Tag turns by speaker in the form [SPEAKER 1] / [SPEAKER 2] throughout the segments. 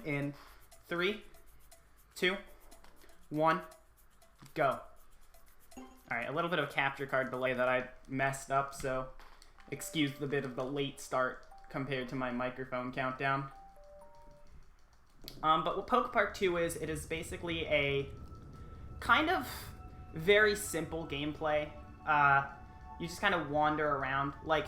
[SPEAKER 1] in 3, 2, 1, go. Alright, a little bit of a capture card delay that I messed up, so excuse the bit of the late start compared to my microphone countdown. But what PokePark 2 is, it is basically a kind of very simple gameplay. You just kind of wander around. Like,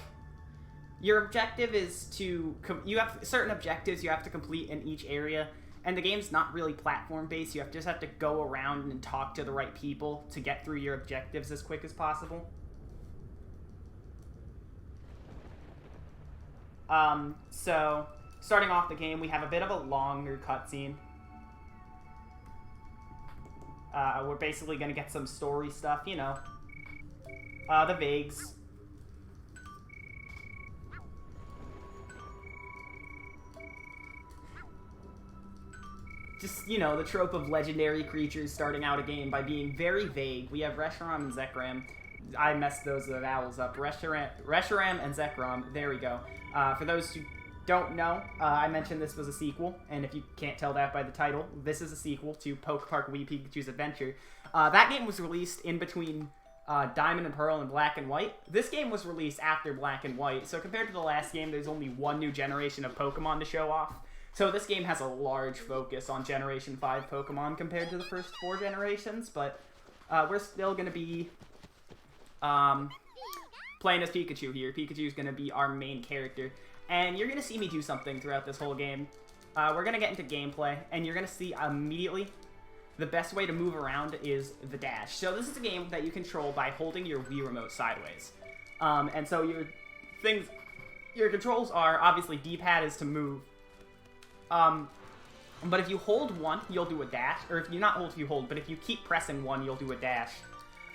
[SPEAKER 1] your objective is to... You have certain objectives you have to complete in each area, and the game's not really platform-based. You just have to go around and talk to the right people to get through your objectives as quick as possible. So, starting off the game, we have a bit of a longer cutscene. We're basically going to get some story stuff, you know. The Vagues. Just, you know, the trope of legendary creatures starting out a game by being very vague. We have Reshiram and Zekrom. I messed those vowels up. Reshiram and Zekrom. There we go. For those who don't know, I mentioned this was a sequel, and if you can't tell that by the title, this is a sequel to PokePark Wii Pikachu's Adventure. That game was released in between Diamond and Pearl and Black and White. This game was released after Black and White, so compared to the last game, there's only one new generation of Pokemon to show off. So this game has a large focus on Generation 5 Pokemon compared to the first 4 generations, but we're still going to be playing as Pikachu here. Pikachu's going to be our main character, and you're going to see me do something throughout this whole game. We're going to get into gameplay, and you're going to see immediately the best way to move around is the dash. So this is a game that you control by holding your Wii Remote sideways. And so your controls are, obviously, D-pad is to move. But if you hold 1, you'll do a dash. Or if you not hold, you hold. But if you keep pressing 1, you'll do a dash.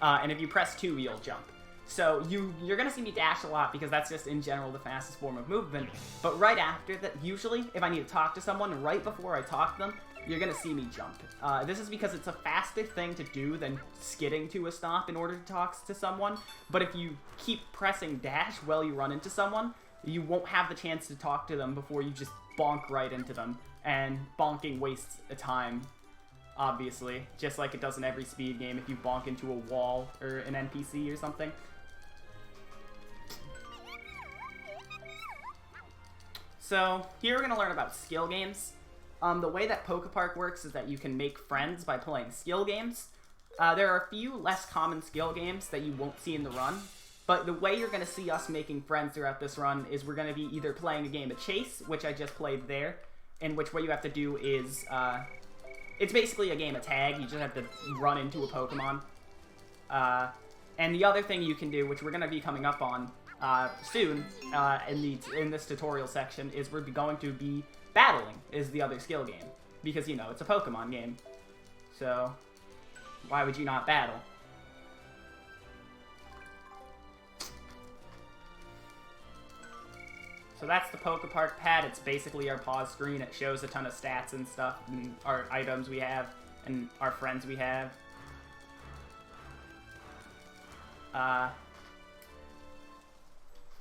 [SPEAKER 1] And if you press 2, you'll jump. So you're going to see me dash a lot because that's just, in general, the fastest form of movement. But right after that, usually, if I need to talk to someone, right before I talk to them, you're going to see me jump. This is because it's a faster thing to do than skidding to a stop in order to talk to someone. But if you keep pressing dash while you run into someone, you won't have the chance to talk to them before you just bonk right into them. And bonking wastes a time, obviously, just like it does in every speed game if you bonk into a wall or an NPC or something. So, here we're going to learn about skill games. The way that PokePark works is that you can make friends by playing skill games. There are a few less common skill games that you won't see in the run, but the way you're going to see us making friends throughout this run is we're going to be either playing a game of Chase, which I just played there, in which what you have to do is, it's basically a game of tag. You just have to run into a Pokemon. And the other thing you can do, which we're going to be coming up on soon in this tutorial section, is we're going to be battling is the other skill game. Because, you know, it's a Pokemon game. So, why would you not battle? So that's the PokePark pad. It's basically our pause screen. It shows a ton of stats and stuff, and our items we have, and our friends we have.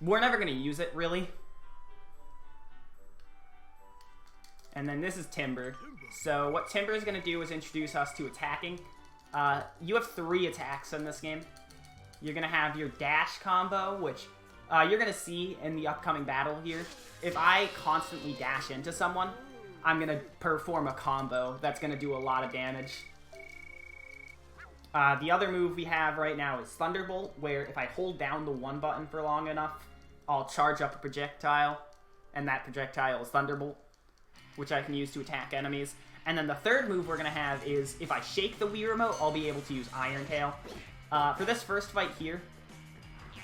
[SPEAKER 1] We're never going to use it, really. And then this is Timber. So what Timber is going to do is introduce us to attacking. You have 3 attacks in this game. You're going to have your dash combo, which you're going to see in the upcoming battle here. If I constantly dash into someone, I'm going to perform a combo that's going to do a lot of damage. The other move we have right now is Thunderbolt, where if I hold down the 1 button for long enough, I'll charge up a projectile, and that projectile is Thunderbolt, which I can use to attack enemies. And then the third move we're going to have is, if I shake the Wii Remote, I'll be able to use Iron Tail. For this first fight here,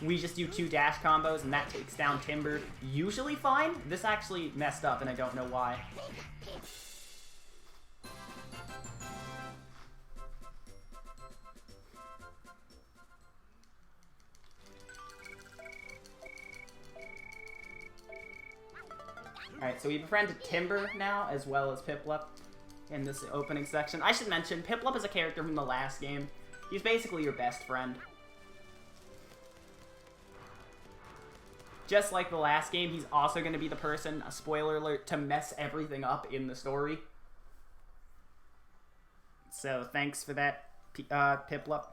[SPEAKER 1] we just do 2 dash combos, and that takes down Timber usually fine. This actually messed up, and I don't know why. Alright, so we befriended Timber now, as well as Piplup in this opening section. I should mention, Piplup is a character from the last game. He's basically your best friend. just like the last game, he's also going to be the person, a spoiler alert, to mess everything up in the story. So thanks for that, Piplup.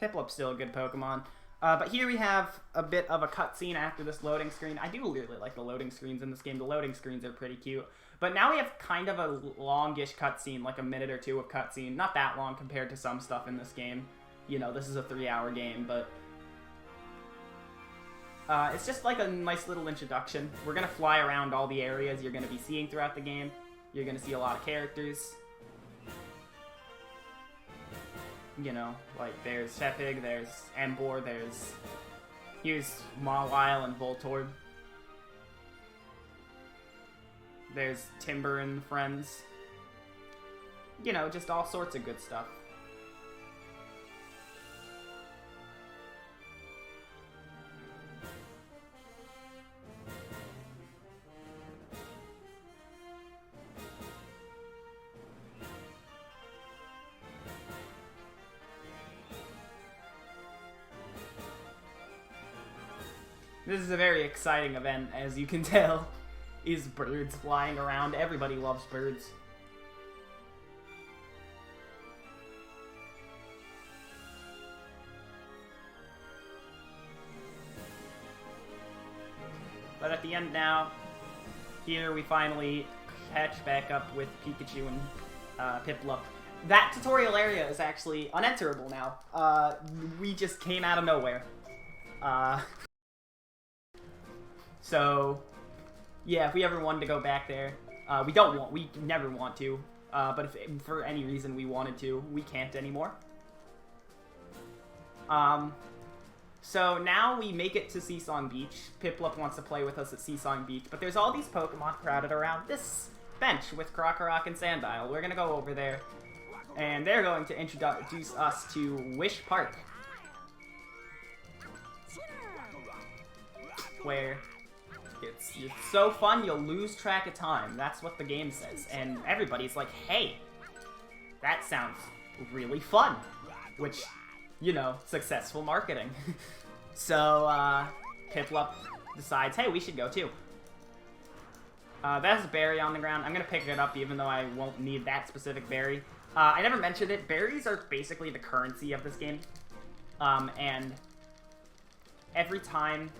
[SPEAKER 1] Piplup's still a good Pokemon. But here we have a bit of a cutscene after this loading screen. I do really like the loading screens in this game. The loading screens are pretty cute. But now we have kind of a longish cutscene, like a minute or two of cutscene. Not that long compared to some stuff in this game. You know, this is a 3-hour game, but... it's just like a nice little introduction. We're going to fly around all the areas you're going to be seeing throughout the game. You're going to see a lot of characters. You know, like there's Tepig, there's Emboar, here's Mawile and Voltorb. There's Timber and friends. You know, just all sorts of good stuff. This is a very exciting event, as you can tell. Is birds flying around. Everybody loves birds. But at the end now, here we finally catch back up with Pikachu and Piplup. That tutorial area is actually unenterable now. We just came out of nowhere. So, yeah, if we ever wanted to go back there, we never want to, but if for any reason we wanted to, we can't anymore. So now we make it to Seasong Beach. Piplup wants to play with us at Seasong Beach, but there's all these Pokemon crowded around this bench with Krokorok and Sandile. We're gonna go over there, and they're going to introduce us to Wish Park, where it's so fun you'll lose track of time. That's what the game says. And everybody's like, hey, that sounds really fun. Which, you know, successful marketing. So, Piplup decides, hey, we should go too. That's a berry on the ground. I'm gonna pick it up even though I won't need that specific berry. I never mentioned it. Berries are basically the currency of this game. And every time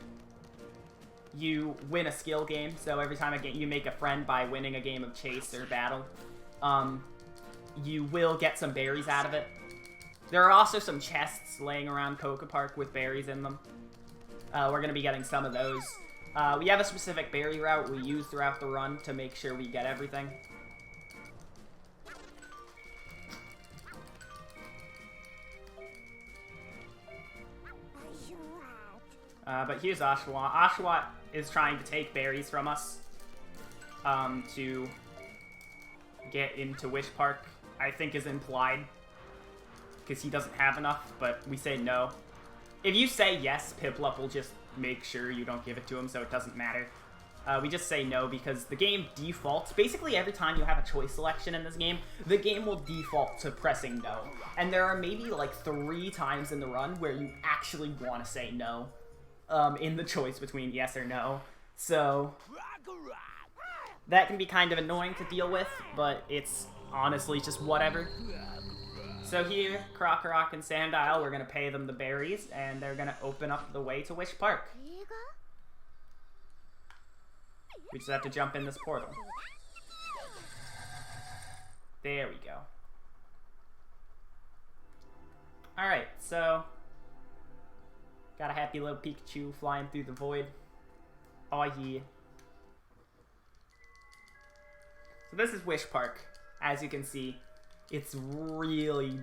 [SPEAKER 1] you win a skill game, so every time you make a friend by winning a game of chase or battle, you will get some berries out of it. There are also some chests laying around PokePark with berries in them. We're going to be getting some of those. We have a specific berry route we use throughout the run to make sure we get everything. But here's Oshawott. Oshawott is trying to take berries from us to get into Wish Park, I think is implied, because he doesn't have enough, but we say no. If you say yes, Piplup will just make sure you don't give it to him, so it doesn't matter. We just say no because the game defaults. Basically, every time you have a choice selection in this game, the game will default to pressing no. And there are maybe like 3 times in the run where you actually want to say no. In the choice between yes or no. So that can be kind of annoying to deal with, but it's honestly just whatever. So here, Krokorok and Sandile, we're going to pay them the berries, and they're going to open up the way to Wish Park. We just have to jump in this portal. There we go. Alright, so got a happy little Pikachu flying through the void. Oh yeah. So this is Wish Park. As you can see, it's really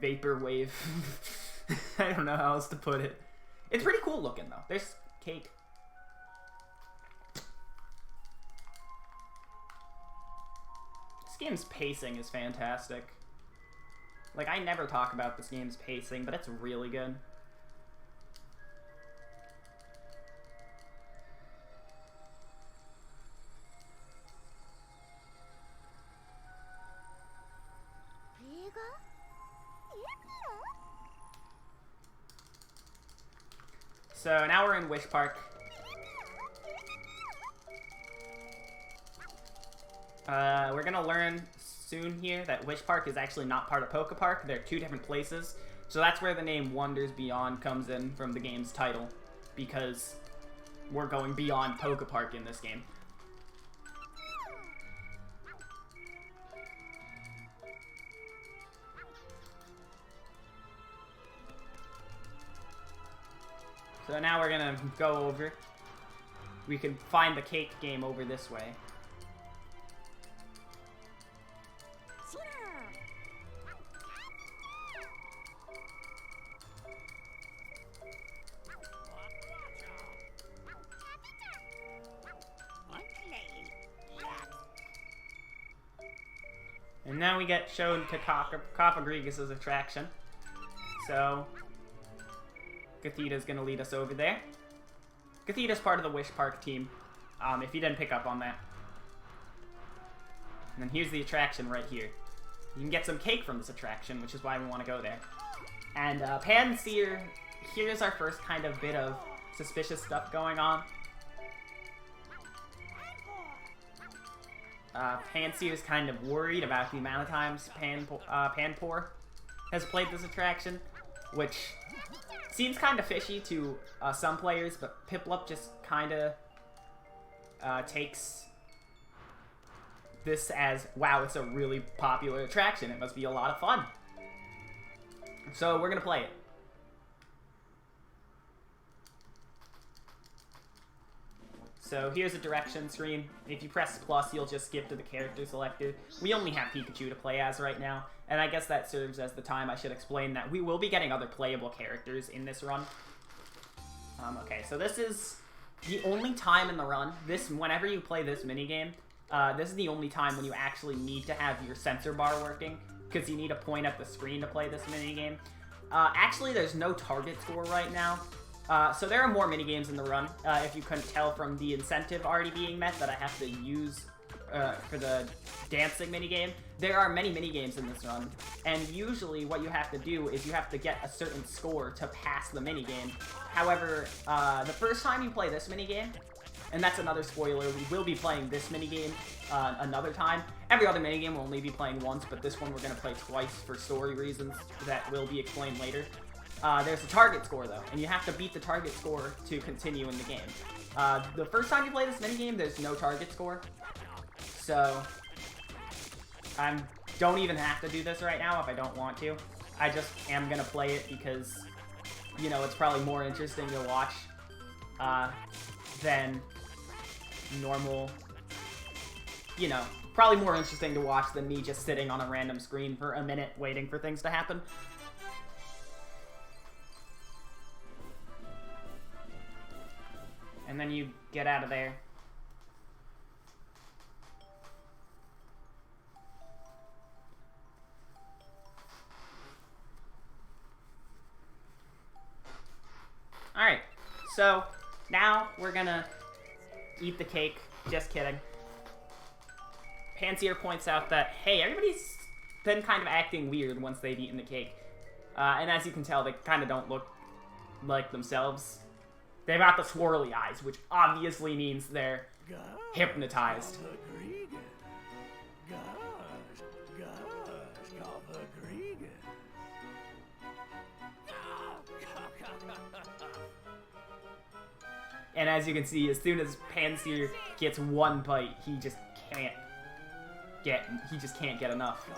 [SPEAKER 1] vaporwave. I don't know how else to put it. It's pretty cool looking though. There's cake. This game's pacing is fantastic. Like, I never talk about this game's pacing, but it's really good. So now we're in Wish Park. We're gonna learn soon here that Wish Park is actually not part of PokePark. They're two different places. So that's where the name Wonders Beyond comes in from the game's title, because we're going beyond PokePark in this game. So now we're gonna go over. We can find the cake game over this way. And now we get shown to Copagrigus' attraction. So Gothita's gonna lead us over there. Gothita's part of the Wish Park team, if you didn't pick up on that. And then here's the attraction right here. You can get some cake from this attraction, which is why we want to go there. And Panseer, here's our first kind of bit of suspicious stuff going on. Panseer is kind of worried about the amount of times Panpour has played this attraction, which seems kind of fishy to some players, but Piplup just kind of takes this as, wow, it's a really popular attraction. It must be a lot of fun. So we're going to play it. So here's a direction screen. If you press plus, you'll just skip to the character selector. We only have Pikachu to play as right now, and I guess that serves as the time I should explain that we will be getting other playable characters in this run. Okay, so this is the only time in the run. Whenever you play this minigame, this is the only time when you actually need to have your sensor bar working, because you need to point at the screen to play this minigame. Actually, there's no target score right now. So there are more minigames in the run, if you couldn't tell from the incentive already being met that I have to use for the dancing minigame. There are many minigames in this run, and usually what you have to do is you have to get a certain score to pass the minigame. However, the first time you play this minigame, and that's another spoiler, we will be playing this minigame another time. Every other minigame we'll only be playing once, but this one we're going to play twice for story reasons that will be explained later. There's a target score, though, and you have to beat the target score to continue in the game. The first time you play this minigame, there's no target score, so I don't even have to do this right now if I don't want to. I just am going to play it because, you know, it's probably more interesting to watch than normal, you know, probably more interesting to watch than me just sitting on a random screen for a minute waiting for things to happen. And then you get out of there. Alright, so now we're gonna eat the cake. Just kidding. Panseer points out that, hey, everybody's been kind of acting weird once they've eaten the cake. And as you can tell, they kind of don't look like themselves. They've got the swirly eyes, which obviously means they're hypnotized. And as you can see, as soon as Panseer gets one bite, he just can't get enough.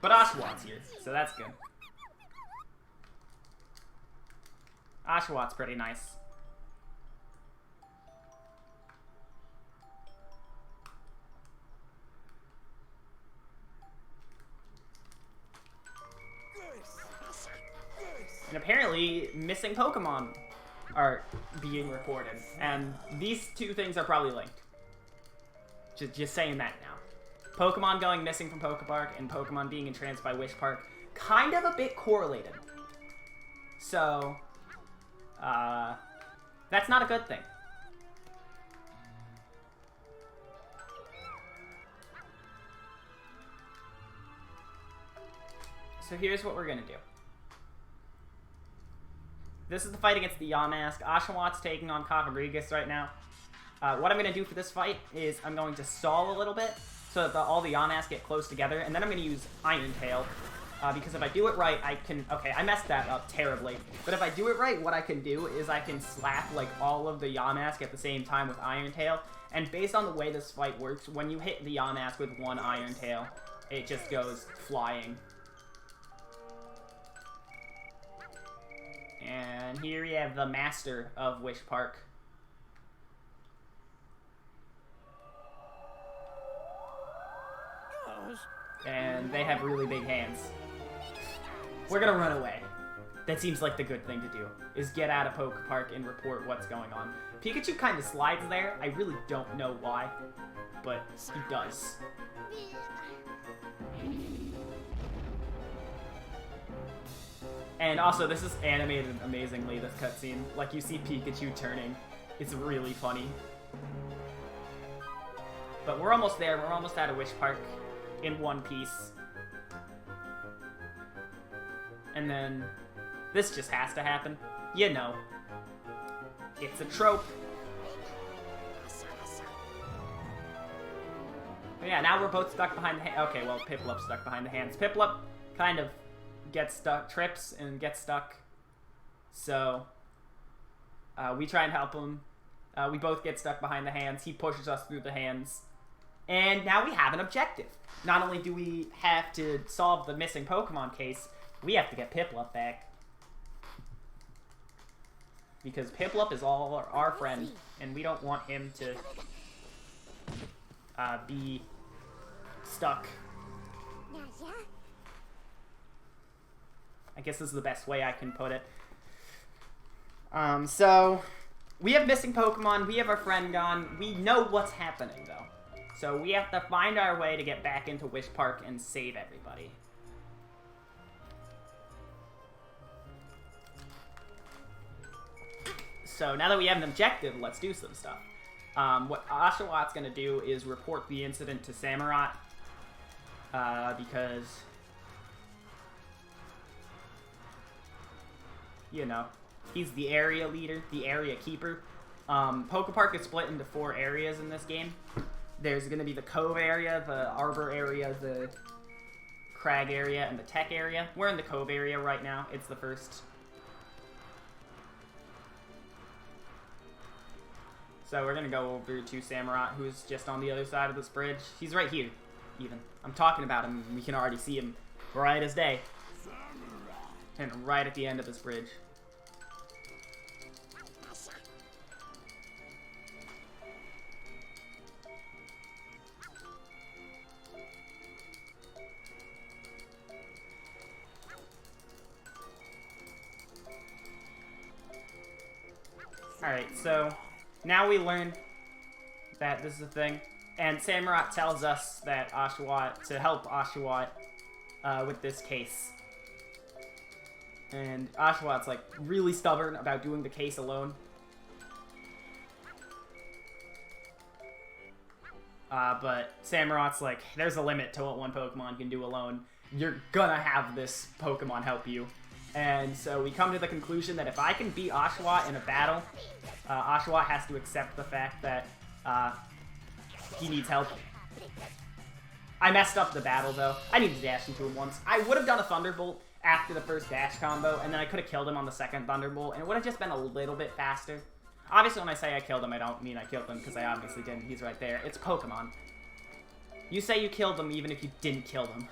[SPEAKER 1] But Oshawott here, so that's good. Oshawott's pretty nice. And apparently, missing Pokemon are being recorded. And these two things are probably linked. Just saying that now. Pokemon going missing from PokePark and Pokemon being entranced by Wish Park, kind of a bit correlated. So that's not a good thing. So here's what we're gonna do. this is the fight against the Yamask. Oshawott taking on Rodriguez right now. What I'm going to do for this fight is I'm going to stall a little bit so that all the Yamask get close together, and then I'm going to use Iron Tail. Because if I do it right, I can... Okay, I messed that up terribly. But if I do it right, what I can do is I can slap, like, all of the Yamask at the same time with Iron Tail. And based on the way this fight works, when you hit the Yamask with one Iron Tail, it just goes flying. And here we have the master of Wish Park. And they have really big hands. We're gonna run away. That seems like the good thing to do, is get out of PokePark and report what's going on. Pikachu kind of slides there. I really don't know why, but he does. And also, this is animated amazingly, this cutscene. Like, you see Pikachu turning. It's really funny. But we're almost there. We're almost out of Wish Park in one piece. And then this just has to happen. You know. It's a trope. But yeah, now we're both stuck behind the okay, well, Piplup's stuck behind the hands. Piplup kind of gets stuck, trips and gets stuck. So, we try and help him. We both get stuck behind the hands. He pushes us through the hands. And now we have an objective. Not only do we have to solve the missing Pokemon case, we have to get Piplup back. Because Piplup is all our friend, and we don't want him to be stuck. I guess this is the best way I can put it. So, we have missing Pokemon, we have our friend gone, we know what's happening, though. So we have to find our way to get back into Wish Park and save everybody. So now that we have an objective, let's do some stuff. What Oshawott's going to do is report the incident to Samurott. Because, you know, he's the area leader, the area keeper. PokePark is split into 4 areas in this game. There's going to be the Cove area, the Arbor area, the Crag area, and the Tech area. We're in the Cove area right now. It's the first. So we're going to go over to Samurott, who's just on the other side of this bridge. He's right here, even. I'm talking about him. We can already see him bright as day. And right at the end of this bridge. Alright, so now we learn that this is a thing, and Samurott tells us that Oshawott, to help Oshawott with this case. And Oshawott's like really stubborn about doing the case alone. But Samurott's like, there's a limit to what one Pokemon can do alone. You're gonna have this Pokemon help you. And so we come to the conclusion that if I can beat Oshawott in a battle, Oshawott has to accept the fact that he needs help. I messed up the battle, though. I need to dash into him once. I would have done a Thunderbolt after the first dash combo, and then I could have killed him on the second Thunderbolt, and it would have just been a little bit faster. Obviously, when I say I killed him, I don't mean I killed him, because I obviously didn't. He's right there. It's Pokemon. You say you killed him even if you didn't kill him.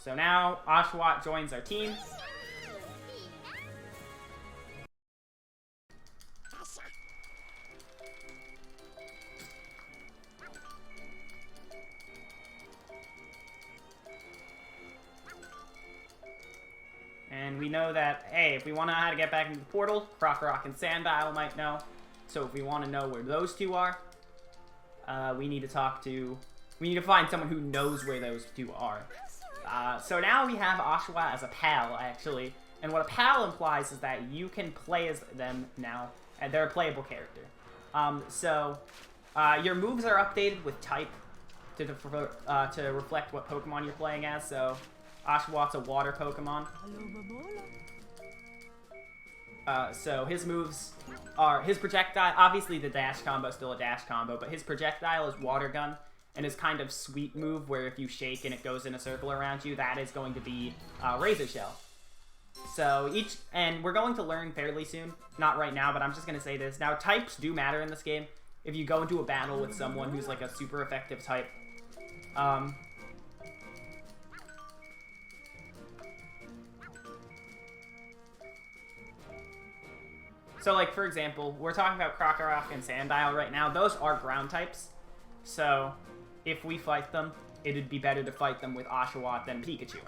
[SPEAKER 1] So now, Oshawott joins our team. And we know that, hey, if we want to know how to get back into the portal, Krokorok and Sandile might know. So if we want to know where those two are, we need to talk to... We need to find someone who knows where those two are. So now we have Oshawott as a pal, actually. And what a pal implies is that you can play as them now, and they're a playable character. Your moves are updated with type to reflect what Pokemon you're playing as. So Oshawot's a water Pokemon. So his moves are his projectile. Obviously, the dash combo is still a dash combo, but his projectile is Water Gun, and his kind of sweet move where if you shake and it goes in a circle around you, that is going to be Razor Shell. So and we're going to learn fairly soon. Not right now, but I'm just going to say this. Now, types do matter in this game. If you go into a battle with someone who's like a super effective type, so like for example, we're talking about Krokorok and Sandile right now. Those are ground types. So if we fight them, it'd be better to fight them with Oshawott than Pikachu.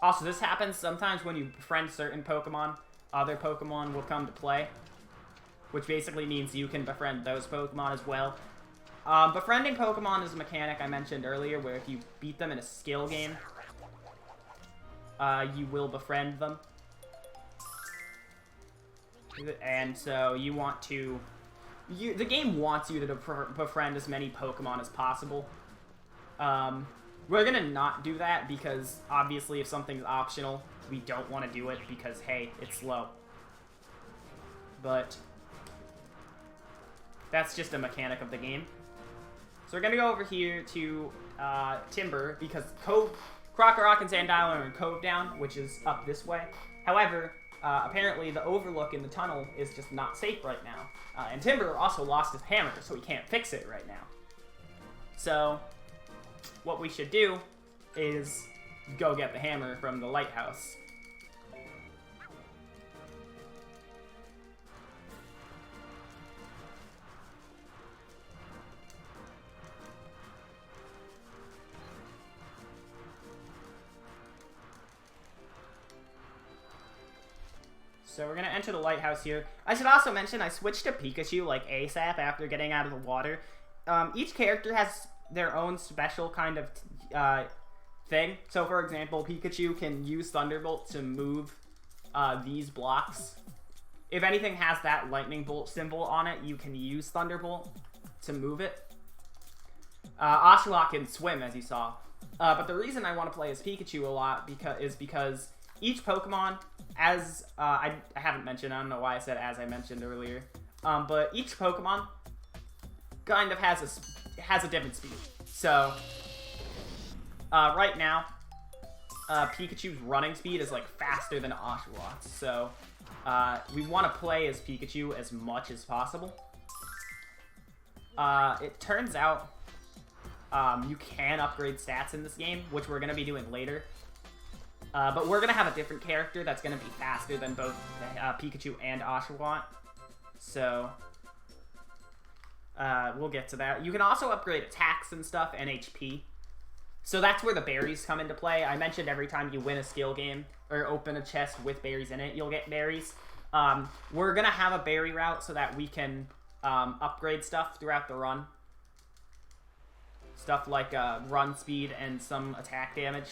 [SPEAKER 1] Also, this happens sometimes when you befriend certain Pokemon. Other Pokemon will come to play, which basically means you can befriend those Pokemon as well. Befriending Pokemon is a mechanic I mentioned earlier, where if you beat them in a skill game, you will befriend them. And so you want to... the game wants you to befriend as many Pokemon as possible. We're gonna not do that because, obviously, if something's optional, we don't want to do it because, hey, it's slow. But that's just a mechanic of the game. So we're gonna go over here to Timber because Krokorok and Sandile are in Cove Down, which is up this way. However, apparently the overlook in the tunnel is just not safe right now. And Timber also lost his hammer, so he can't fix it right now. So what we should do is go get the hammer from the lighthouse. So we're gonna enter the lighthouse here. I should also mention I switched to Pikachu like ASAP after getting out of the water. Each character has their own special kind of thing. So for example, Pikachu can use Thunderbolt to move these blocks. If anything has that lightning bolt symbol on it, you can use Thunderbolt to move it. Oshawott can swim, as you saw. But the reason I want to play as Pikachu a lot is because each Pokemon, as I haven't mentioned, I don't know why I said as I mentioned earlier, but each Pokemon kind of has a different speed. So right now, Pikachu's running speed is like faster than Oshawott's. So we want to play as Pikachu as much as possible. It turns out you can upgrade stats in this game, which we're going to be doing later. But we're going to have a different character that's going to be faster than both Pikachu and Oshawott. So we'll get to that. You can also upgrade attacks and stuff and HP. So that's where the berries come into play. I mentioned every time you win a skill game or open a chest with berries in it, you'll get berries. We're going to have a berry route so that we can upgrade stuff throughout the run. Stuff like run speed and some attack damage.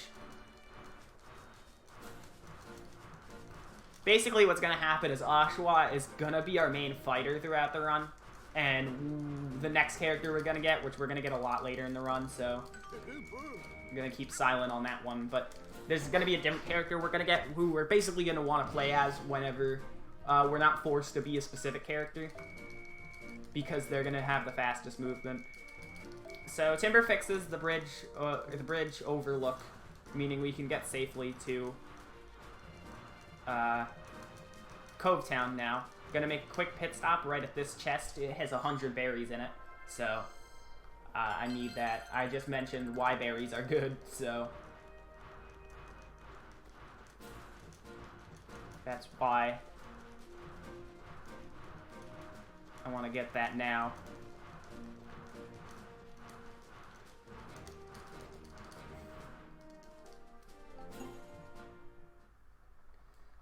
[SPEAKER 1] Basically, what's going to happen is Oshawott is going to be our main fighter throughout the run. And the next character we're going to get, which we're going to get a lot later in the run, so I'm going to keep silent on that one. But there's going to be a different character we're going to get who we're basically going to want to play as whenever we're not forced to be a specific character. Because they're going to have the fastest movement. So Timber fixes the bridge overlook, meaning we can get safely to Cove Town now. Gonna make a quick pit stop right at this chest. It has 100 berries in it, so I need that. I just mentioned why berries are good, so that's why I want to get that now.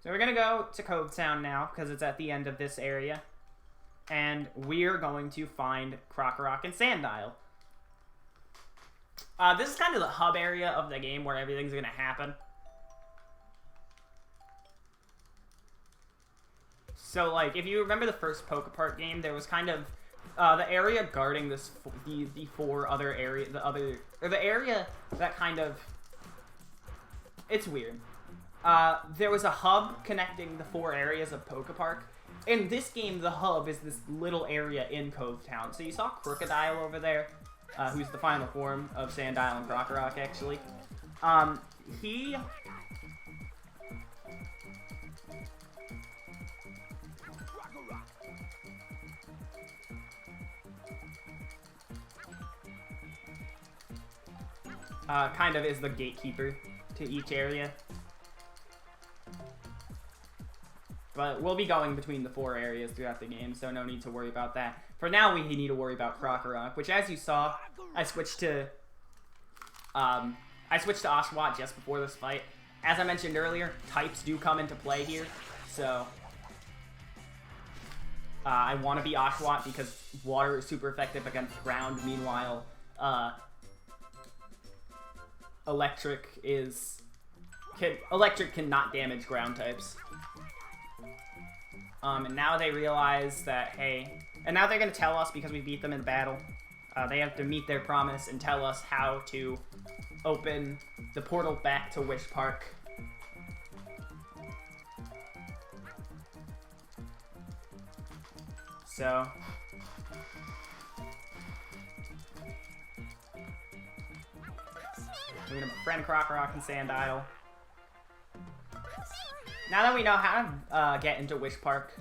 [SPEAKER 1] So we're going to go to Cove Town now, because it's at the end of this area. And we're going to find Krokorok and Sandile. This is kind of the hub area of the game where everything's going to happen. So, like, if you remember the first PokePark game, there was kind of the area guarding this the four other area, the area that kind of, it's weird. There was a hub connecting the four areas of PokePark. In this game, the hub is this little area in Cove Town. So you saw Crocodile over there, who's the final form of Sandile and Crocorock, actually. He... kind of is the gatekeeper to each area. But we'll be going between the four areas throughout the game, so no need to worry about that. For now, we need to worry about Crocorock, which, as you saw, I switched to Oshawott just before this fight. As I mentioned earlier, types do come into play here, so I want to be Oshawott because water is super effective against ground. Meanwhile, electric cannot damage ground types. And now they realize that, hey... And now they're going to tell us, because we beat them in battle, they have to meet their promise and tell us how to open the portal back to Wish Park. So... we're going to befriend Crocorock and Sandile. Now that we know how to get into Wish Park,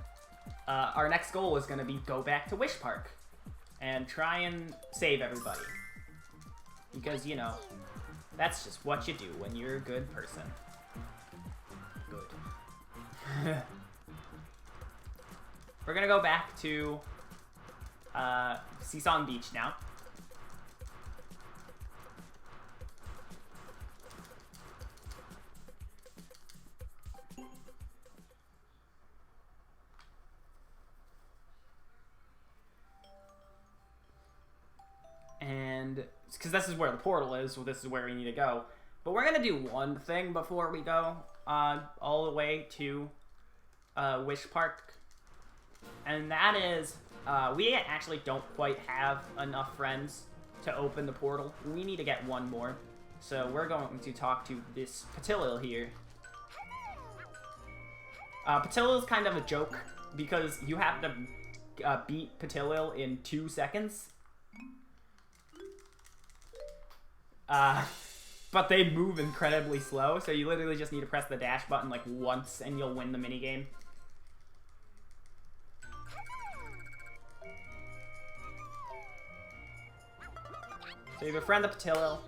[SPEAKER 1] our next goal is going to be go back to Wish Park and try and save everybody. Because, you know, that's just what you do when you're a good person. Good. We're going to go back to Seasong Beach now. And because this is where the portal is, so this is where we need to go. But we're going to do one thing before we go all the way to Wish Park. And that is, we actually don't quite have enough friends to open the portal. We need to get one more. So we're going to talk to this Patilil here. Patilil is kind of a joke because you have to beat Patilil in 2 seconds. But they move incredibly slow, so you literally just need to press the dash button like once and you'll win the minigame. So you befriend the Patilil.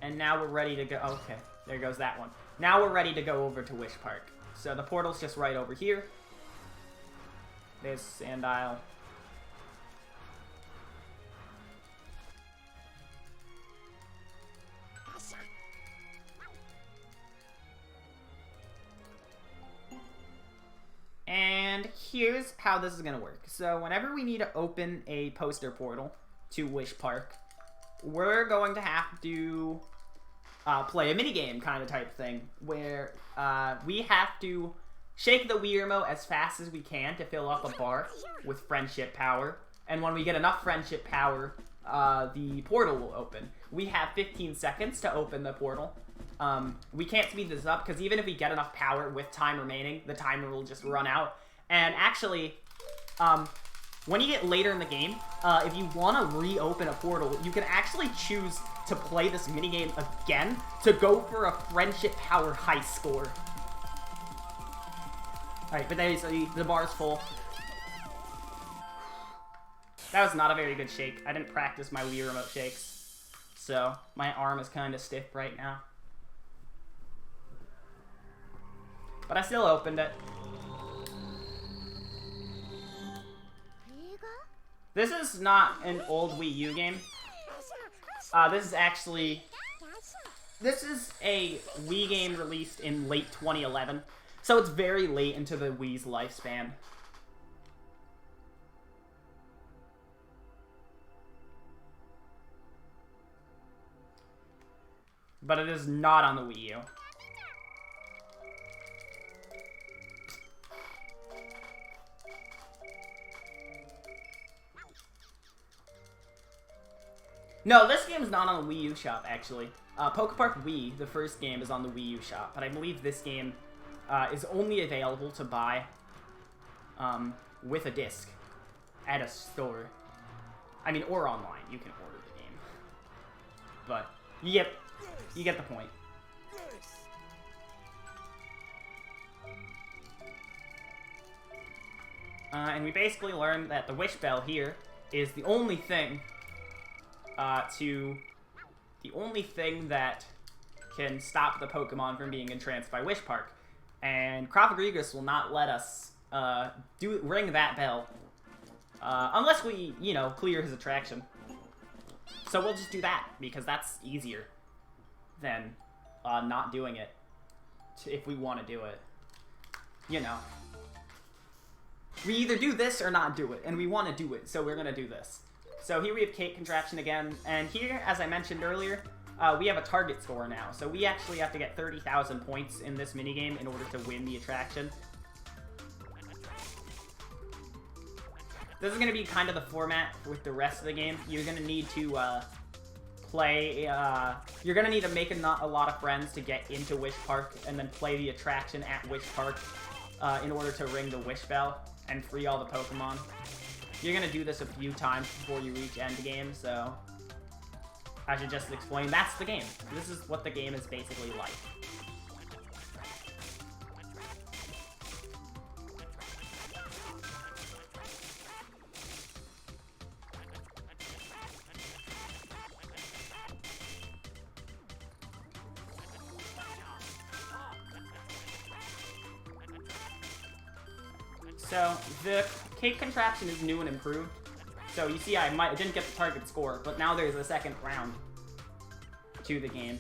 [SPEAKER 1] And now we're ready to go. Okay, there goes that one. Now we're ready to go over to Wish Park. So the portal's just right over here. There's Sandile. And here's how this is going to work. So whenever we need to open a poster portal to Wish Park, we're going to have to play a minigame kind of type thing, where we have to shake the Wii remote as fast as we can to fill up a bar with friendship power. And when we get enough friendship power, the portal will open. We have 15 seconds to open the portal. We can't speed this up because even if we get enough power with time remaining, the timer will just run out. And actually, when you get later in the game, if you want to reopen a portal, you can actually choose to play this minigame again to go for a friendship power high score. Alright, but there you see, the bar's full. That was not a very good shake. I didn't practice my Wii remote shakes, so my arm is kind of stiff right now. But I still opened it. This is not an old Wii U game. This is a Wii game released in late 2011. So it's very late into the Wii's lifespan. But it is not on the Wii U. No, this game is not on the Wii U shop, actually. PokePark Wii, the first game, is on the Wii U shop, but I believe this game is only available to buy with a disc at a store. I mean, or online. You can order the game. But, you get the point. And we basically learned that the Wish Bell here is the only thing that can stop the Pokemon from being entranced by Wish Park. And Cropagrigus will not let us ring that bell unless we, clear his attraction. So we'll just do that because that's easier than not doing it if we want to do it. We either do this or not do it, and we want to do it, so we're going to do this. So here we have Cake Contraption again, and here, as I mentioned earlier, we have a target score now. So we actually have to get 30,000 points in this minigame in order to win the attraction. This is going to be kind of the format with the rest of the game. You're going to need to you're going to need to make a lot of friends to get into Wish Park, and then play the attraction at Wish Park in order to ring the Wish Bell and free all the Pokemon. You're going to do this a few times before you reach endgame, so I should just explain. That's the game. This is what the game is basically like. So, the Cake Contraption is new and improved. So, you see, I didn't get the target score, but now there's a second round to the game.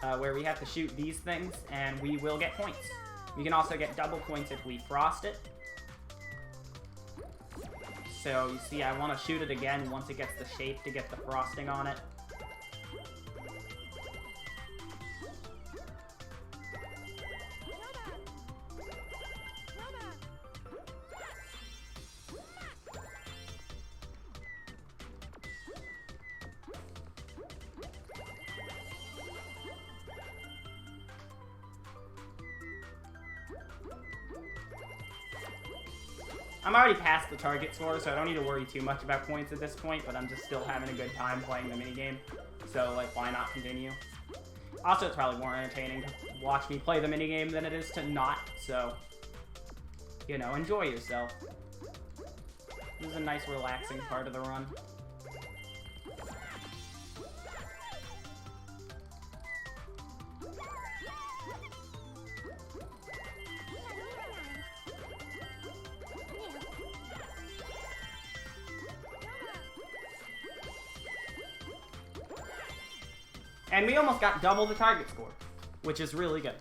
[SPEAKER 1] Where we have to shoot these things, and we will get points. We can also get double points if we frost it. So, you see, I want to shoot it again once it gets the shape to get the frosting on it. I'm already past the target score, so I don't need to worry too much about points at this point, but I'm just still having a good time playing the minigame, so, why not continue? Also, it's probably more entertaining to watch me play the minigame than it is to not, so, enjoy yourself. This is a nice, relaxing part of the run. And we almost got double the target score, which is really good.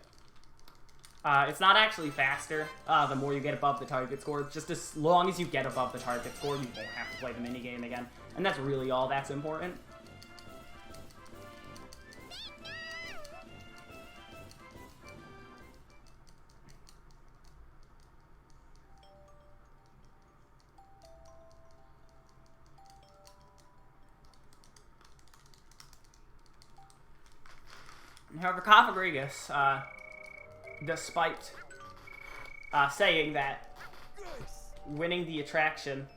[SPEAKER 1] It's not actually faster the more you get above the target score. Just as long as you get above the target score, you won't have to play the minigame again. And that's really all that's important. However, Cofagrigus, despite saying that winning the attraction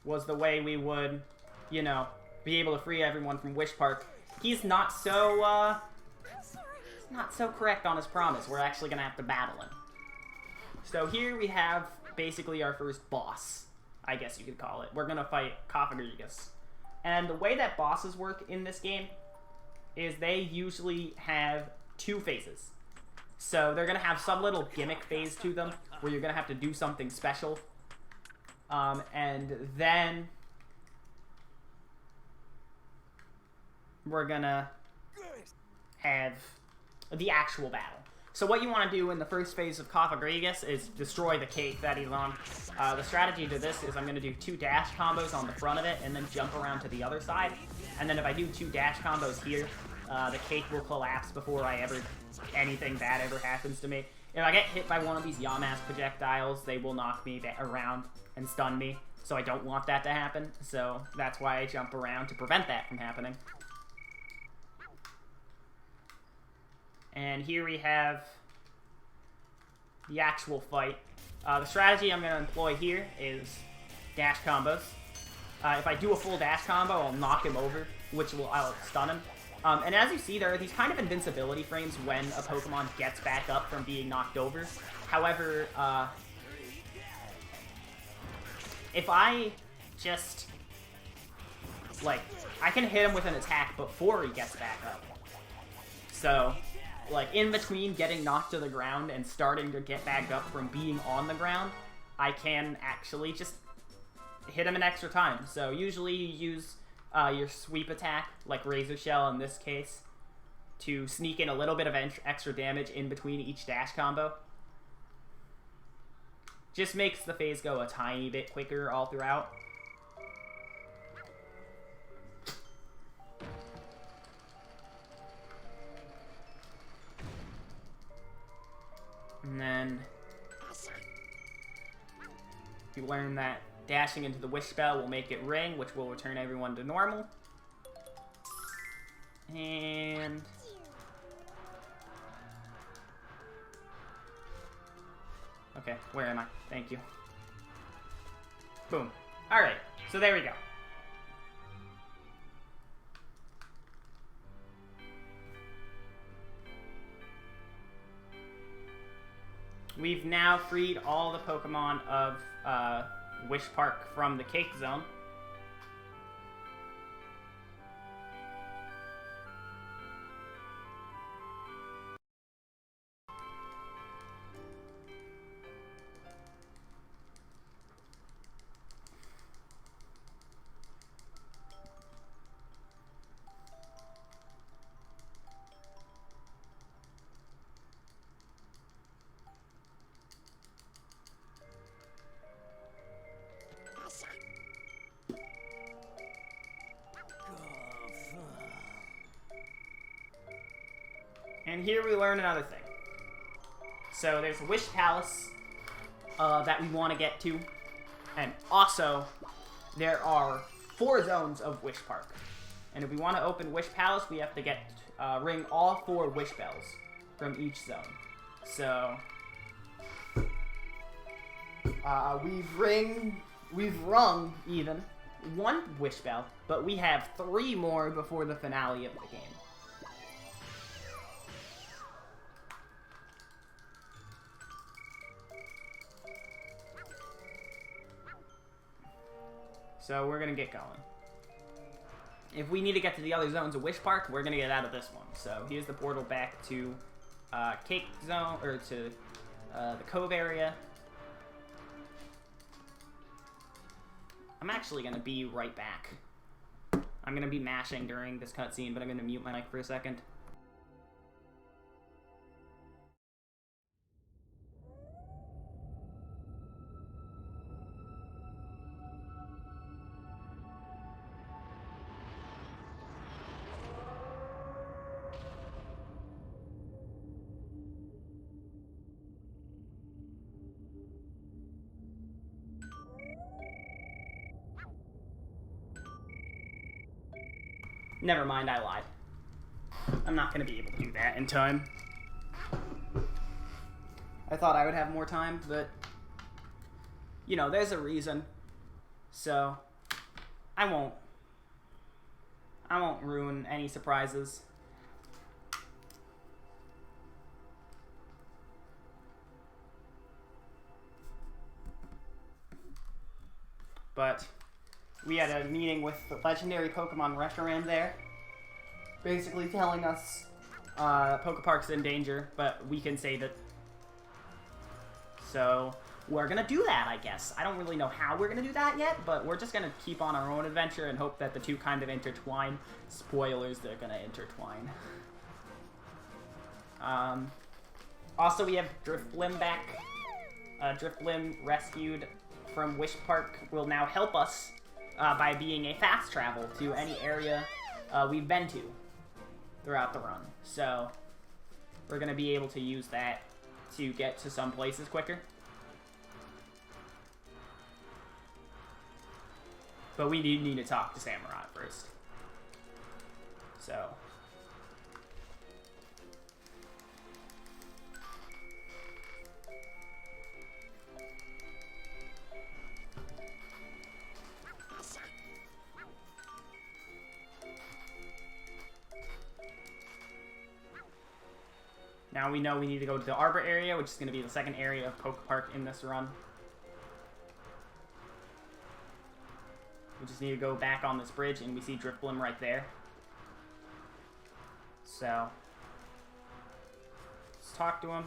[SPEAKER 1] was the way we would, be able to free everyone from Wish Park, he's not so correct on his promise. We're actually gonna have to battle him. So here we have basically our first boss, I guess you could call it. We're gonna fight Cofagrigus. And the way that bosses work in this game is they usually have two phases. So they're gonna have some little gimmick phase to them where you're gonna have to do something special. And then we're gonna have the actual battle. So what you want to do in the first phase of Cofagrigus is destroy the cake that he's on. The strategy to this is I'm going to do 2 dash combos on the front of it and then jump around to the other side. And then if I do 2 dash combos here, the cake will collapse before anything bad ever happens to me. If I get hit by one of these Yamask projectiles, they will knock me around and stun me. So I don't want that to happen. So that's why I jump around to prevent that from happening. And here we have the actual fight. The strategy I'm going to employ here is dash combos. If I do a full dash combo, I'll knock him over, I'll stun him. And as you see, there are these kind of invincibility frames when a Pokemon gets back up from being knocked over. However, if I just, like, I can hit him with an attack before he gets back up. So, like, in between getting knocked to the ground and starting to get back up from being on the ground, I can actually just hit him an extra time. So usually you use your sweep attack, like Razor Shell in this case, to sneak in a little bit of extra damage in between each dash combo. Just makes the phase go a tiny bit quicker all throughout. And then you learn that dashing into the Wish Spell will make it ring, which will return everyone to normal. And okay, where am I? Thank you. Boom. Alright, so there we go. We've now freed all the Pokemon of Wish Park from the Cake Zone. And here we learn another thing. So there's a Wish Palace that we want to get to. And also, there are 4 zones of Wish Park. And if we want to open Wish Palace, we have to get ring all 4 Wish Bells from each zone. So we've rung even 1 Wish Bell, but we have 3 more before the finale of the game. So we're going to get going. If we need to get to the other zones of Wish Park, we're going to get out of this one. So here's the portal back to Cake Zone, or to the Cove area. I'm actually going to be right back. I'm going to be mashing during this cutscene, but I'm going to mute my mic for a second. Never mind, I lied. I'm not going to be able to do that in time. I thought I would have more time, but you know, there's a reason. So I won't ruin any surprises. But we had a meeting with the legendary Pokemon Reshiram there, basically telling us PokePark's in danger, but we can save it. So we're gonna do that, I guess. I don't really know how we're gonna do that yet, but we're just gonna keep on our own adventure and hope that the two kind of intertwine. Spoilers, they're gonna intertwine. Also, we have Drifblim back. Drifblim, rescued from Wish Park, will now help us by being a fast travel to any area we've been to throughout the run. So we're going to be able to use that to get to some places quicker. But we do need to talk to Samurai first. So... now we know we need to go to the Arbor area, which is going to be the second area of PokePark in this run. We just need to go back on this bridge, and we see Drifblim right there. So, let's talk to him.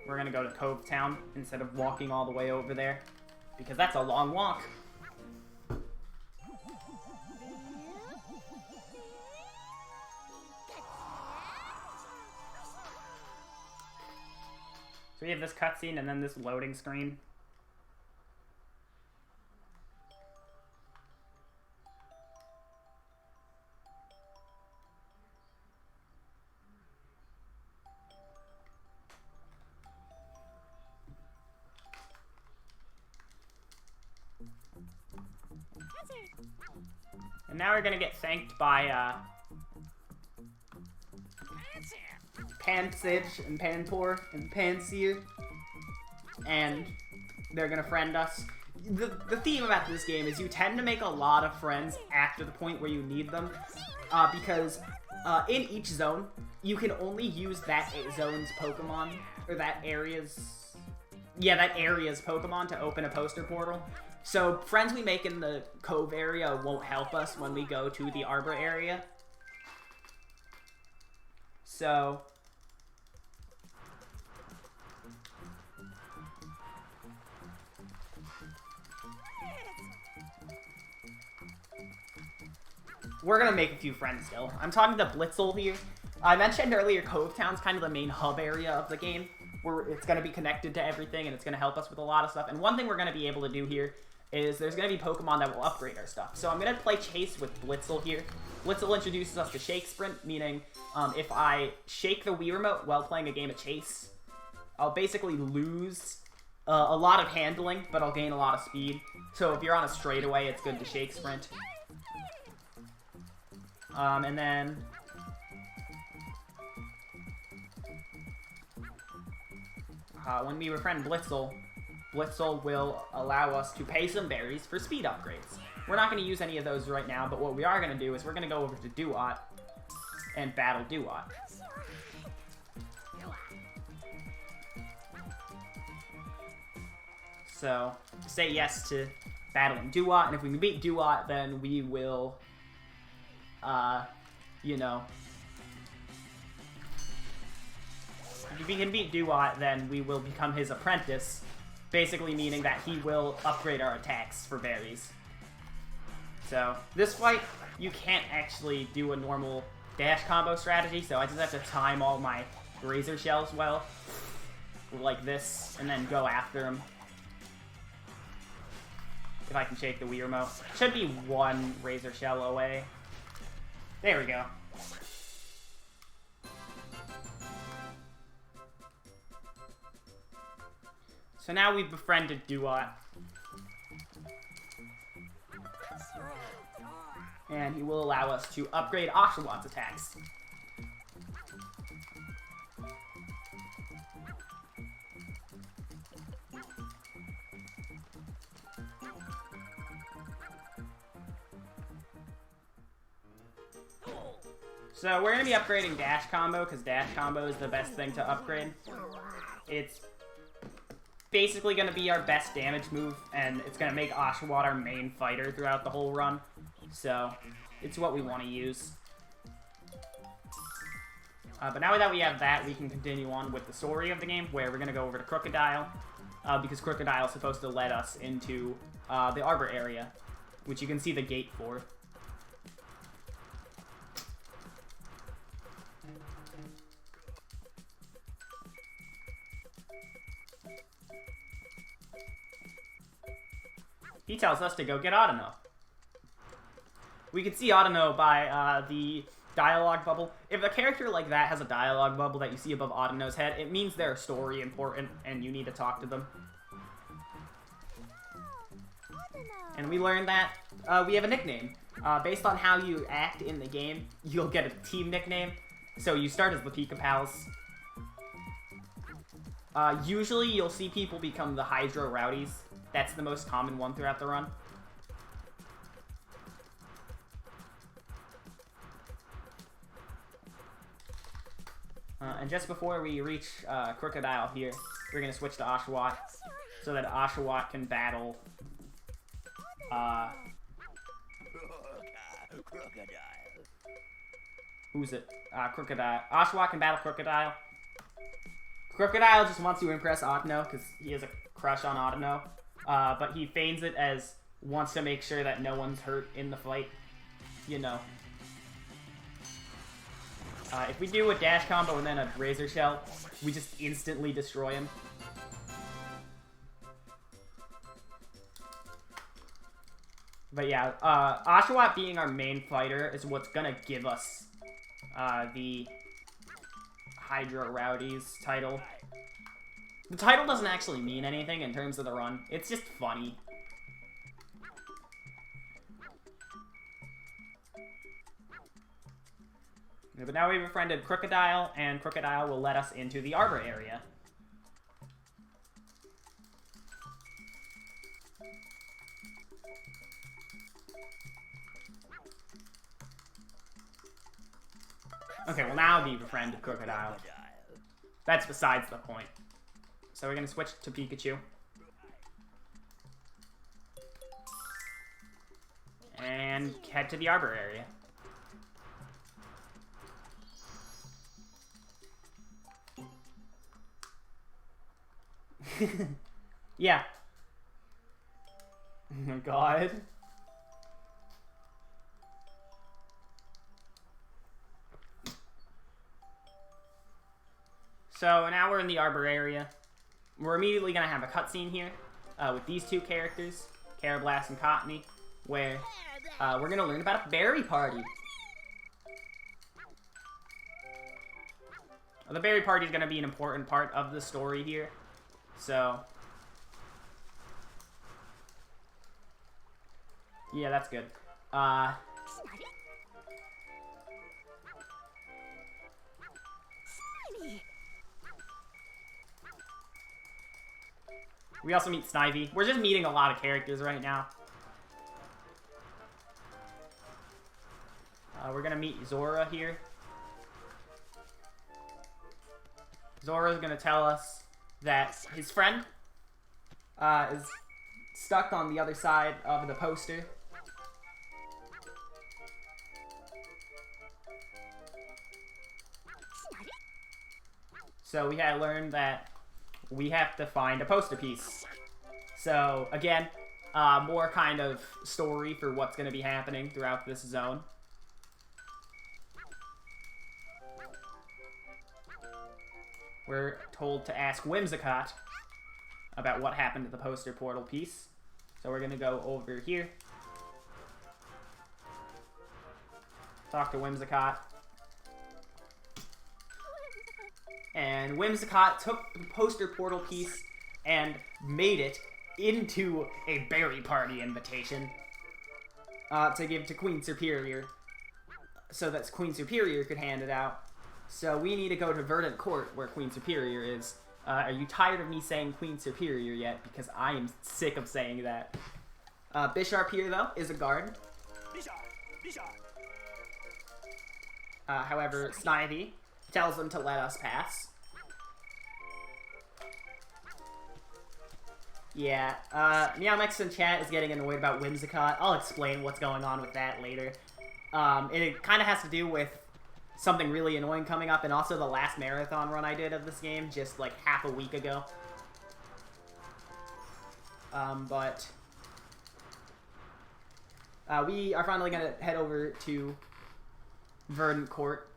[SPEAKER 1] We're going to go to Cove Town instead of walking all the way over there, because that's a long walk. So we have this cutscene and then this loading screen. And now we're gonna get thanked by Pansage and Panpour and Panseer, and they're gonna friend us. The theme about this game is you tend to make a lot of friends after the point where you need them, because in each zone you can only use that zone's Pokemon, or that area's Pokemon to open a poster portal. So friends we make in the Cove area won't help us when we go to the Arbor area. So we're gonna make a few friends still. I'm talking to Blitzel here. I mentioned earlier Cove Town's kind of the main hub area of the game, where it's gonna be connected to everything and it's gonna help us with a lot of stuff. And one thing we're gonna be able to do here is there's gonna be Pokemon that will upgrade our stuff. So I'm gonna play Chase with Blitzel here. Blitzel introduces us to Shake Sprint, meaning if I shake the Wii Remote while playing a game of Chase, I'll basically lose a lot of handling, but I'll gain a lot of speed. So if you're on a straightaway, it's good to Shake Sprint. And then when we befriend Blitzel, Blitzel will allow us to pay some berries for speed upgrades. We're not going to use any of those right now, but what we are going to do is we're going to go over to Duat and battle Duat. So, say yes to battling Duat, and if we can beat Duat, then we will, you know, if we can beat Duat, then we will become his apprentice, basically meaning that he will upgrade our attacks for berries. So, this fight, you can't actually do a normal dash combo strategy, so I just have to time all my Razor Shells well, like this, and then go after him. If I can shake the Wii Remote. Should be one Razor Shell away. There we go. So now we've befriended Duat. And he will allow us to upgrade Oshawott attacks. So we're going to be upgrading Dash Combo, because Dash Combo is the best thing to upgrade. It's basically going to be our best damage move, and it's going to make Oshawott our main fighter throughout the whole run. So, it's what we want to use. But now that we have that, we can continue on with the story of the game, where we're going to go over to Crocodile, because Crocodile is supposed to let us into the Arbor area, which you can see the gate for. He tells us to go get Audino. We can see Audino by the dialogue bubble. If a character like that has a dialogue bubble that you see above Audino's head, it means they're story important and you need to talk to them. And we learned that we have a nickname. Based on how you act in the game, you'll get a team nickname. So you start as the Pika Pals. Usually you'll see people become the Hydro Rowdies. That's the most common one throughout the run. And just before we reach Crocodile here, we're going to switch to Oshawott so that Oshawott can battle who's it? Crocodile. Oshawott can battle Crocodile. Crocodile just wants to impress Audino because he has a crush on Audino. But he feigns it as wants to make sure that no one's hurt in the fight. You know. If we do a dash combo and then a Razor Shell, we just instantly destroy him. But yeah, Oshawott being our main fighter is what's gonna give us the Hydro Rowdies title. The title doesn't actually mean anything in terms of the run. It's just funny. But now we've befriended Crocodile, and Crocodile will let us into the Arbor area. Okay, well now we befriended Crocodile. That's besides the point. So we're gonna switch to Pikachu. And head to the Arbor area. Yeah. Oh my god. So now we're in the Arbor area. We're immediately going to have a cutscene here with these two characters, Carablast and Cottony, where we're going to learn about a berry party. The berry party is going to be an important part of the story here. So, yeah, that's good. We also meet Snivy. We're just meeting a lot of characters right now. We're gonna meet Zora here. Zora's gonna tell us that his friend is stuck on the other side of the poster. So we had learned that we have to find a poster piece. So again, more kind of story for what's going to be happening throughout this zone. We're told to ask Whimsicott about what happened to the poster portal piece. So we're going to go over here. Talk to Whimsicott. And Whimsicott took the poster portal piece and made it into a berry party invitation to give to Queen Superior so that Queen Superior could hand it out. So we need to go to Verdant Court where Queen Superior is. Are you tired of me saying Queen Superior yet? Because I am sick of saying that. Bisharp here, though, is a guard. However, Snivy tells them to let us pass. Yeah, Meowmix in chat is getting annoyed about Whimsicott. I'll explain what's going on with that later. It kind of has to do with something really annoying coming up, and also the last marathon run I did of this game just like half a week ago. But we are finally going to head over to Verdant Court,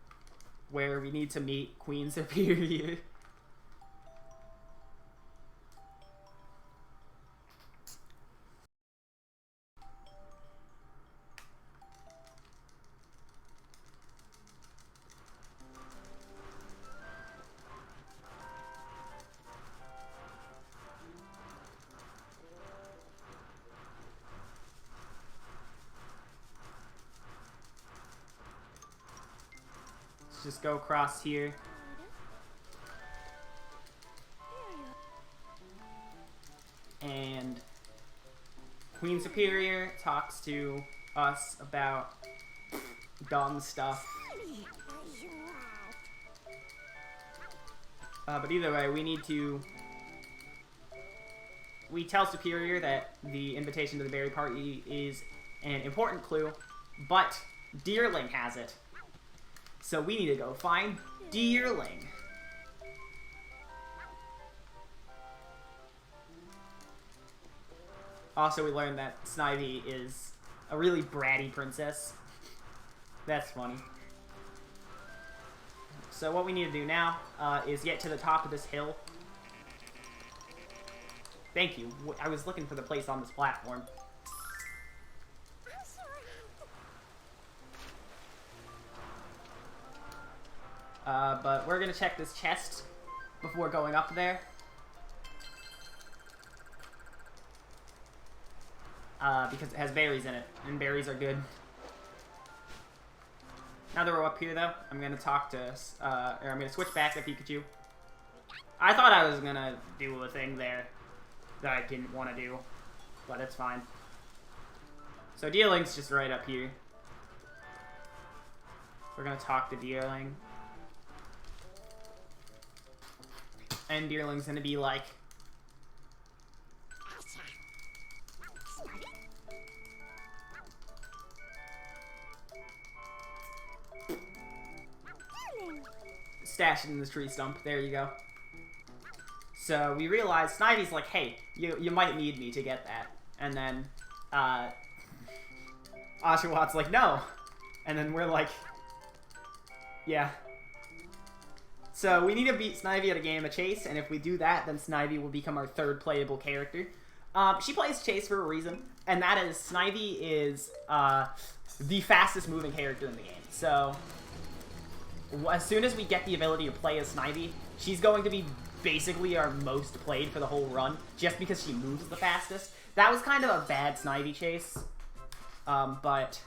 [SPEAKER 1] where we need to meet Queen Superior. just go across here. And Queen Superior talks to us about dumb stuff. But either way, we tell Superior that the invitation to the berry party is an important clue, but Deerling has it. So we need to go find Deerling. Also, we learned that Snivy is a really bratty princess. That's funny. So what we need to do now is get to the top of this hill. Thank you. I was looking for the place on this platform. But we're gonna check this chest before going up there. Because it has berries in it, and berries are good. Now that we're up here, though, I'm gonna talk to, or I'm gonna switch back to Pikachu. I thought I was gonna do a thing there that I didn't want to do, but it's fine. So Deerling's just right up here. We're gonna talk to Deerling. And Deerling's gonna be like, stash it in this tree stump. There you go. So we realize Snivy's like, hey, you might need me to get that. And then Oshawott like, no. And then we're like, yeah. So we need to beat Snivy at a game of Chase, and if we do that, then Snivy will become our third playable character. She plays Chase for a reason, and that is Snivy is the fastest moving character in the game. So as soon as we get the ability to play as Snivy, she's going to be basically our most played for the whole run, just because she moves the fastest. That was kind of a bad Snivy chase, but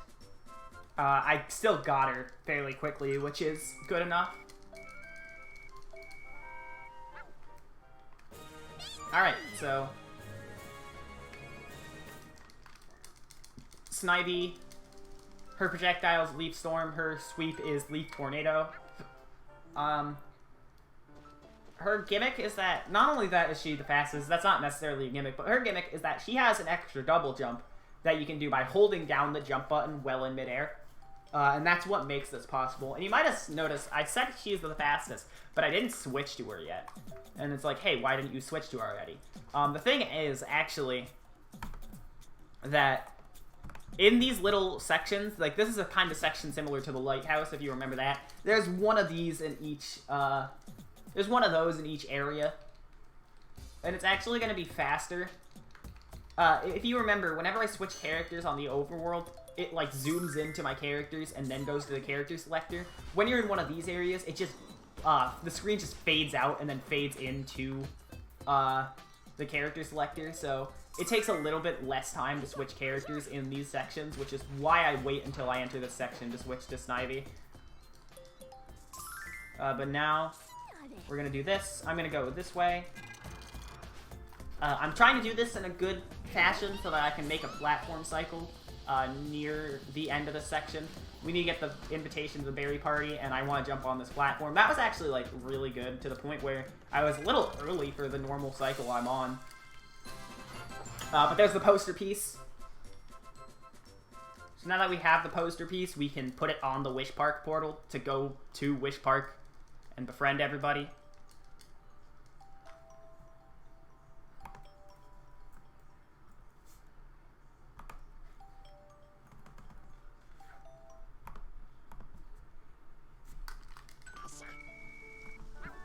[SPEAKER 1] I still got her fairly quickly, which is good enough. Alright, so Snivy, her projectile is Leaf Storm, her sweep is Leaf Tornado. Her gimmick is that, not only that is she the fastest, that's not necessarily a gimmick, but her gimmick is that she has an extra double jump that you can do by holding down the jump button well in midair. And that's what makes this possible. And you might have noticed, I said she's the fastest, but I didn't switch to her yet. And it's like, hey, why didn't you switch to her already? The thing is, actually, that in these little sections, like this is a kind of section similar to the lighthouse, if you remember that. There's one of these in each, there's one of those in each area. And it's actually going to be faster. If you remember, whenever I switch characters on the overworld, it like zooms into my characters and then goes to the character selector. When you're in one of these areas, it just, the screen just fades out and then fades into, the character selector. So it takes a little bit less time to switch characters in these sections, which is why I wait until I enter this section to switch to Snivy. But now, we're gonna do this. I'm gonna go this way. I'm trying to do this in a good fashion so that I can make a platform cycle near the end of the section. We need to get the invitation to the berry party, and I want to jump on this platform. That was actually like really good, to the point where I was a little early for the normal cycle I'm on. But there's the poster piece. So now that we have the poster piece, we can put it on the Wish Park portal to go to Wish Park and befriend everybody.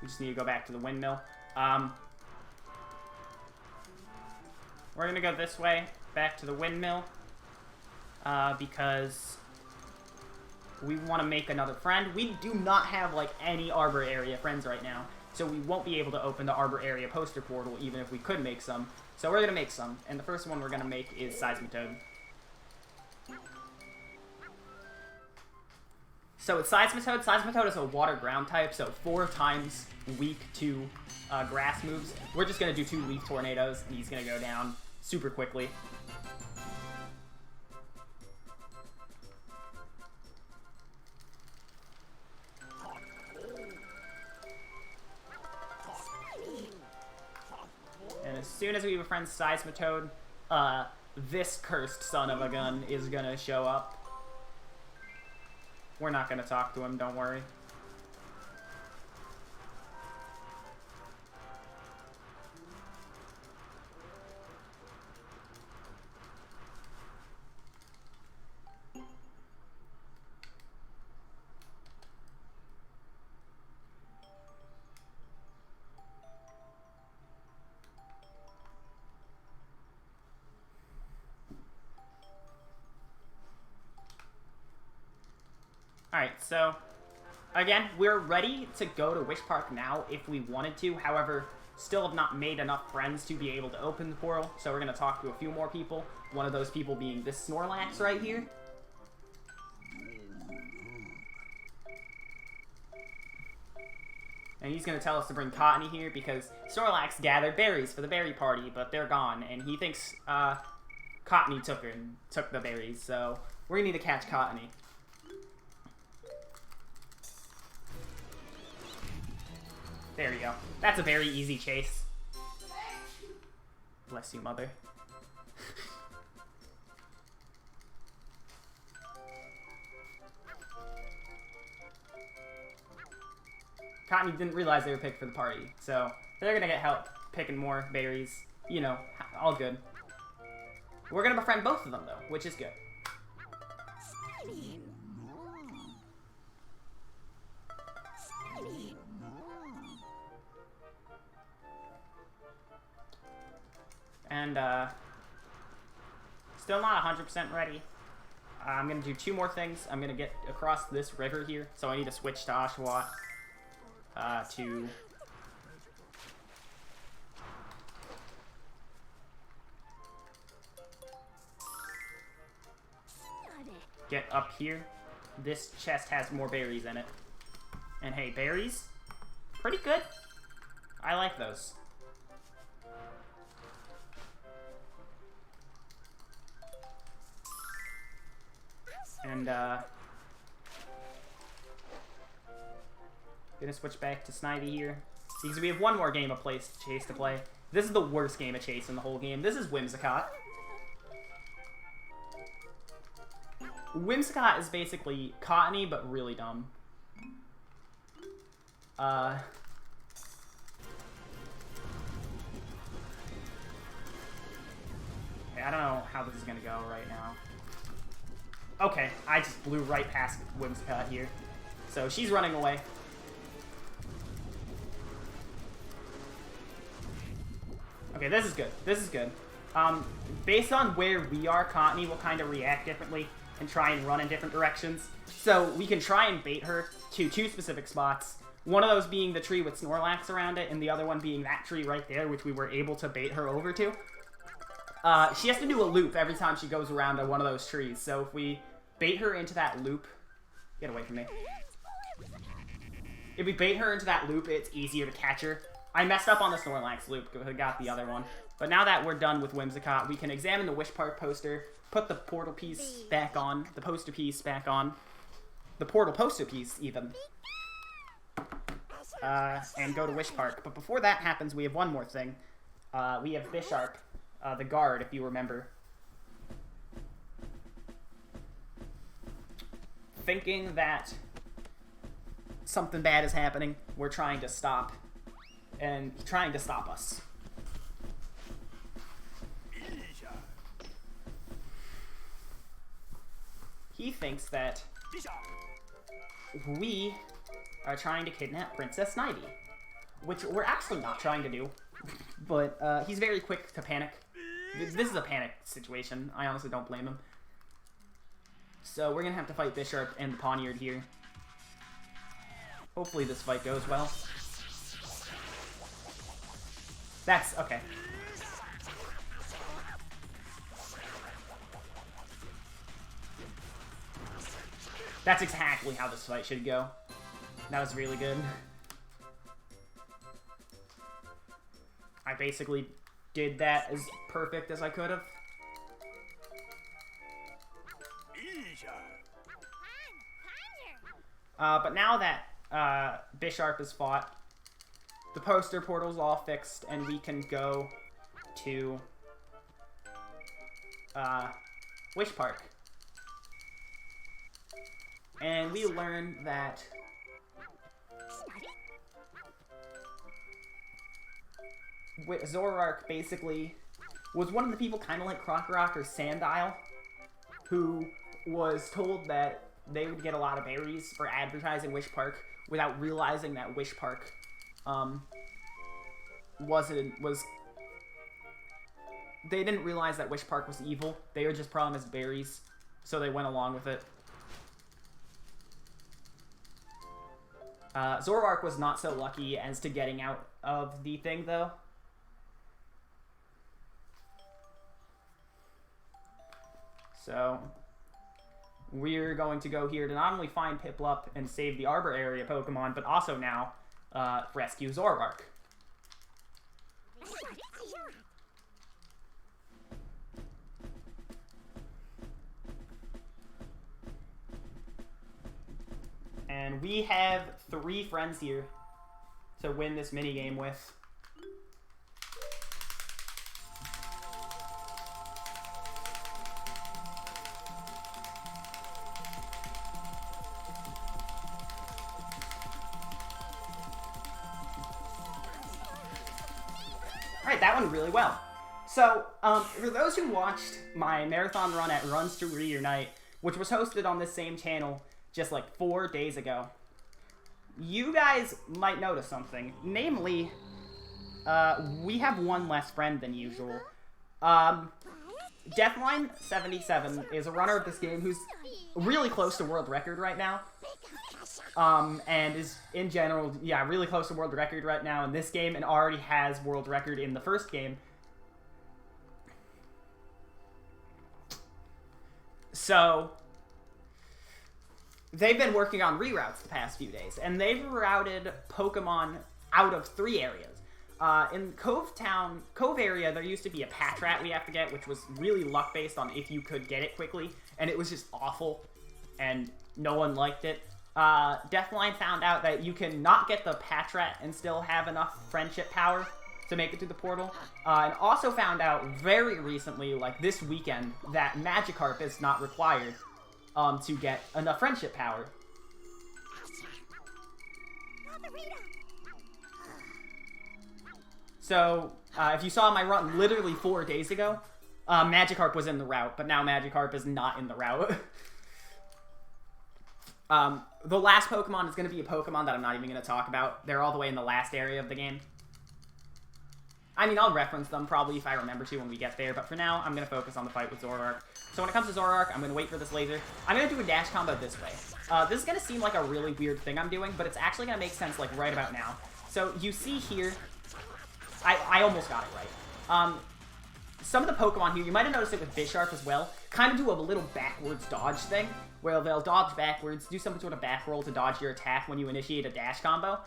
[SPEAKER 1] We just need to go back to the windmill. We're gonna go this way, back to the windmill, because we want to make another friend. We do not have, like, any Arbor area friends right now, so we won't be able to open the Arbor area poster portal, even if we could make some. So we're gonna make some, and the first one we're gonna make is Seismitoad. So it's Seismitoad. Seismitoad is a water ground type, so 4 times weak to grass moves. We're just going to do 2 leaf tornadoes, and he's going to go down super quickly. And as soon as we befriend Seismitoad, this cursed son of a gun is going to show up. We're not going to talk to him, don't worry. Alright, so, again, we're ready to go to Wish Park now if we wanted to. However, still have not made enough friends to be able to open the portal. So we're going to talk to a few more people. One of those people being this Snorlax right here. And he's going to tell us to bring Cottony here because Snorlax gathered berries for the berry party, but they're gone. And he thinks Cottony took the berries, so we're going to need to catch Cottony. There we go. That's a very easy chase. Bless you, mother. Cottony didn't realize they were picked for the party, so they're gonna get help picking more berries. You know, all good. We're gonna befriend both of them, though, which is good. And, still not 100% ready. I'm going to do 2 more things. I'm going to get across this river here, so I need to switch to Oshawott, to... get up here. This chest has more berries in it. And hey, berries? Pretty good. I like those. And, gonna switch back to Snivy here. Because we have one more game of Chase to play. This is the worst game of Chase in the whole game. This is Whimsicott. Whimsicott is basically Cottony, but really dumb. I don't know how this is gonna go right now. Okay, I just blew right past Whimsicott here. So she's running away. Okay, this is good. This is good. Based on where we are, Cottony will kind of react differently and try and run in different directions. So we can try and bait her to 2 specific spots. One of those being the tree with Snorlax around it, and the other one being that tree right there, which we were able to bait her over to. She has to do a loop every time she goes around to one of those trees. So if we bait her into that loop... Get away from me. If we bait her into that loop, it's easier to catch her. I messed up on the Snorlax loop because I got the other one. But now that we're done with Whimsicott, we can examine the Wish Park poster, put the portal piece back on, the poster piece back on, the portal poster piece even, and go to Wish Park. But before that happens, we have one more thing. We have Bisharp, the guard, if you remember. Thinking that something bad is happening, we're trying to stop, and trying to stop us. He thinks that we are trying to kidnap Princess Snivy, which we're actually not trying to do, but he's very quick to panic. This is a panic situation. I honestly don't blame him. So we're going to have to fight Bisharp and the Pawniard here. Hopefully this fight goes well. That's... okay. That's exactly how this fight should go. That was really good. I basically did that as perfect as I could have. But now that Bisharp is fought, the poster portal's all fixed, and we can go to Wish Park. And we learn that Zoroark basically was one of the people kind of like Crocorock or Sandile, who was told that they would get a lot of berries for advertising Wish Park without realizing that Wish Park they didn't realize that Wish Park was evil. They were just promised berries, so they went along with it. Zoroark was not so lucky as to getting out of the thing, though. So, we're going to go here to not only find Piplup and save the Arbor area Pokemon, but also now rescue Zoroark. And we have 3 friends here to win this minigame with. Alright, that went really well. So, for those who watched my marathon run at Runs to Reunite, which was hosted on this same channel just like 4 days ago, you guys might notice something. Namely, we have one less friend than usual. Deathline77 is a runner of this game who's really close to world record right now. And is, in general, yeah, really close to world record right now in this game, and already has world record in the first game. So, they've been working on reroutes the past few days, and they've routed Pokemon out of 3 areas. In Cove area, there used to be a Patrat we have to get, which was really luck-based on if you could get it quickly, and it was just awful, and no one liked it. Deathline found out that you can not get the Patrat and still have enough friendship power to make it through the portal, and also found out very recently, like this weekend, that Magikarp is not required to get enough friendship power. So, if you saw my run literally 4 days ago, Magikarp was in the route, but now Magikarp is not in the route. The last Pokemon is going to be a Pokemon that I'm not even going to talk about. They're all the way in the last area of the game. I mean, I'll reference them probably if I remember to when we get there, but for now, I'm going to focus on the fight with Zoroark. So when it comes to Zoroark, I'm going to wait for this laser. I'm going to do a dash combo this way. This is going to seem like a really weird thing I'm doing, but it's actually going to make sense like right about now. So you see here, I almost got it right. Some of the Pokemon here, you might have noticed it with Bisharp as well, kind of do a little backwards dodge thing, where they'll dodge backwards, do some sort of back roll to dodge your attack when you initiate a dash combo.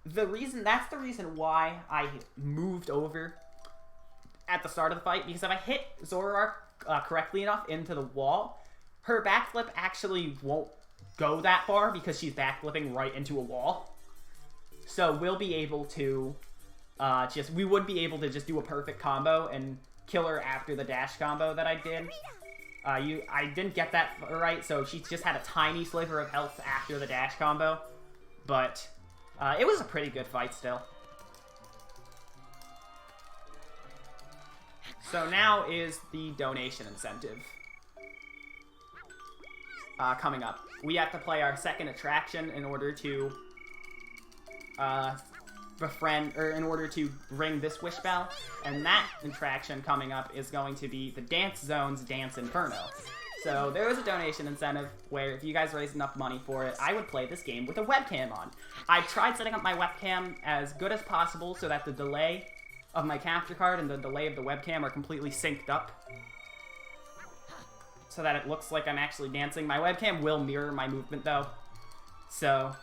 [SPEAKER 1] That's the reason why I moved over at the start of the fight, because if I hit Zoroark correctly enough into the wall, her backflip actually won't go that far because she's backflipping right into a wall. So we'll be able to we would be able to just do a perfect combo and kill her after the dash combo that I did. I didn't get that right, so she just had a tiny sliver of health after the dash combo, but it was a pretty good fight still. So now is the donation incentive coming up. We have to play our second attraction in order to in order to ring this wish bell, and that attraction coming up is going to be the Dance Zone's Dance Inferno. So there is a donation incentive where if you guys raise enough money for it, I would play this game with a webcam on. I've tried setting up my webcam as good as possible so that the delay of my capture card and the delay of the webcam are completely synced up. so that it looks like I'm actually dancing. My webcam will mirror my movement, though. So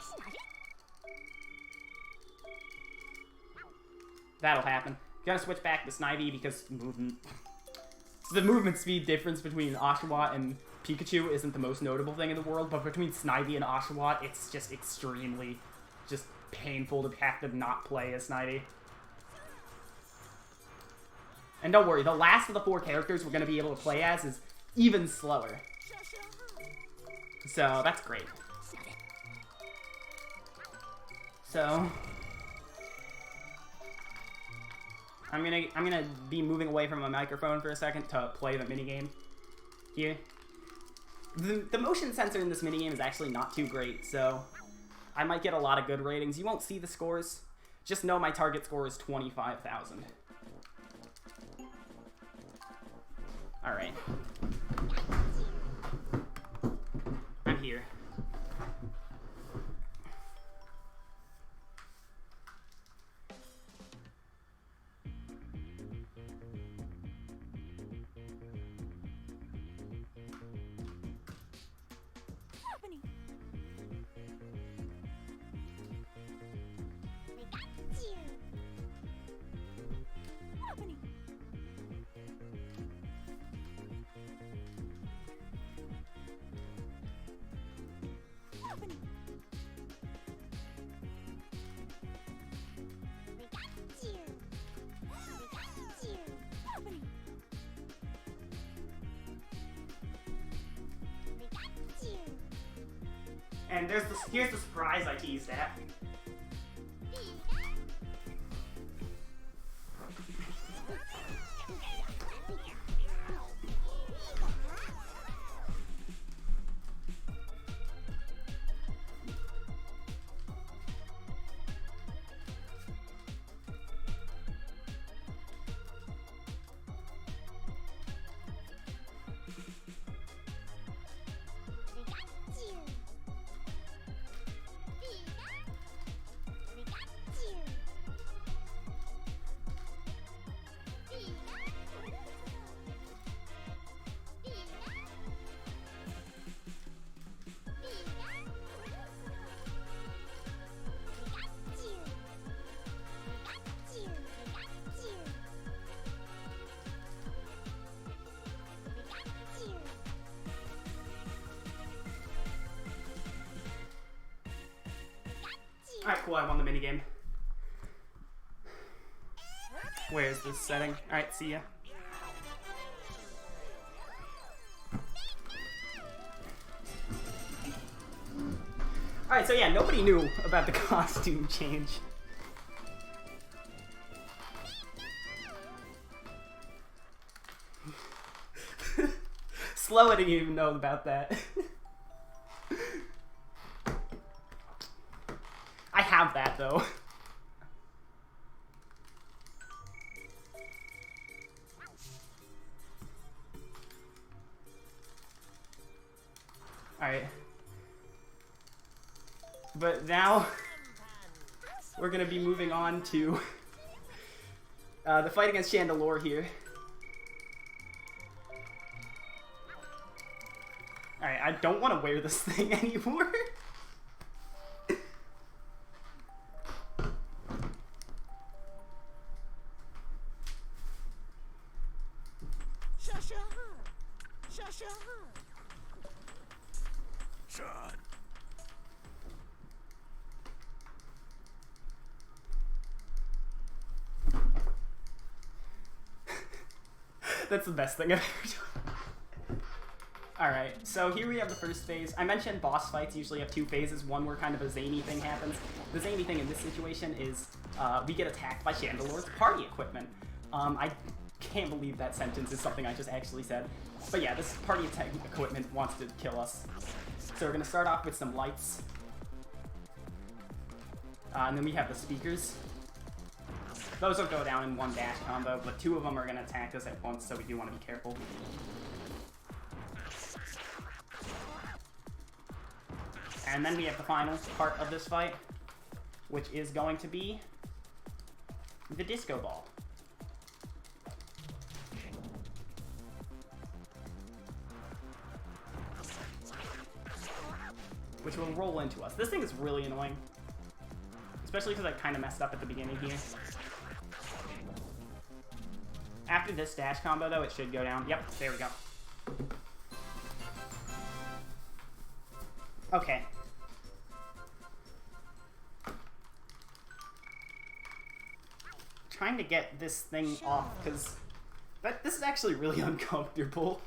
[SPEAKER 1] that'll happen. Gonna switch back to Snivy because the movement speed difference between Oshawott and Pikachu isn't the most notable thing in the world, but between Snivy and Oshawott, it's just extremely painful to have to not play as Snivy. And don't worry, the last of the 4 characters we're going to be able to play as is even slower. So, that's great. So I'm gonna be moving away from my microphone for a second to play the minigame here. The motion sensor in this minigame is actually not too great, so I might get a lot of good ratings. You won't see the scores. Just know my target score is 25,000. Alright. I'm here. And here's the surprise I teased at. Alright, cool, I won the minigame. Where is this setting? Alright, see ya. Alright, so yeah, nobody knew about the costume change. Slow, I didn't even know about that. I have that, though. Alright. But now, we're gonna be moving on to the fight against Chandelure here. Alright, I don't want to wear this thing anymore. That's the best thing I've ever done. Alright, so here we have the first phase. I mentioned boss fights usually have 2 phases. One where kind of a zany thing happens. The zany thing in this situation is we get attacked by Chandelure's party equipment. I can't believe that sentence is something I just actually said. But yeah, this party equipment wants to kill us. So we're going to start off with some lights. And then we have the speakers. Those will go down in one dash combo, but 2 of them are going to attack us at once, so we do want to be careful. And then we have the final part of this fight, which is going to be the disco ball. which will roll into us. This thing is really annoying, especially because I kind of messed up at the beginning here. After this dash combo, though, it should go down. Yep, there we go. Okay. Trying to get this thing off, because this is actually really uncomfortable.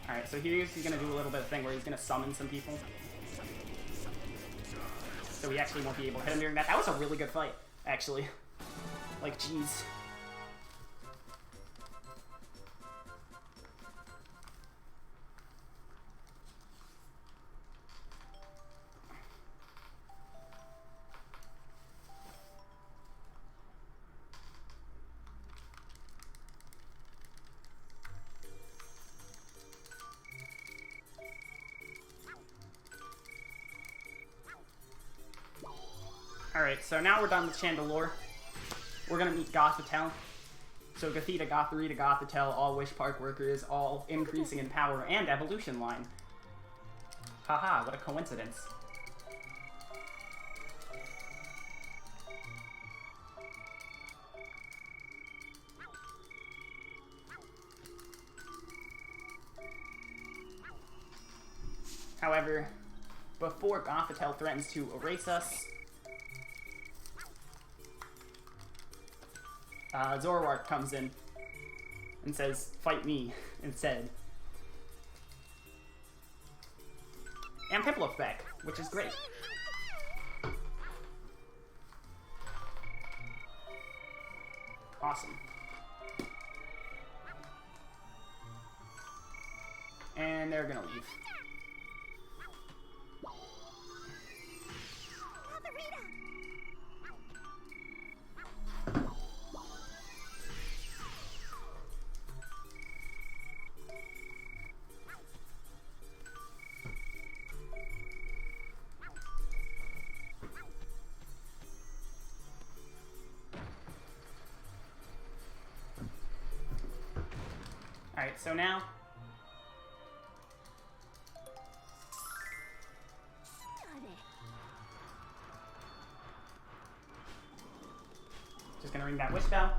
[SPEAKER 1] Alright, so he's going to do a little bit of thing where he's going to summon some people. So we actually won't be able to hit him during that. That was a really good fight, actually. Like, jeez. Alright, so now we're done with Chandelure. We're gonna meet Gothitelle. So Gothita, Gotharita, Gothitelle, all Wish Park workers, all increasing in power and evolution line. Haha, what a coincidence. However, before Gothitelle threatens to erase us, Zoroark comes in and says, "Fight me," instead. And Piplup back, which is great. Awesome. And they're gonna leave. Alright, so now just gonna ring that wish bell.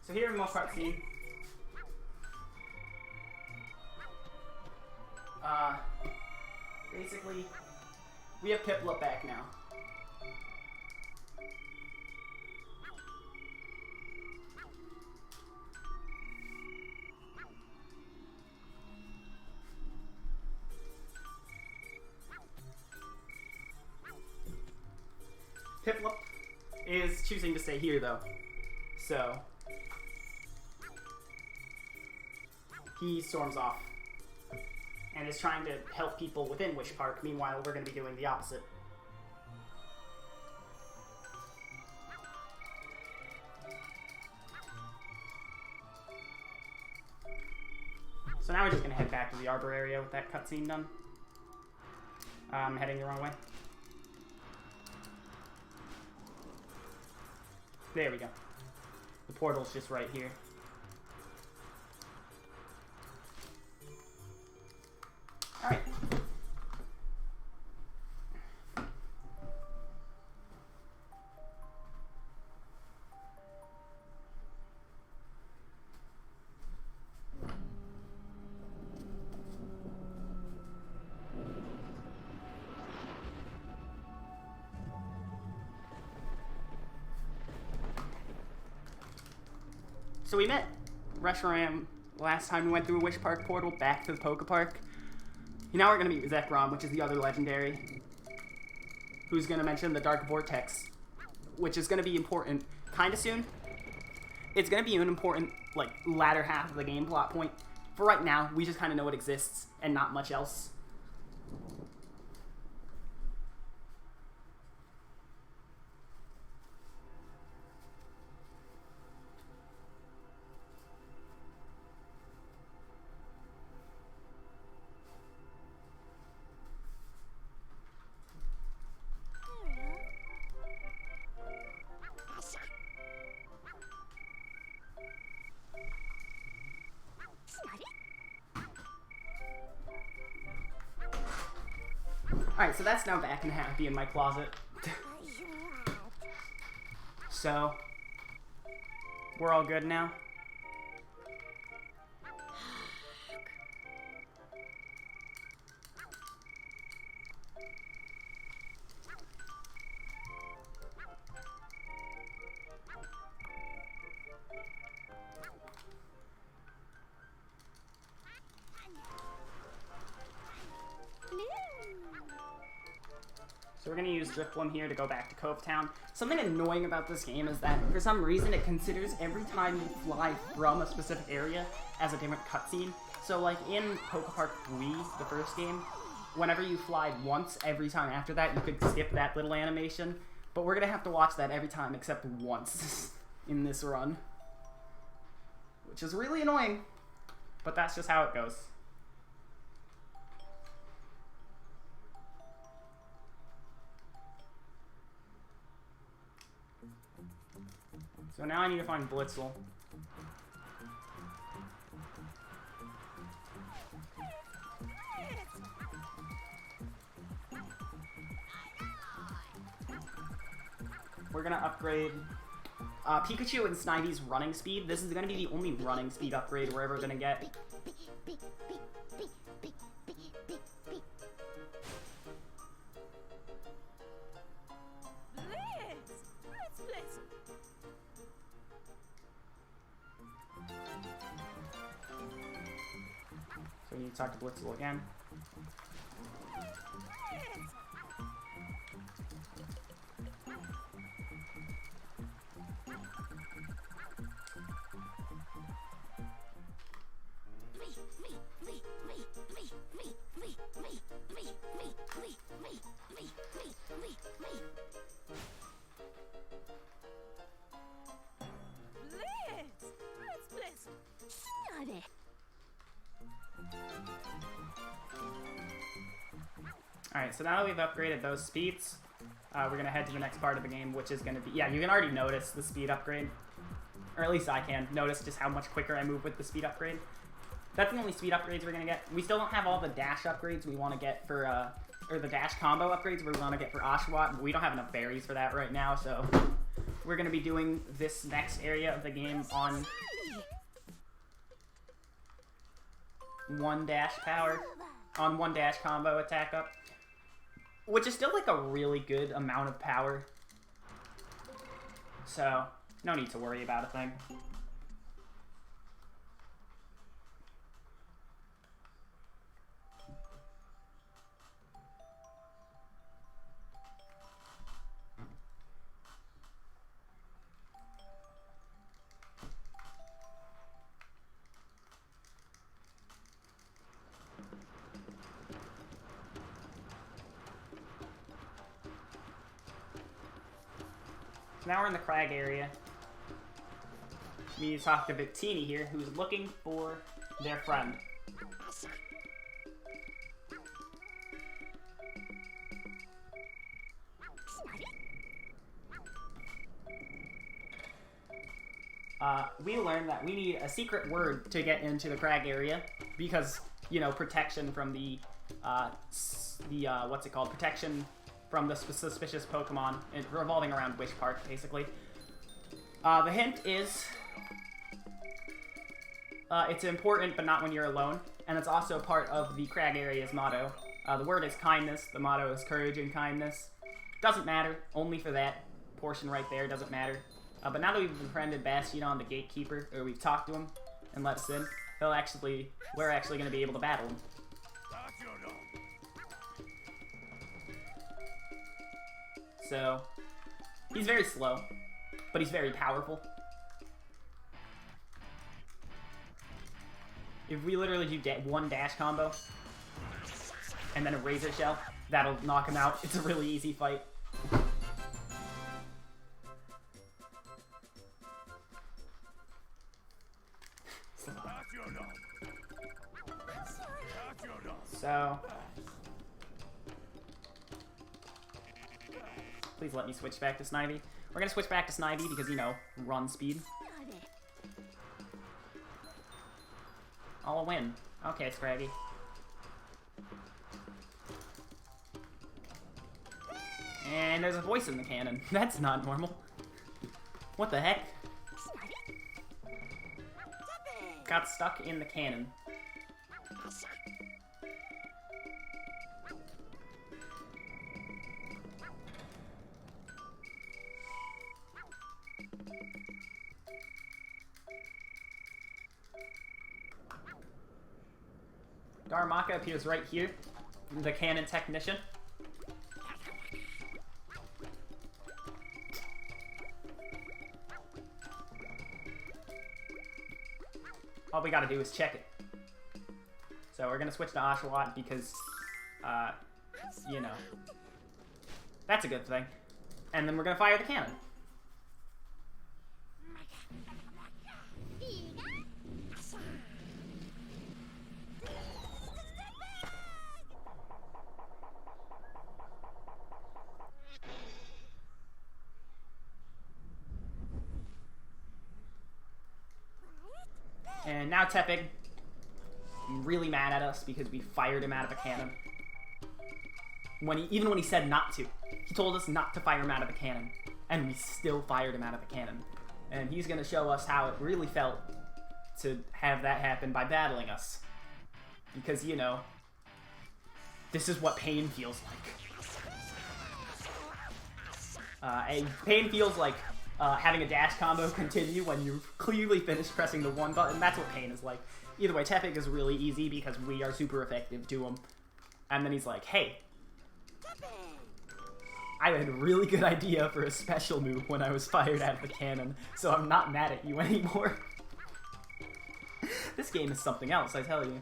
[SPEAKER 1] So here in most cutscene, basically, we have Piplup back now. Piplup is choosing to stay here, though, so he storms off and is trying to help people within Wish Park. Meanwhile, we're going to be doing the opposite. So now we're just going to head back to the Arbor area with that cutscene done. I'm heading the wrong way. There we go. The portal's just right here. Alright. So we met Reshiram last time we went through a Wish Park portal back to the PokePark. Now we're going to meet Zekrom, which is the other legendary, who's going to mention the Dark Vortex, which is going to be important kind of soon. It's going to be an important, like, latter half of the game plot point. For right now, we just kind of know it exists and not much else. Alright, so that's now back and happy in my closet. So, we're all good now? So we're going to use Drifblim here to go back to Cove Town. Something annoying about this game is that, for some reason, it considers every time you fly from a specific area as a different cutscene. So, like, in PokePark 3, the first game, whenever you fly once, every time after that, you could skip that little animation. But we're going to have to watch that every time except once in this run. Which is really annoying, but that's just how it goes. So now I need to find Blitzel. We're gonna upgrade Pikachu and Snivy's running speed. This is gonna be the only running speed upgrade we're ever gonna get. So we need to talk to Blitzel again. Alright, so now that we've upgraded those speeds, we're going to head to the next part of the game, which is going to be... Yeah, you can already notice the speed upgrade. Or at least I can notice just how much quicker I move with the speed upgrade. That's the only speed upgrades we're going to get. We still don't have all the dash upgrades we want to get for... or the dash combo upgrades we want to get for Oshawott, but we don't have enough berries for that right now, so... We're going to be doing this next area of the game on... 1 dash power. On 1 dash combo attack up. Which is still like a really good amount of power. So, no need to worry about a thing. Now we're in the crag area. We need to talk to Victini here, who's looking for their friend. We learned that we need a secret word to get into the crag area because, you know, protection from the what's it called? Protection from the suspicious Pokemon revolving around Wish Park, basically. The hint is, it's important, but not when you're alone, and it's also part of the crag area's motto. The word is kindness, the motto is courage and kindness. Doesn't matter, only for that portion right there, doesn't matter. But now that we've befriended Bastion, the Gatekeeper, or we've talked to him and let us in, we're actually going to be able to battle him. So, he's very slow, but he's very powerful. If we literally do one dash combo, and then a Razor Shell, that'll knock him out. It's a really easy fight. So, please let me switch back to Snivy. We're gonna switch back to Snivy because, you know, run speed. I'll win. Okay, Scraggy. And there's a voice in the cannon. That's not normal. What the heck? Got stuck in the cannon. Darmaka appears right here, the cannon technician. All we gotta do is check it. So we're gonna switch to Oshawott because, you know, that's a good thing. And then we're gonna fire the cannon. And now Tepig, really mad at us because we fired him out of a cannon. Even when he said not to. He told us not to fire him out of the cannon. And we still fired him out of the cannon. And he's going to show us how it really felt to have that happen by battling us. Because, you know, this is what pain feels like. Pain feels like having a dash combo continue when you clearly finished pressing the one button. That's what pain is like. Either way, Tepig is really easy because we are super effective to him. And then he's like, hey, I had a really good idea for a special move when I was fired out of the cannon, so I'm not mad at you anymore. This game is something else, I tell you.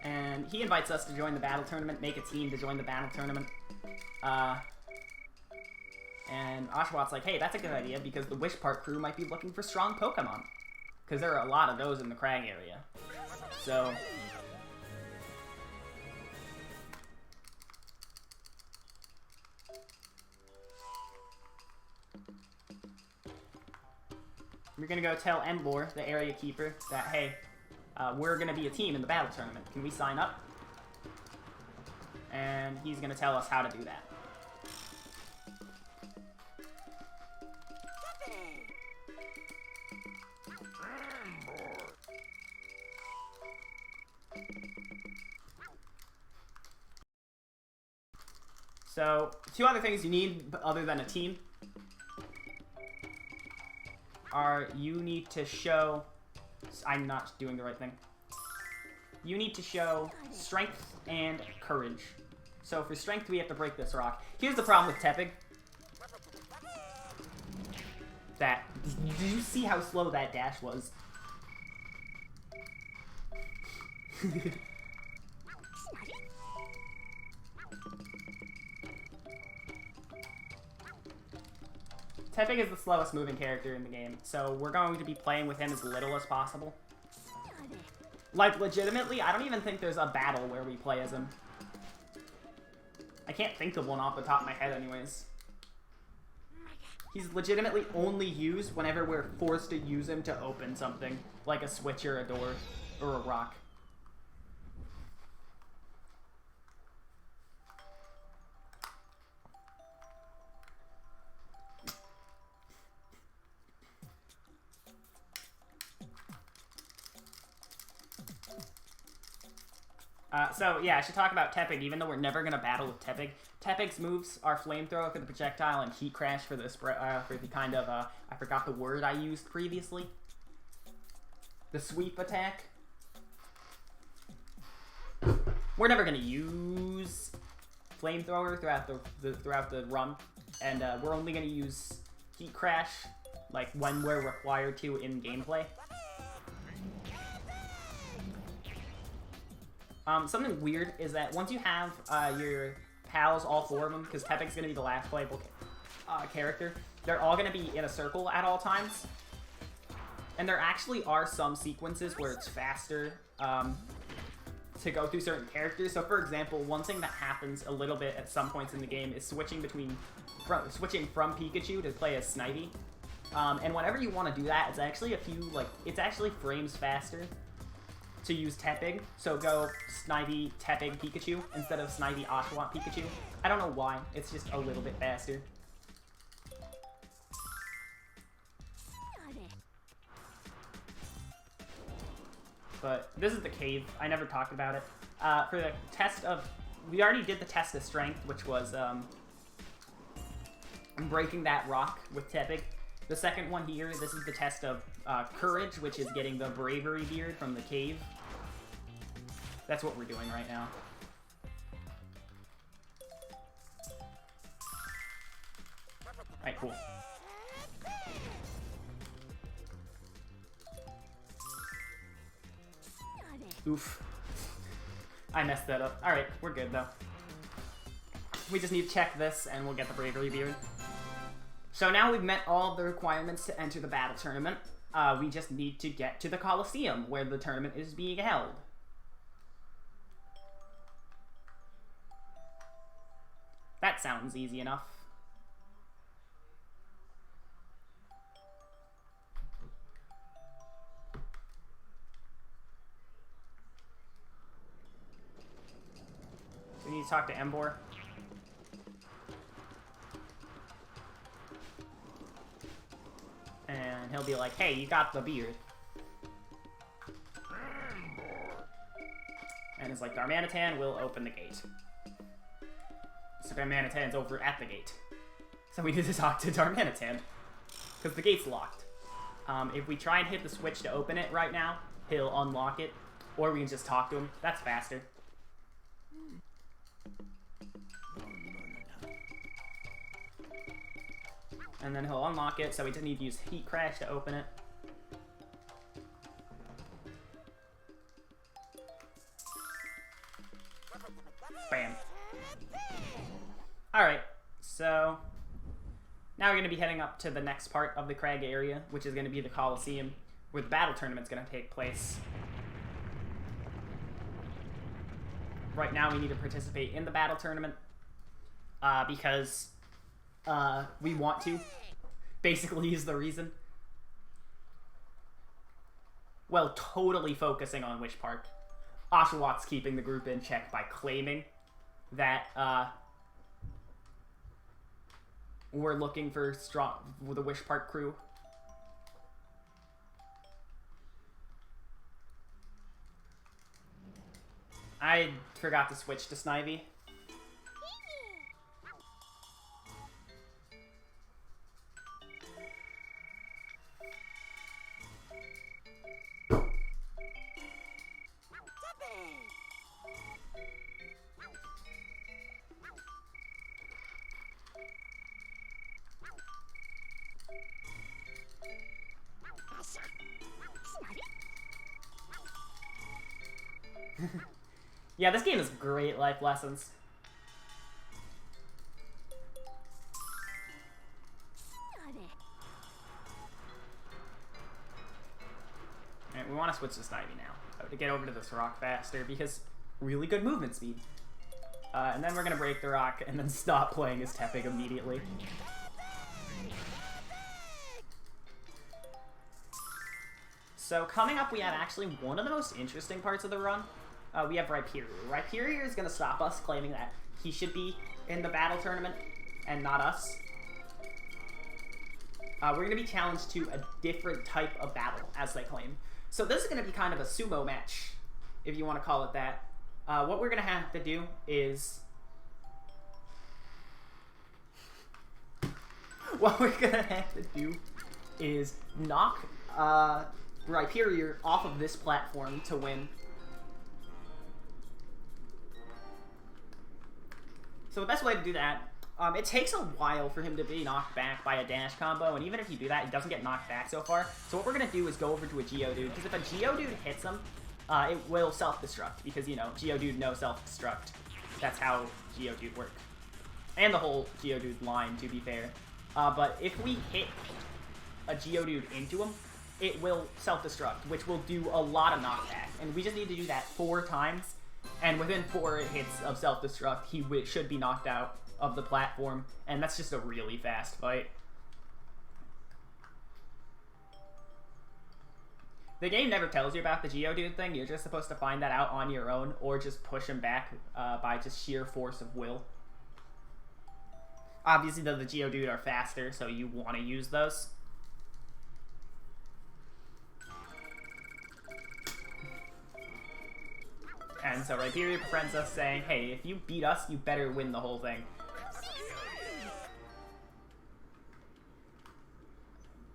[SPEAKER 1] And he invites us to join the battle tournament, make a team to join the battle tournament. And Oshawott's like, hey, that's a good idea because the Wish Park crew might be looking for strong Pokemon. Because there are a lot of those in the Crag area. So... we're gonna go tell Embor, the area keeper, that, hey, we're gonna be a team in the battle tournament. Can we sign up? And he's gonna tell us how to do that. So, two other things you need other than a team are you need to show... I'm not doing the right thing. You need to show strength and courage. So for strength, we have to break this rock. Here's the problem with Tepig. Did you see how slow that dash was? Tepig is the slowest moving character in the game, so we're going to be playing with him as little as possible. Like, legitimately, I don't even think there's a battle where we play as him. I can't think of one off the top of my head anyways. He's legitimately only used whenever we're forced to use him to open something, like a switch or a door, or a rock. So yeah, I should talk about Tepig, even though we're never gonna battle with Tepig. Tepig's moves are Flamethrower for the projectile and Heat Crash for the kind of I forgot the word I used previously. The sweep attack. We're never gonna use Flamethrower throughout the run, and we're only gonna use Heat Crash like when we're required to in gameplay. Something weird is that once you have your pals, all 4 of them, because Tepig's going to be the last playable character, they're all going to be in a circle at all times. And there actually are some sequences where it's faster to go through certain characters. So for example, one thing that happens a little bit at some points in the game is switching from Pikachu to play as Snivy. And whenever you want to do that, it's actually it's actually frames faster to use Tepig, so go Snivy, Tepig, Pikachu, instead of Snivy, Oshawott, Pikachu. I don't know why, it's just a little bit faster. But this is the cave, I never talked about it. For the test of, we already did the test of strength, which was breaking that rock with Tepig. The second one here, this is the test of courage, which is getting the bravery beard from the cave. That's what we're doing right now. Alright, cool. Oof. I messed that up. Alright, we're good though. We just need to check this and we'll get the bravery beard. So now we've met all of the requirements to enter the battle tournament. We just need to get to the Coliseum, where the tournament is being held. That sounds easy enough. So we need to talk to Embor. And he'll be like, hey, you got the beard. And it's like, Darmanitan will open the gate. So Darmanitan's over at the gate. So we need to talk to Darmanitan, because the gate's locked. If we try and hit the switch to open it right now, he'll unlock it. Or we can just talk to him. That's faster. And then he'll unlock it, so we just need to use Heat Crash to open it. Bam. Alright, so now we're going to be heading up to the next part of the crag area, which is going to be the Coliseum, where the battle tournament's going to take place. Right now we need to participate in the battle tournament, because we want to. Basically is the reason. Well, totally focusing on Wish Park. Oshawott's keeping the group in check by claiming that we're looking for the Wish Park crew. I forgot to switch to Snivy. Yeah, this game is great life lessons. Alright, we want to switch to Snivy now to get over to this rock faster because really good movement speed. And then we're going to break the rock and then stop playing as Tepig immediately. So coming up, we have actually one of the most interesting parts of the run. We have Rhyperior. Rhyperior is going to stop us, claiming that he should be in the battle tournament and not us. We're going to be challenged to a different type of battle, as they claim. So this is going to be kind of a sumo match, if you want to call it that. What we're gonna have to do is... What we're gonna have to do is knock Rhyperior off of this platform to win. So the best way to do that, it takes a while for him to be knocked back by a dash combo, and even if you do that, he doesn't get knocked back so far. So what we're gonna do is go over to a Geodude, because if a Geodude hits him, it will self-destruct, because, you know, Geodude no self-destruct. That's how Geodude works. And the whole Geodude line, to be fair. But if we hit a Geodude into him, it will self-destruct, which will do a lot of knockback. And we just need to do that 4 times, and within 4 hits of self-destruct, he should be knocked out of the platform, and that's just a really fast fight. The game never tells you about the Geodude thing. You're just supposed to find that out on your own, or just push him back by just sheer force of will. Obviously, though, the Geodude are faster, so you want to use those. And so Rhyperior befriends us, saying, hey, if you beat us, you better win the whole thing.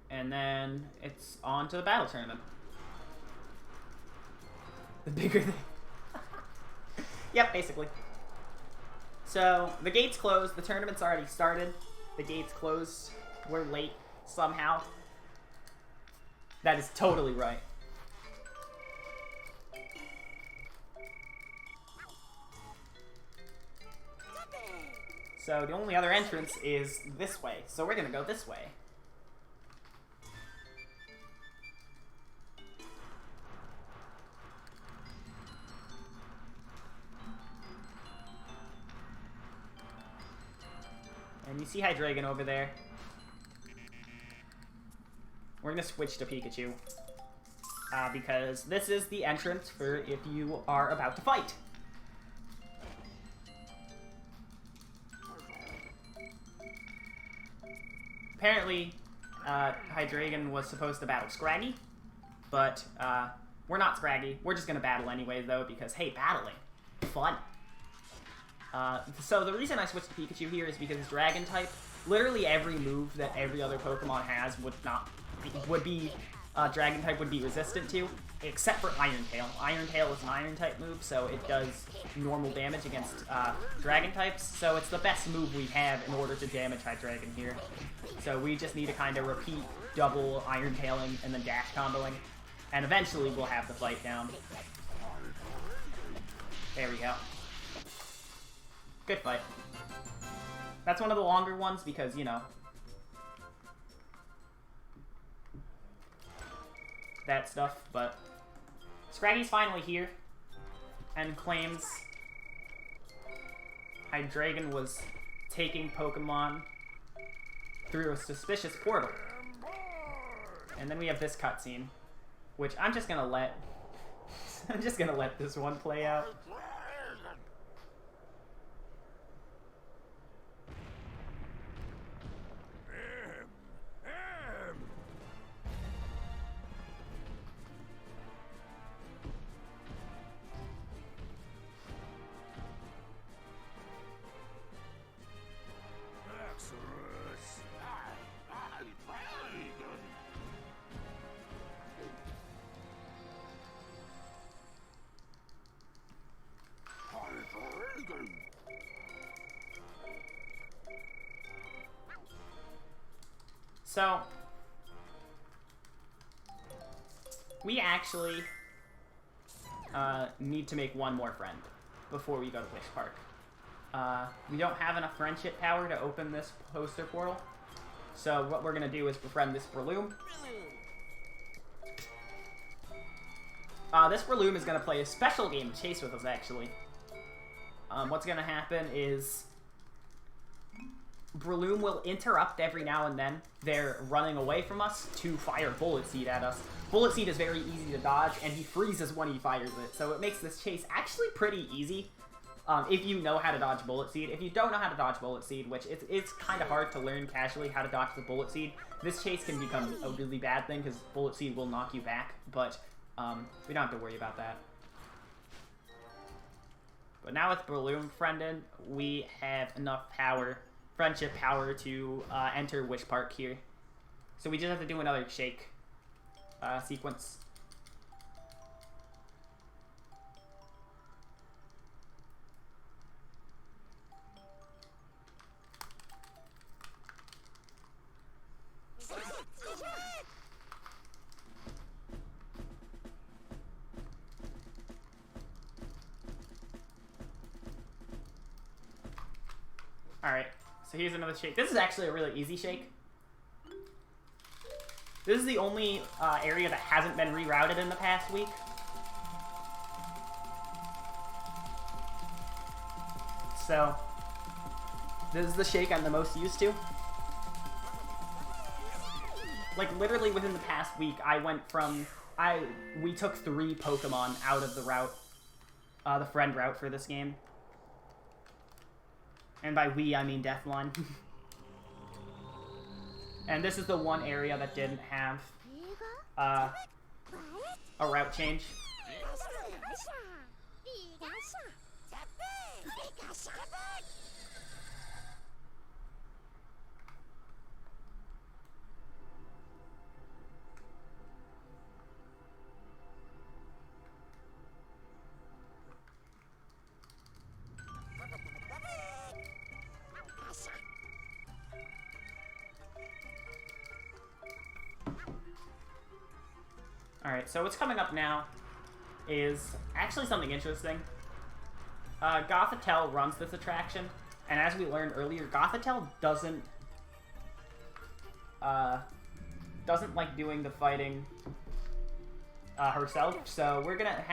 [SPEAKER 1] And then it's on to the battle tournament. The bigger thing. Yep, basically. So, the gate's closed. The tournament's already started. The gate's closed. We're late somehow. That is totally right. So, the only other entrance is this way. So, we're gonna go this way. And you see Hydreigon over there. We're gonna switch to Pikachu. Because this is the entrance for if you are about to fight. Apparently, Hydreigon was supposed to battle Scraggy. But, we're not Scraggy. We're just gonna battle anyway, though, because, hey, battling. Fun. So the reason I switched to Pikachu here is because it's Dragon type. Literally every move that every other Pokemon has Dragon type would be resistant to, except for Iron Tail. Iron Tail is an Iron type move, so it does normal damage against Dragon types. So it's the best move we have in order to damage Hydreigon here. So we just need to kind of repeat double Iron Tailing and then dash comboing, and eventually we'll have the fight down. There we go. Good fight. That's one of the longer ones because, you know, that stuff, but Scraggy's finally here and claims Hydreigon was taking Pokemon through a suspicious portal. And then we have this cutscene, which I'm just gonna let this one play out. So, we actually need to make one more friend before we go to Wish Park. We don't have enough friendship power to open this poster portal, so what we're going to do is befriend this Breloom. This Breloom is going to play a special game of Chase with us, actually. What's going to happen is Breloom will interrupt every now and then their running away from us to fire Bullet Seed at us. Bullet Seed is very easy to dodge, and he freezes when he fires it, so it makes this chase actually pretty easy if you know how to dodge Bullet Seed. If you don't know how to dodge Bullet Seed, which it's kind of hard to learn casually how to dodge the Bullet Seed, this chase can become a really bad thing because Bullet Seed will knock you back, but we don't have to worry about that. But now with Balloon Friended, we have enough power, friendship power, to enter Wish Park here. So we just have to do another shake sequence. Alright, so here's another shake. This is actually a really easy shake. This is the only area that hasn't been rerouted in the past week. So, this is the shake I'm the most used to. Like, literally within the past week, I went from... We took 3 Pokemon out of the route. The friend route for this game. And by we, I mean Deathline. And this is the one area that didn't have a route change. Alright, so what's coming up now is actually something interesting. Gothitelle runs this attraction, and as we learned earlier, Gothitelle doesn't like doing the fighting herself, so we're not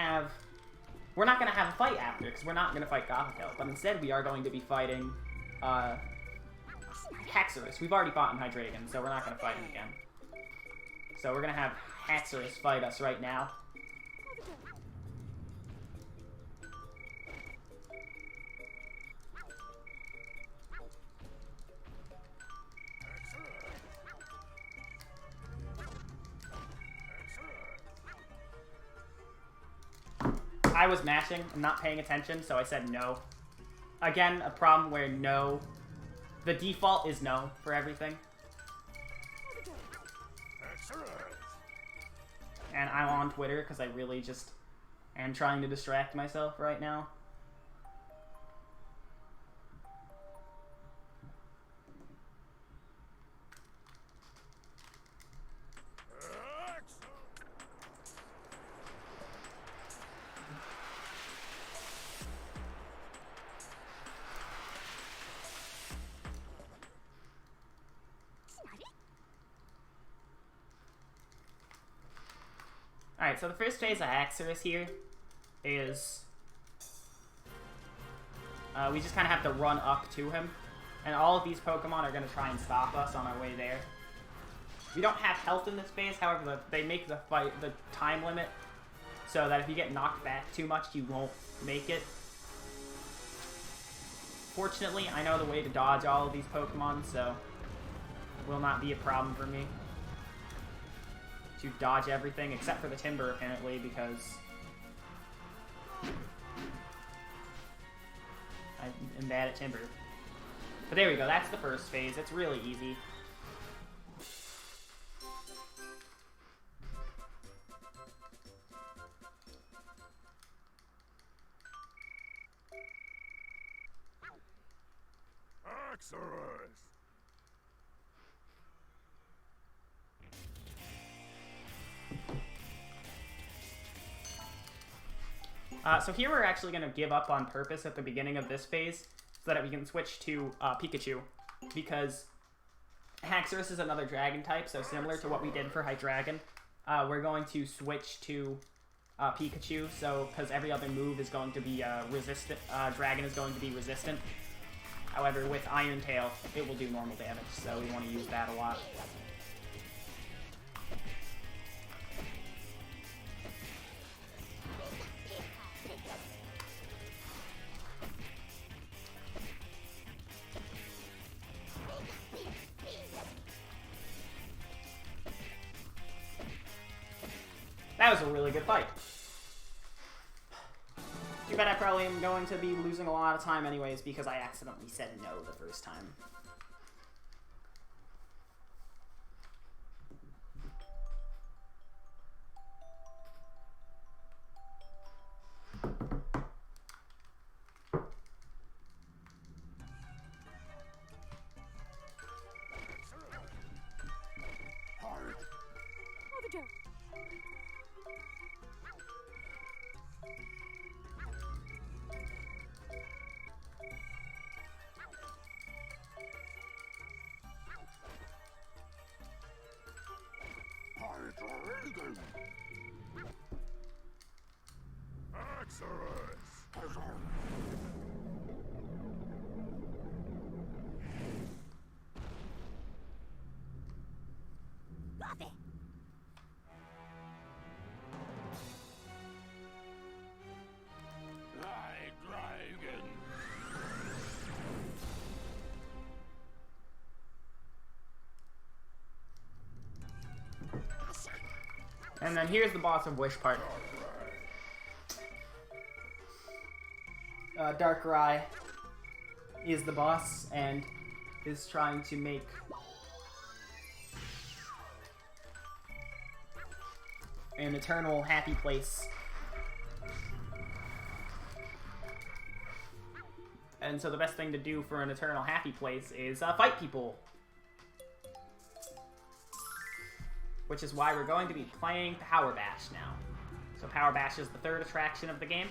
[SPEAKER 1] gonna have a fight after, because we're not gonna fight Gothitelle, but instead we are going to be fighting Haxorus. We've already fought in Hydreigon, so we're not gonna fight him again. So we're gonna have Haxorus fight us right now. I was mashing and not paying attention, so I said no. Again, a problem where no... The default is no for everything. And I'm on Twitter because I really just am trying to distract myself right now. Alright, so the first phase of Haxorus here is... we just kind of have to run up to him. And all of these Pokemon are going to try and stop us on our way there. We don't have health in this phase, however, they make the time limit so that if you get knocked back too much, you won't make it. Fortunately, I know the way to dodge all of these Pokemon, so it will not be a problem for me to dodge everything, except for the Timber, apparently, because I'm bad at Timber. But there we go, that's the first phase. It's really easy. So here we're actually going to give up on purpose at the beginning of this phase so that we can switch to Pikachu, because Haxorus is another dragon type, so similar to what we did for Hydreigon, we're going to switch to Pikachu, so because every other move is going to be resistant, Dragon is going to be resistant. However, with Iron Tail, it will do normal damage, so we want to use that a lot. That was a really good fight. Too bad I probably am going to be losing a lot of time anyways because I accidentally said no the first time. And then here's the boss of Wishpark. Darkrai is the boss and is trying to make an eternal happy place. And so the best thing to do for an eternal happy place is fight people. Which is why we're going to be playing Power Bash now. So Power Bash is the third attraction of the game.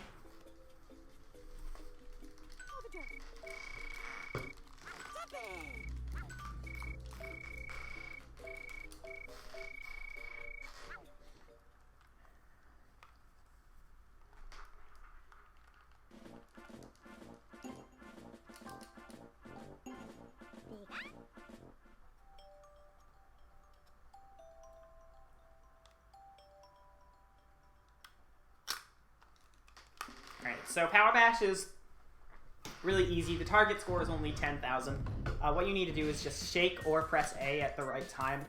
[SPEAKER 1] So Power Bash is really easy. The target score is only 10,000. What you need to do is just shake or press A at the right time.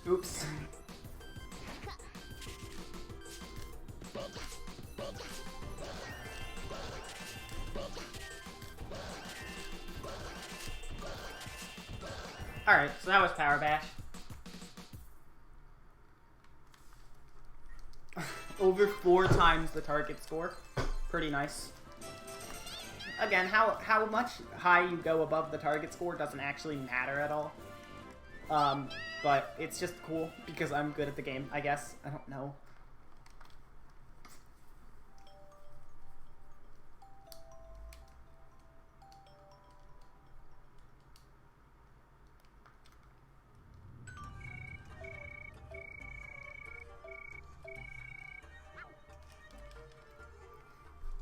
[SPEAKER 1] Oops. Alright, so that was Power Bash. Over 4 times the target score. Pretty nice. Again, how much high you go above the target score doesn't actually matter at all. But it's just cool because I'm good at the game, I guess. I don't know.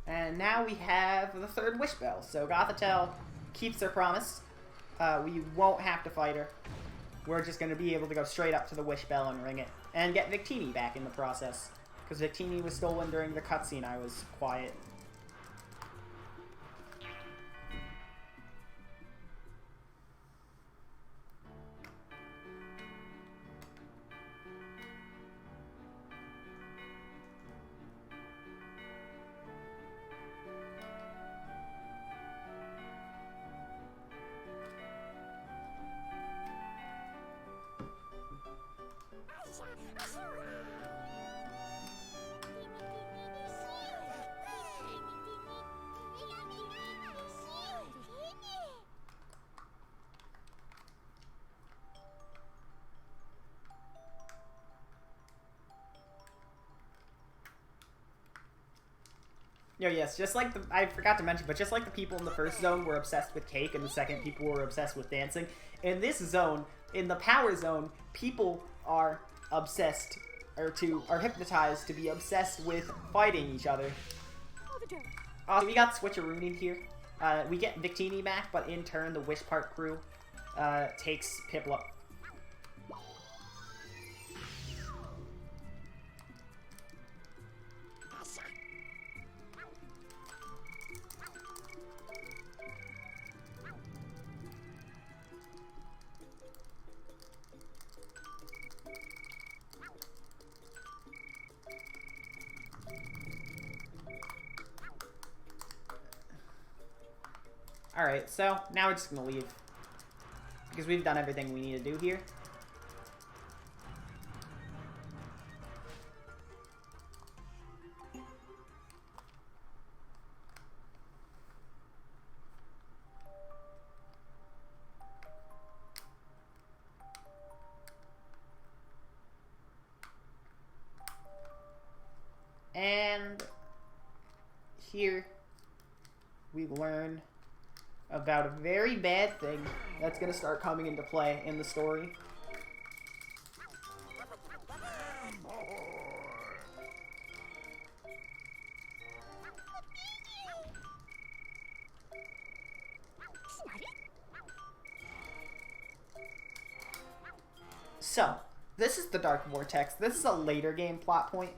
[SPEAKER 1] And now we have the third Wish Bell. So Gothitelle keeps her promise. We won't have to fight her. We're just going to be able to go straight up to the Wish Bell and ring it. And get Victini back in the process. Because Victini was stolen during the cutscene. I was quiet. Yo, yes, just like I forgot to mention, but just like the people in the first zone were obsessed with cake, and the second people were obsessed with dancing, in this zone, in the power zone, people are obsessed, are hypnotized to be obsessed with fighting each other. We got switcheroonied here. We get Victini back, but in turn, the Wish Park crew takes Piplup. Alright, so now we're just gonna leave. Because we've done everything we need to do here. And here we learn about a very bad thing that's going to start coming into play in the story. So, this is the Dark Vortex. This is a later game plot point.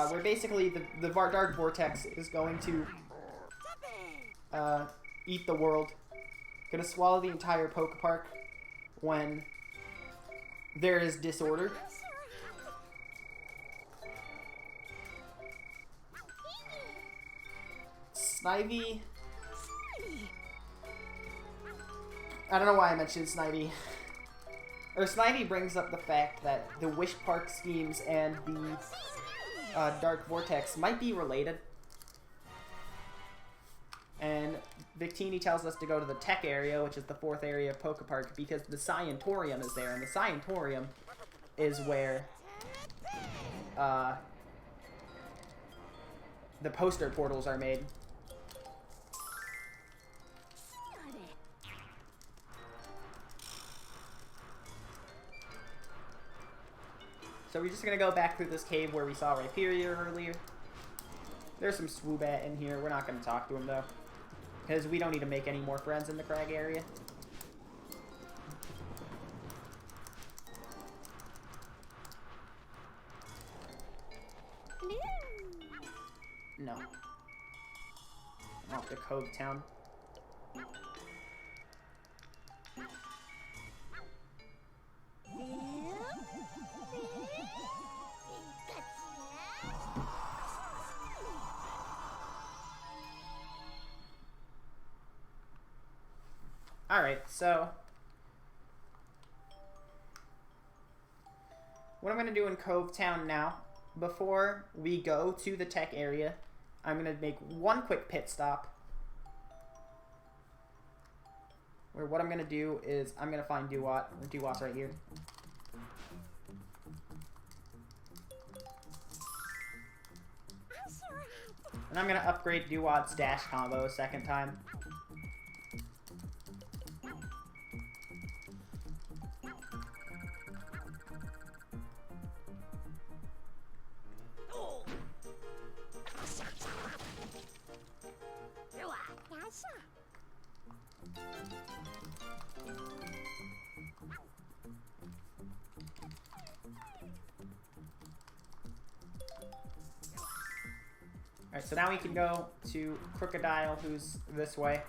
[SPEAKER 1] Where basically the Dark Vortex is going to eat the world. Gonna swallow the entire PokePark when there is disorder. Snivy. I don't know why I mentioned Snivy. Or Snivy brings up the fact that the Wish Park schemes and the Dark Vortex might be related. And Victini tells us to go to the tech area, which is the 4th area of PokePark, because the Scientorium is there, and the Scientorium is where the poster portals are made. So we're just gonna go back through this cave where we saw Rhyperior earlier. There's some Swoobat in here. We're not gonna talk to him though, because we don't need to make any more friends in the crag area. No. I'm off to Cove Town. Alright, so what I'm going to do in Cove Town now, before we go to the tech area, I'm going to make one quick pit stop. Where what I'm going to do is I'm going to find Duat. Duat's right here. And I'm going to upgrade Duat's dash combo a second time. Alright, so now we can go to Crocodile, who's this way.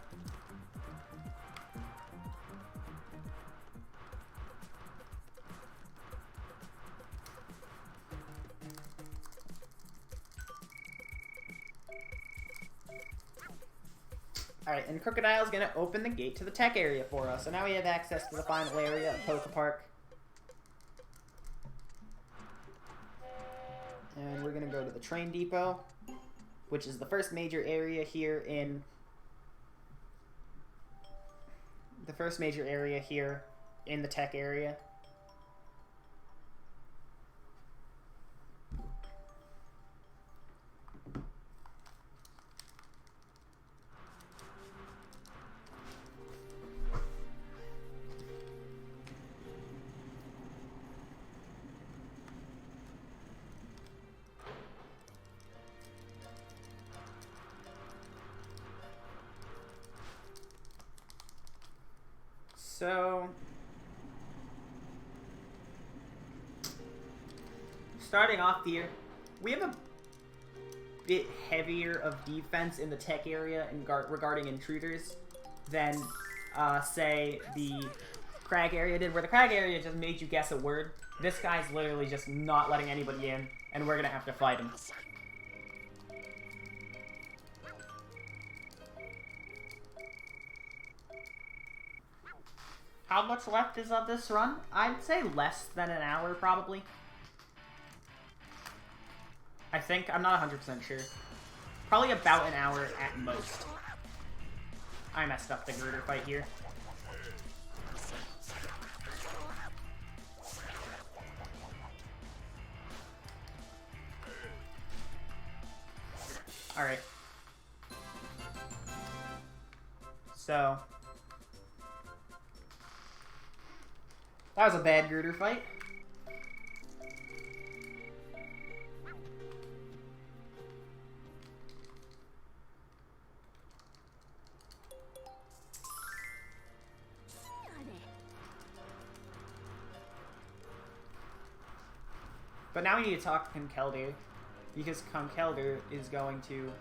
[SPEAKER 1] Alright, and Crocodile's gonna open the gate to the tech area for us. So now we have access to the final area of PokePark. And we're gonna go to the train depot, which is the first major area here in the first major area here in the tech area. So, starting off here, we have a bit heavier of defense in the tech area in regarding intruders than, say, the crag area did, where the crag area just made you guess a word. This guy's literally just not letting anybody in, and we're gonna have to fight him. How much left is of this run? I'd say less than an hour, probably. I think. I'm not 100% sure. Probably about an hour at most. I messed up the girder fight here. Alright. So... that was a bad girder fight. But now we need to talk to Conkelder, because Conkelder is going to,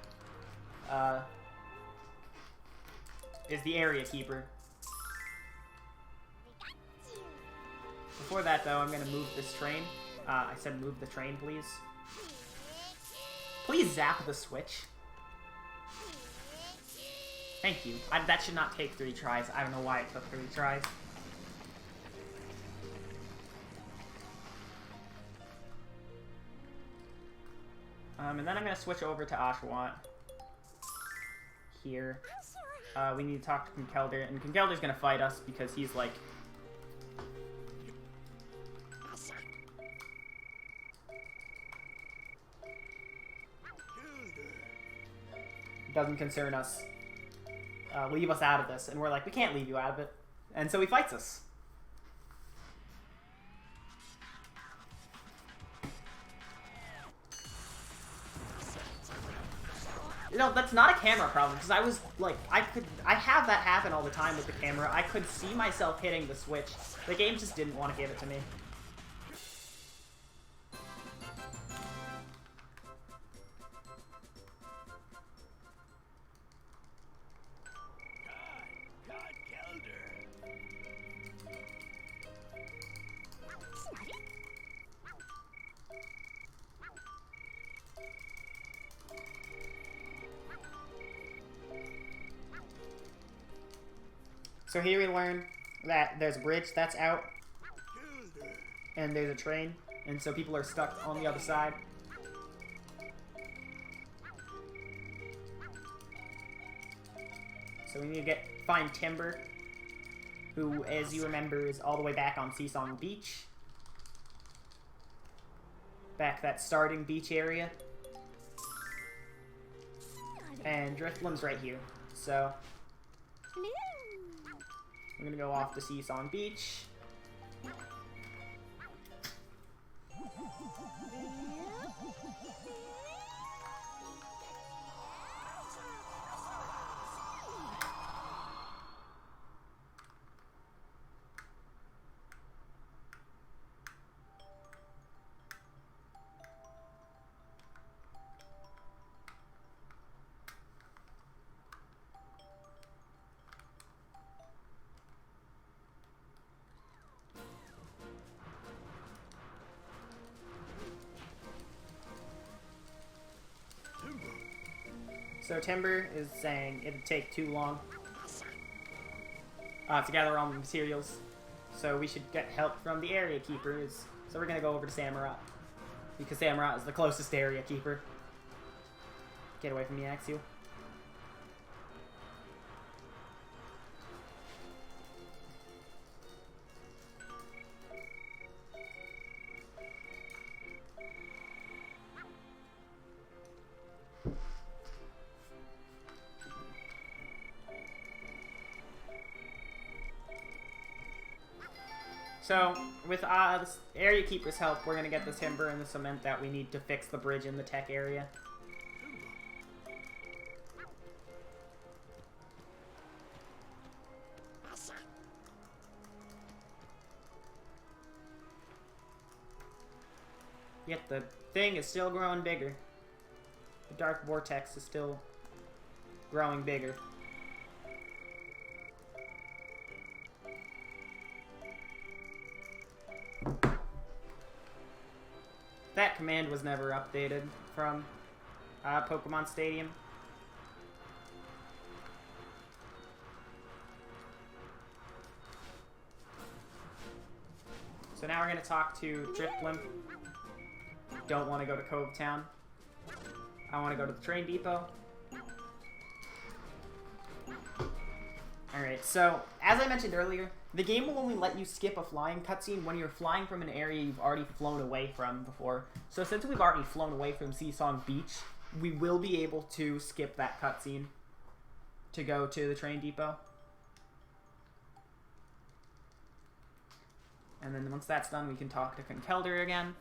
[SPEAKER 1] is the area keeper. Before that, though, I'm going to move this train. I said move the train, please. Please zap the switch. Thank you. That should not take 3 tries. I don't know why it took 3 tries. And then I'm going to switch over to Oshawott. Here. We need to talk to Conkelder, and Conkelder's going to fight us because he's, like... doesn't concern us. Leave us out of this. And we're like, we can't leave you out of it. And so he fights us. You know, that's not a camera problem, because I was, like, I have that happen all the time with the camera. I could see myself hitting the switch. The game just didn't want to give it to me. So here we learn that there's a bridge that's out, and there's a train, and so people are stuck on the other side. So we need to find Timber, who, as you remember, is all the way back on Seasong Beach. Back that starting beach area. And Driftland's right here, so... I'm gonna go off to Seasong Beach. So Timber is saying it'd take too long to gather all the materials, so we should get help from the area keepers. So we're gonna go over to Samurott, because Samurott is the closest area keeper. Get away from me, Axel. So, with this area keeper's help, we're going to get the timber and the cement that we need to fix the bridge in the tech area. Yet the thing is still growing bigger. The dark vortex is still growing bigger. That command was never updated from Pokemon Stadium. So now we're going to talk to Drifblim. Don't want to go to Cove Town. I want to go to the train depot. Alright, so, as I mentioned earlier, the game will only let you skip a flying cutscene when you're flying from an area you've already flown away from before. So since we've already flown away from Seasong Beach, we will be able to skip that cutscene to go to the train depot. And then once that's done, we can talk to Conkeldurr again.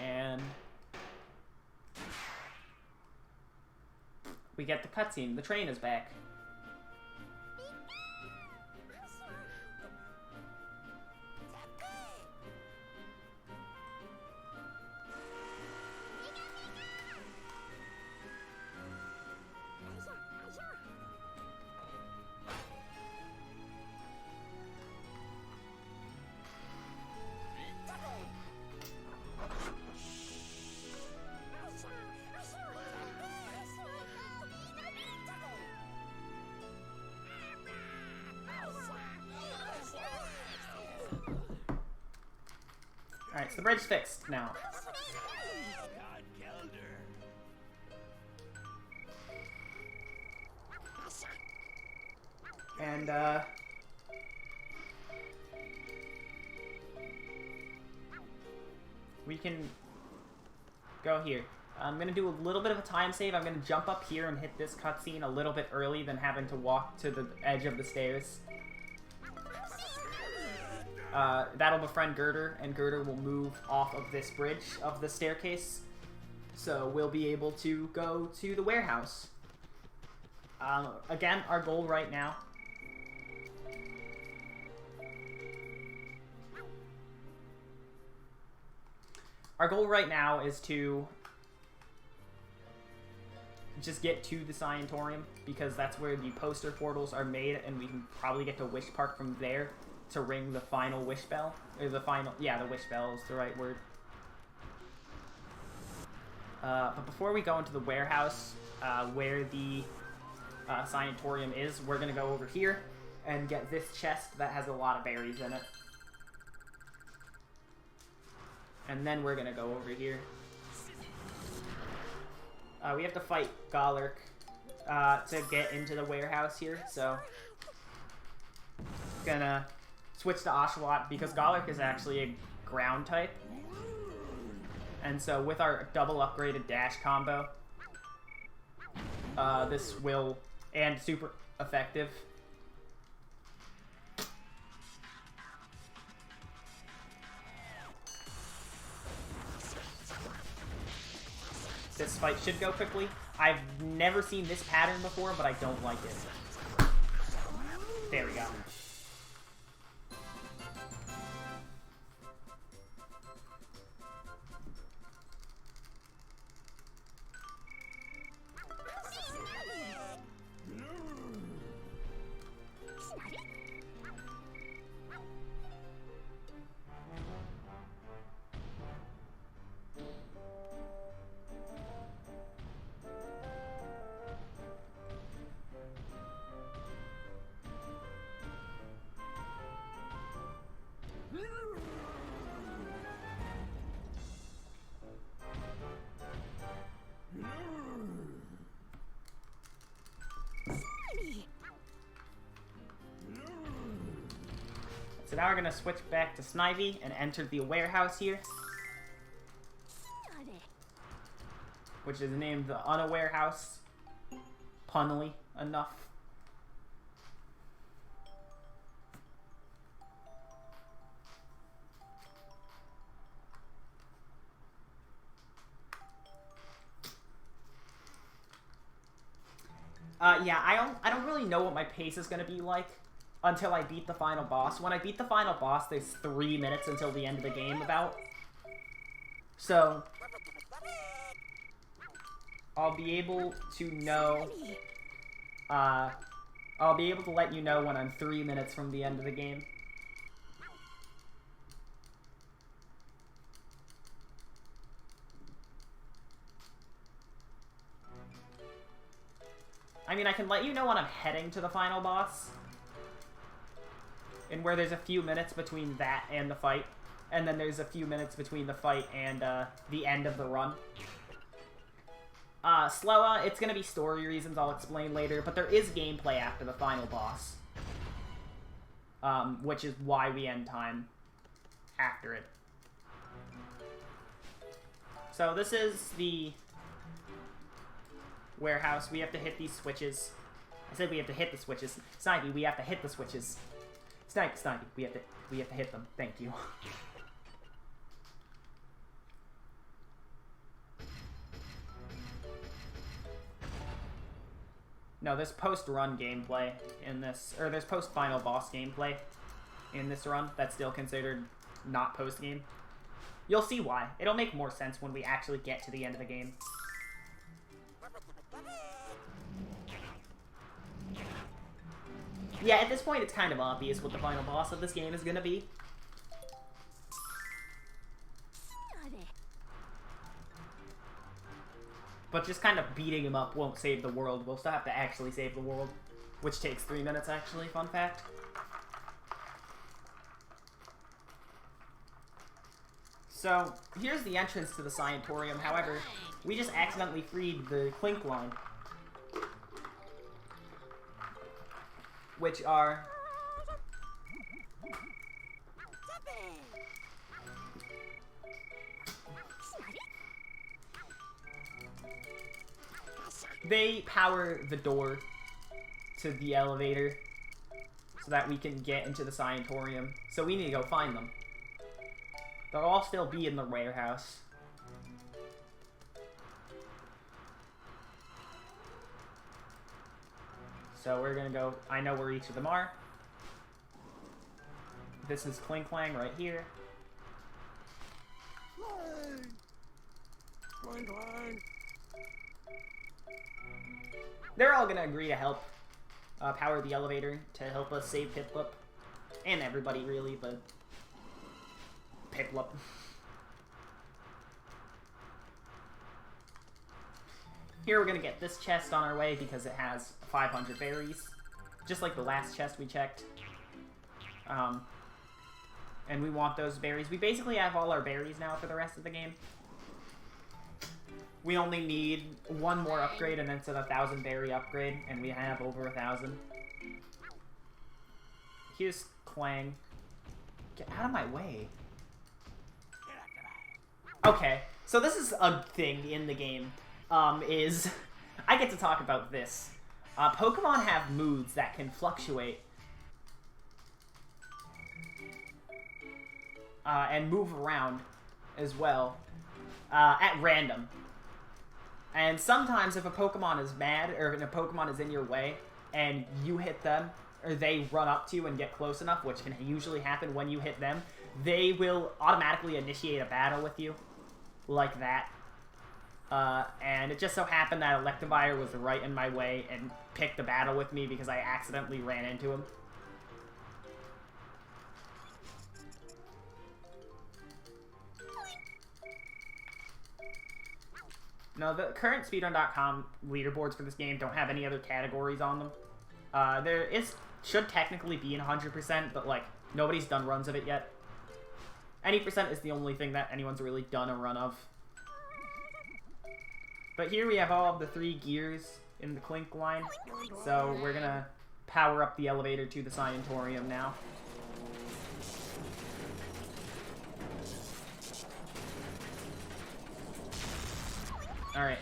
[SPEAKER 1] And we get the cutscene. The train is back. Alright, so the bridge's fixed now. And, we can go here. I'm going to do a little bit of a time save. I'm going to jump up here and hit this cutscene a little bit early than having to walk to the edge of the stairs. That'll befriend Girder, and Girder will move off of this bridge of the staircase. So we'll be able to go to the warehouse. Again, our goal right now... Our goal right now is to just get to the Scientorium, because that's where the poster portals are made, and we can probably get to Wish Park from there to ring the final wish bell. Or the final... Yeah, the wish bell is the right word. But before we go into the warehouse, where the Scientorium is, we're going to go over here and get this chest that has a lot of berries in it. And then we're going to go over here. We have to fight Golurk to get into the warehouse here, so... Gonna switch to Oshawott because Golurk is actually a ground type. And so with our double upgraded dash combo, this will... And super effective. This fight should go quickly. I've never seen this pattern before, but I don't like it. There we go. So now we're going to switch back to Snivy and enter the warehouse here, which is named the Unaware House, punnily, enough. Yeah, I don't really know what my pace is going to be like until I beat the final boss. When I beat the final boss, there's 3 minutes until the end of the game about. So, I'll be able to know, I'll be able to let you know when I'm 3 minutes from the end of the game. I mean, I can let you know when I'm heading to the final boss, and where there's a few minutes between that and the fight, and then there's a few minutes between the fight and the end of the run. Slowa, it's gonna be story reasons I'll explain later, but there is gameplay after the final boss, which is why we end time after it. So this is the warehouse. We have to hit these switches. I said we have to hit the switches. Snipey, we have to hit the switches. Snipey, we have to hit them. Thank you. No, there's post-run gameplay in this, or there's post-final boss gameplay in this run that's still considered not post-game. You'll see why. It'll make more sense when we actually get to the end of the game. Yeah, at this point it's kind of obvious what the final boss of this game is gonna be. But just kind of beating him up won't save the world. We'll still have to actually save the world, which takes 3 minutes actually, fun fact. So, here's the entrance to the Scientorium. However, we just accidentally freed the Clink line, which are they power the door to the elevator so that we can get into the Scientorium. So we need to go find them. They'll all still be in the warehouse. So we're gonna go, I know where each of them are. This is Clink Clang right here.
[SPEAKER 2] Clang, clang.
[SPEAKER 1] They're all gonna agree to help power the elevator to help us save Piplup. And everybody really, but Piplup. Here we're gonna get this chest on our way because it has 500 berries, just like the last chest we checked. And we want those berries. We basically have all our berries now for the rest of the game. We only need one more upgrade, and then it's a 1,000 berry upgrade, and we have over 1,000. Here's Clang. Get out of my way. Okay, so this is a thing in the game, is I get to talk about this. Pokemon have moods that can fluctuate and move around as well at random. And sometimes if a Pokemon is mad, or if a Pokemon is in your way, and you hit them, or they run up to you and get close enough, which can usually happen when you hit them, they will automatically initiate a battle with you, like that. And it just so happened that Electivire was right in my way and picked the battle with me because I accidentally ran into him. No, the current speedrun.com leaderboards for this game don't have any other categories on them. There should technically be in 100%, but like nobody's done runs of it yet. Any percent is the only thing that anyone's really done a run of. But here we have all of the 3 gears in the Clink line, so we're gonna power up the elevator to the Scientorium now. Alright.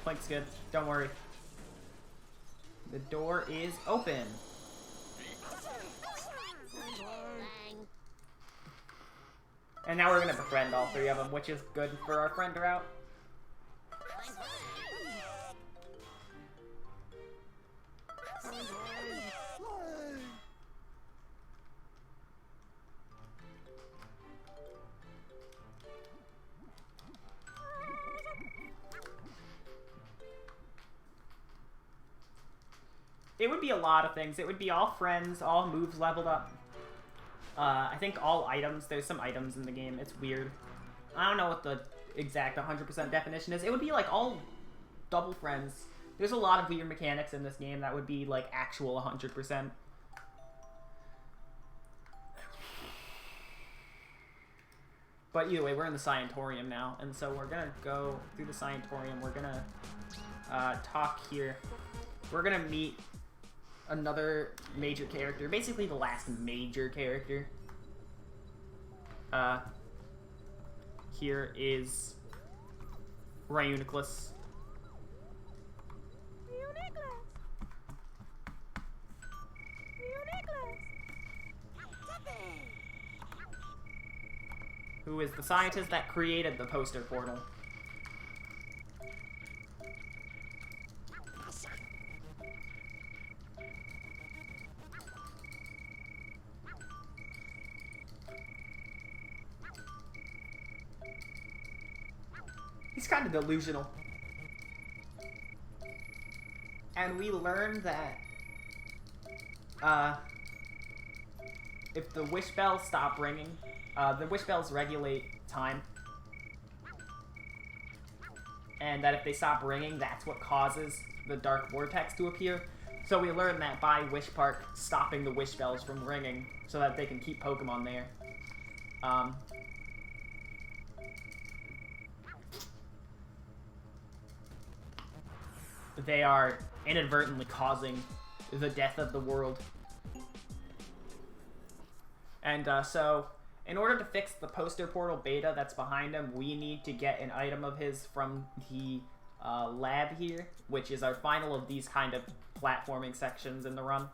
[SPEAKER 1] Plank's good. Don't worry. The door is open. And now we're gonna befriend all three of them, which is good for our friend route. It would be a lot of things. It would be all friends, all moves leveled up. I think all items. There's some items in the game. It's weird. I don't know what the exact 100% definition is. It would be like all double friends. There's a lot of weird mechanics in this game that would be like actual 100%. But either way, we're in the Scientorium now, and so we're gonna go through the Scientorium. We're gonna talk here. We're gonna meet another major character, basically the last major character. Here is Reuniclus. Who is the scientist that created the poster portal. He's kind of delusional. And we learned that if the wish bells stop ringing, the wish bells regulate time. And that if they stop ringing, that's what causes the dark vortex to appear. So we learned that by Wish Park stopping the wish bells from ringing so that they can keep Pokemon there. They are inadvertently causing the death of the world. And so, in order to fix the poster portal beta that's behind him, we need to get an item of his from the lab here, which is our final of these kind of platforming sections in the run.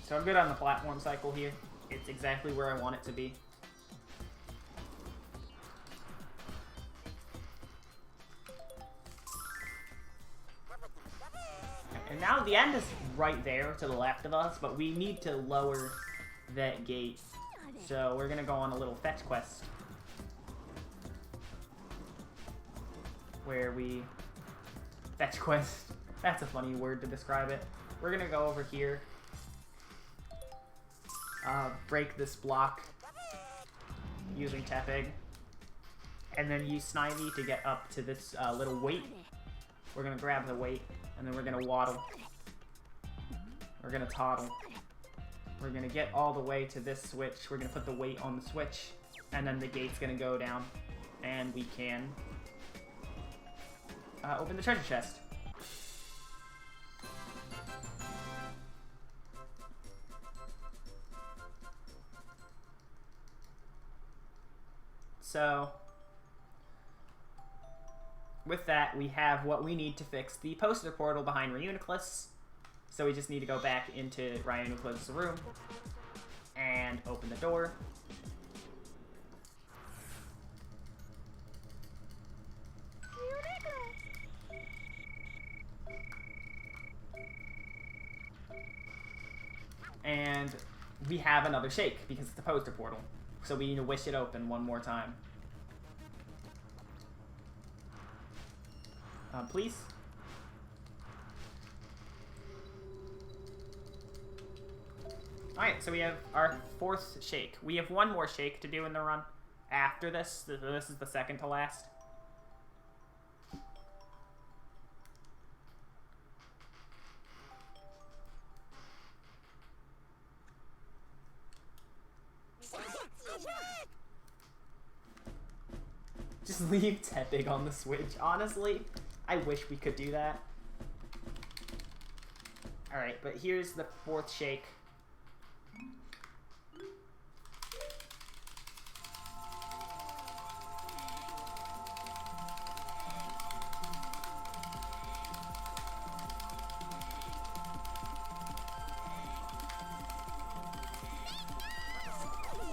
[SPEAKER 1] So I'm good on the platform cycle here. It's exactly where I want it to be. And now the end is right there to the left of us, but we need to lower that gate. So we're gonna go on a little fetch quest. Where we... Fetch quest. That's a funny word to describe it. We're gonna go over here. Break this block using Tepig, and then use Snivy to get up to this little weight. We're gonna grab the weight, and then we're gonna waddle. We're gonna toddle. We're gonna get all the way to this switch. We're gonna put the weight on the switch, and then the gate's gonna go down, and we can open the treasure chest. So, with that, we have what we need to fix the poster portal behind Reuniclus. So we just need to go back into Reuniclus' room and open the door. And we have another shake because it's the poster portal. So we need to wish it open one more time. Please? Alright, so we have our fourth shake. We have one more shake to do in the run after this. This is the second to last. Just leave Tepig on the Switch. Honestly, I wish we could do that. Alright, but here's the 4th shake.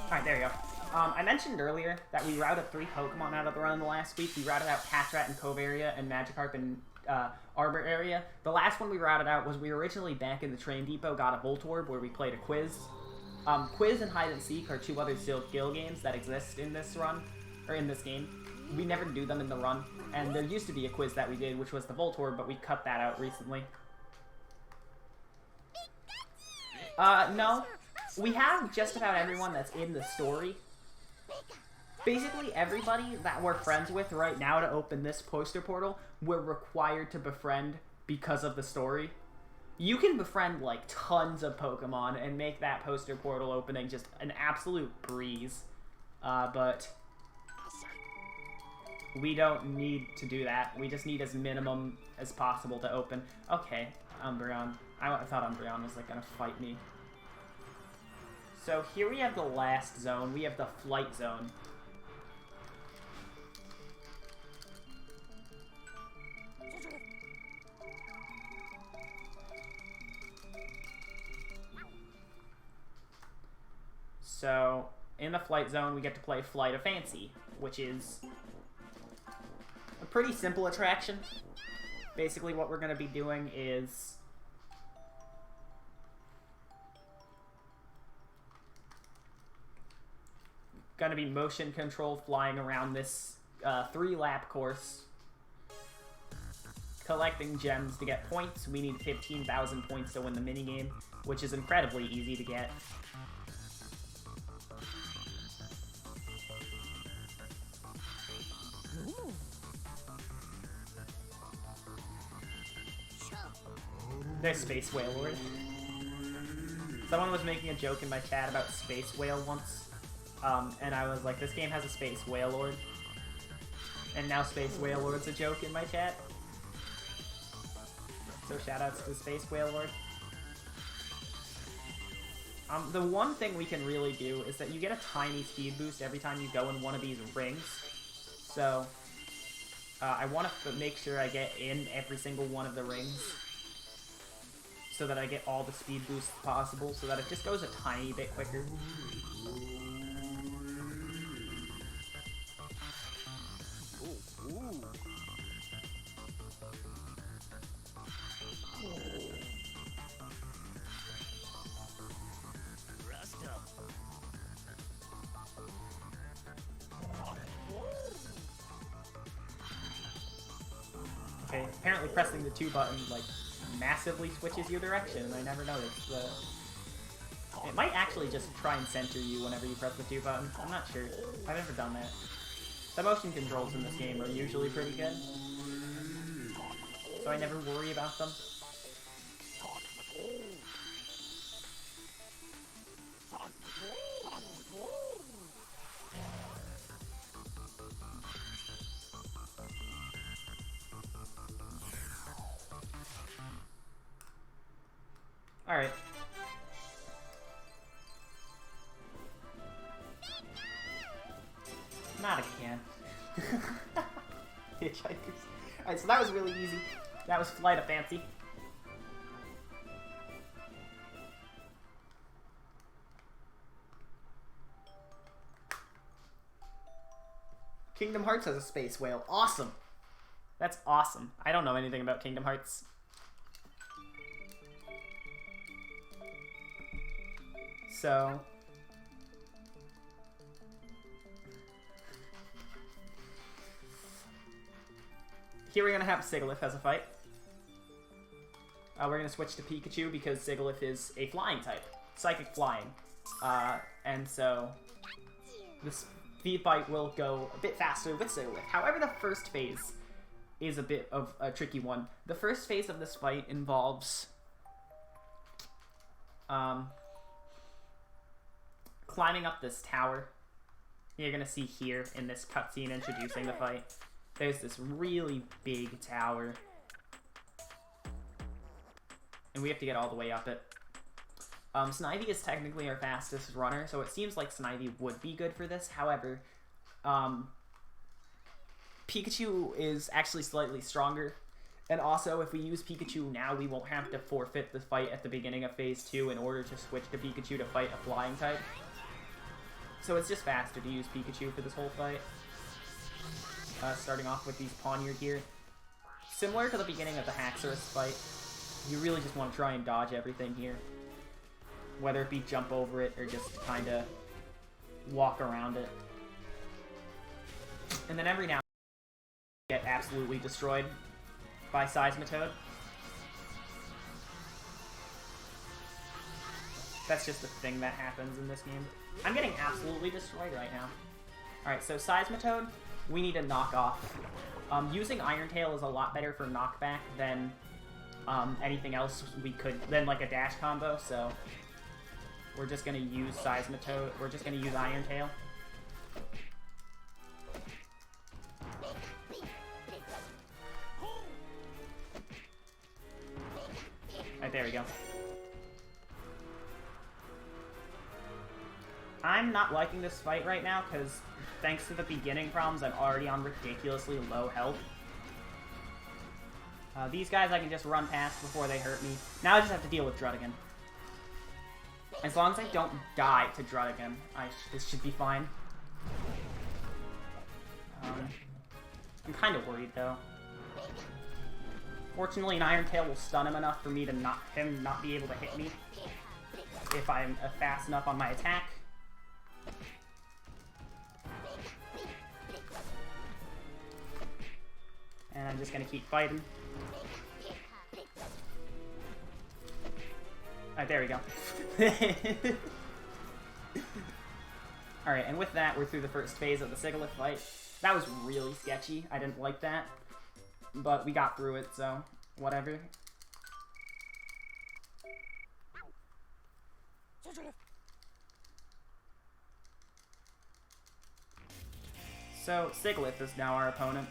[SPEAKER 1] Alright, there you go. I mentioned earlier that we routed 3 Pokemon out of the run the last week. We routed out Patrat in Cove area and Magikarp in Arbor area. The last one we routed out was we were originally back in the train depot, got a Voltorb where we played a quiz. Quiz and Hide and Seek are 2 other skill games that exist in this run, or in this game. We never do them in the run, and there used to be a quiz that we did, which was the Voltorb, but we cut that out recently. No. We have just about everyone that's in the story. Basically, everybody that we're friends with right now to open this poster portal, we're required to befriend because of the story. You can befriend, like, tons of Pokemon and make that poster portal opening just an absolute breeze. But we don't need to do that. We just need as minimum as possible to open. Okay, Umbreon. I thought Umbreon was, like, gonna fight me. So here we have the last zone. We have the flight zone. So in the flight zone, we get to play Flight of Fancy, which is a pretty simple attraction. Basically what we're going to be doing is going to be motion control flying around this 3-lap course, collecting gems to get points. We need 15,000 points to win the minigame, which is incredibly easy to get. There's Space Whale Lord. Someone was making a joke in my chat about Space Whale once. And I was like, this game has a Space Whale Lord. And now Space Whale Lord's a joke in my chat. So shoutouts to Space Whale Lord. The one thing we can really do is that you get a tiny speed boost every time you go in one of these rings. So, I want to make sure I get in every single one of the rings, so that I get all the speed boosts possible, so that it just goes a tiny bit quicker. Okay, apparently pressing the 2 button, like, massively switches your direction, and I never noticed. It might actually just try and center you whenever you press the 2 button. I'm not sure. I've never done that. The motion controls in this game are usually pretty good, so I never worry about them. Alright. Not again. Hitchhikers. Alright, so that was really easy. That was Flight of Fancy. Kingdom Hearts has a space whale. Awesome! That's awesome. I don't know anything about Kingdom Hearts. So here we're gonna have Sigilyph as a fight. We're gonna switch to Pikachu because Sigilyph is a flying type, psychic flying, and so this speed fight will go a bit faster with Sigilyph. However, the first phase is a bit of a tricky one. The first phase of this fight involves climbing up this tower you're gonna see here in this cutscene introducing the fight, there's this really big tower. And we have to get all the way up it. Snivy is technically our fastest runner, so it seems like Snivy would be good for this. However, Pikachu is actually slightly stronger. And also, if we use Pikachu now, we won't have to forfeit the fight at the beginning of Phase 2 in order to switch to Pikachu to fight a flying type. So it's just faster to use Pikachu for this whole fight. Starting off with these Pawniard here. Similar to the beginning of the Haxorus fight, you really just want to try and dodge everything here. Whether it be jump over it or just kind of walk around it. And then every now and then, get absolutely destroyed by Seismitoad. That's just a thing that happens in this game. I'm getting absolutely destroyed right now. Alright, so Seismitoad, we need to knock off. Using Iron Tail is a lot better for knockback than anything else we could, than like a dash combo, so we're just gonna use Seismitoad, we're just gonna use Iron Tail. Right, there we go. I'm not liking this fight right now, because thanks to the beginning problems, I'm already on ridiculously low health. These guys I can just run past before they hurt me. Now I just have to deal with Druddigan. As long as I don't die to Druddigan, this should be fine. I'm kind of worried, though. Fortunately, an Iron Tail will stun him enough for me to not be able to hit me if I'm fast enough on my attack. And I'm just gonna keep fighting. Alright, there we go. Alright, and with that, we're through the first phase of the Sigilyph fight. That was really sketchy. I didn't like that. But we got through it, so whatever. So, Sigilyph is now our opponent.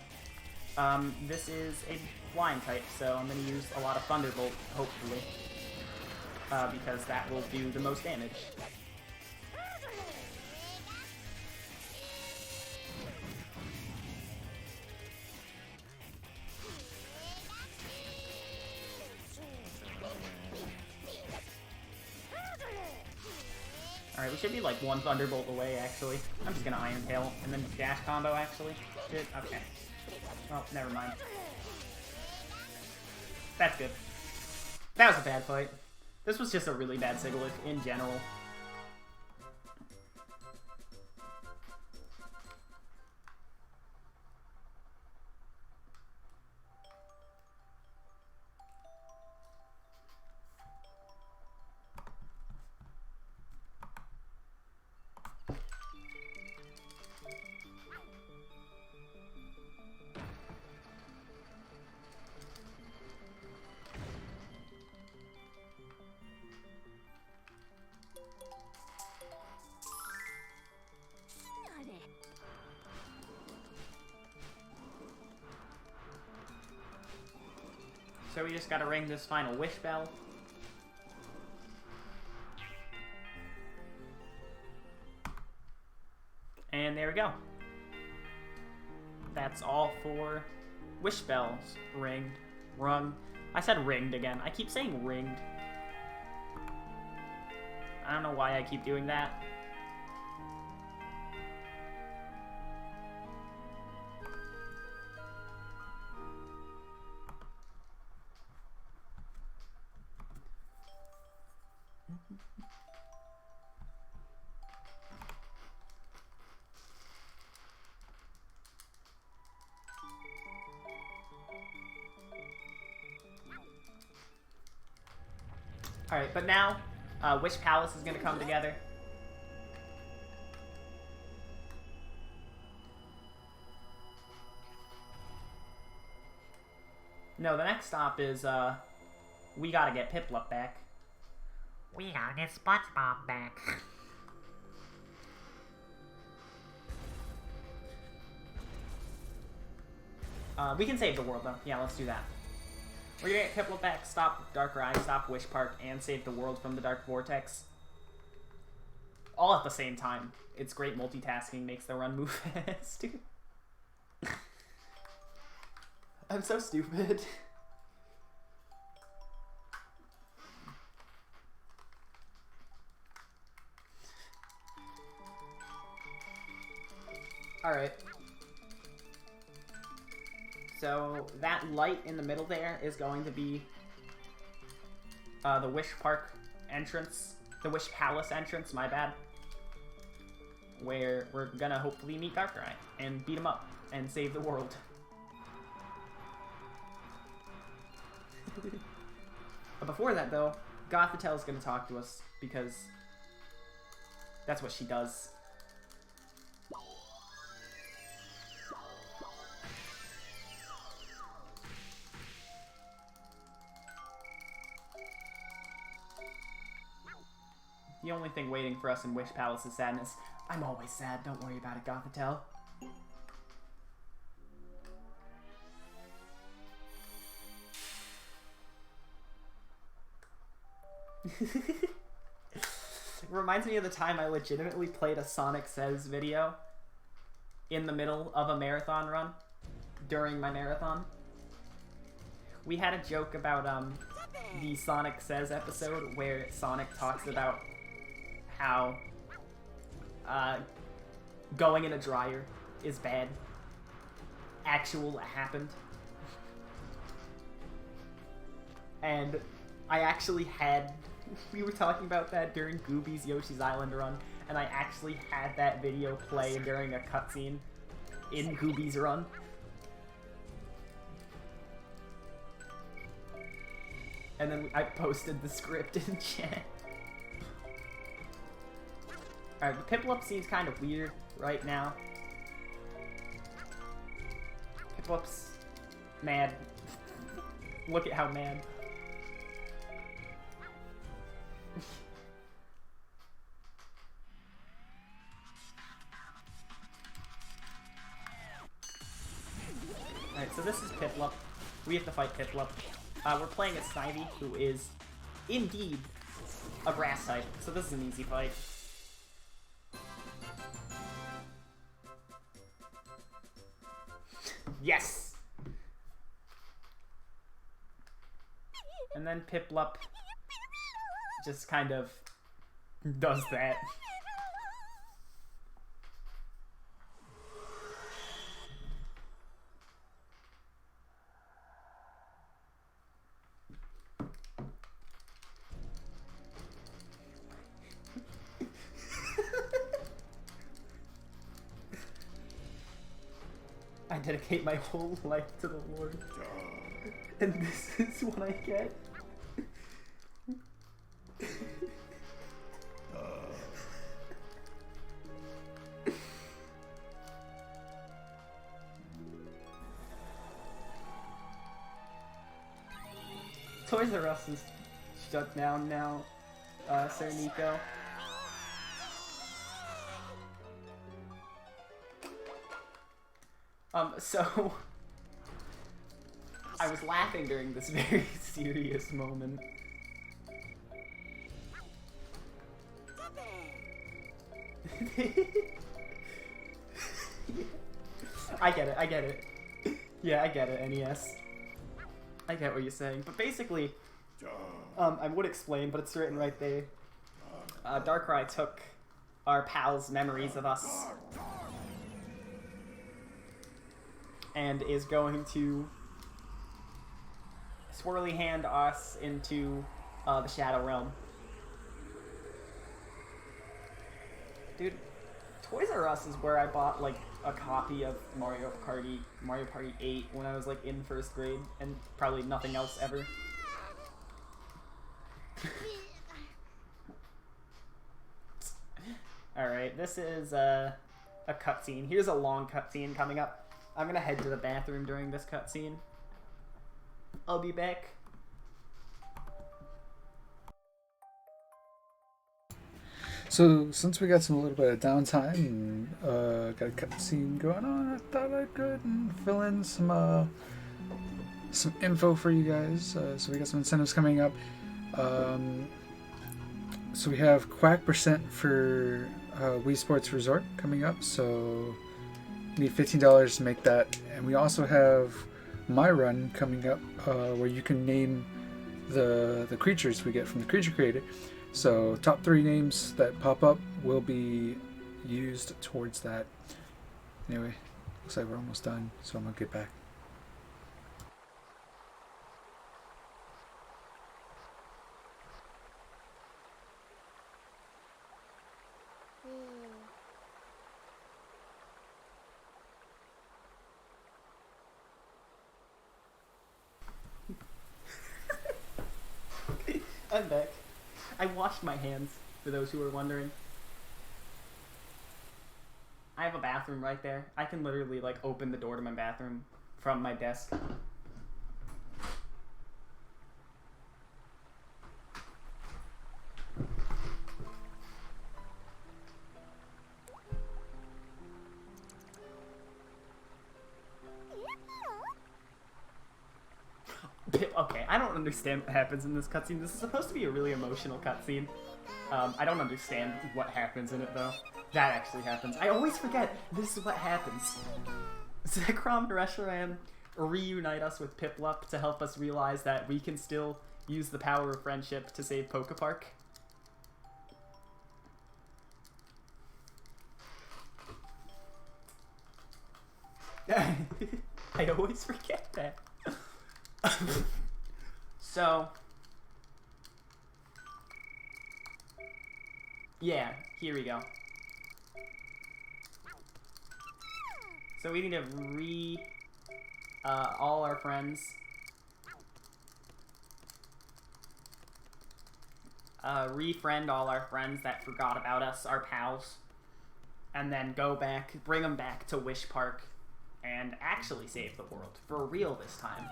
[SPEAKER 1] This is a flying type, so I'm going to use a lot of Thunderbolt, hopefully. Because that will do the most damage. Alright, we should be like one Thunderbolt away, actually. I'm just gonna Iron Tail, and then dash combo, actually. Shit, okay. Oh, never mind. That's good. That was a bad fight. This was just a really bad Sigilyph in general. So we just gotta ring this final wish bell. And there we go. That's all for wish bells. Ringed. Rung. I said ringed again. I keep saying ringed. I don't know why I keep doing that. Alright, but now, Wish Palace is going to come together. No, the next stop is, we gotta get Piplup back.
[SPEAKER 2] We gotta get SpongeBob back.
[SPEAKER 1] We can save the world, though. Yeah, let's do that. We're gonna get Piplup back, stop Darkrai, stop Wish Park, and save the world from the Dark Vortex. All at the same time. It's great multitasking, makes the run move fast. I'm so stupid. Alright. So, that light in the middle there is going to be the Wish Park entrance. The Wish Palace entrance, my bad. Where we're gonna hopefully meet Darkrai and beat him up and save the world. But before that, though, Gothitel's gonna talk to us because that's what she does. The only thing waiting for us in Wish Palace is sadness. I'm always sad, don't worry about it, Gothitelle. It reminds me of the time I legitimately played a Sonic Says video in the middle of a marathon run during my marathon. We had a joke about the Sonic Says episode where Sonic talks about how going in a dryer is bad. Actual happened. And I actually had... We were talking about that during Gooby's Yoshi's Island run, and I actually had that video play during a cutscene in Gooby's run. And then I posted the script in chat. Alright, the Piplup seems kind of weird right now. Piplup's mad. Look at how mad. Alright, so this is Piplup. We have to fight Piplup. We're playing a Snivy, who is indeed a grass type, so this is an easy fight. Yes! And then Piplup just kind of does that. I dedicate my whole life to the Lord. And this is what I get. Toys R Us is shut down now, Sir Nico. So I was laughing during this very serious moment. I get it. Yeah, I get it, NES. I get what you're saying, but basically, I would explain, but it's written right there. Darkrai took our pals' memories of us and is going to swirly hand us into the Shadow Realm. Dude, Toys R Us is where I bought like a copy of Mario Party 8 when I was like in first grade, and probably nothing else ever. Alright, this is a cutscene. Here's a long cutscene coming up. I'm gonna head to the bathroom during this cutscene. I'll be back.
[SPEAKER 2] So since we got a little bit of downtime and got a cutscene going on, I thought I'd go ahead and fill in some info for you guys. So we got some incentives coming up. So we have Quack percent for Wii Sports Resort coming up. So you need $15 to make that, and we also have My Run coming up, where you can name the creatures we get from the creature creator. So top 3 names that pop up will be used towards that. Anyway, looks like we're almost done, so I'm gonna get back.
[SPEAKER 1] I'm back. I washed my hands, for those who are wondering. I have a bathroom right there. I can literally, like, open the door to my bathroom from my desk. Okay, I don't understand what happens in this cutscene. This is supposed to be a really emotional cutscene. I don't understand what happens in it, though. That actually happens. I always forget this is what happens. Zekrom and Reshiram reunite us with Piplup to help us realize that we can still use the power of friendship to save PokePark. I always forget that. So, yeah, here we go. So we need to all our friends. Refriend all our friends that forgot about us, our pals. And then go back, bring them back to Wish Park and actually save the world. For real this time.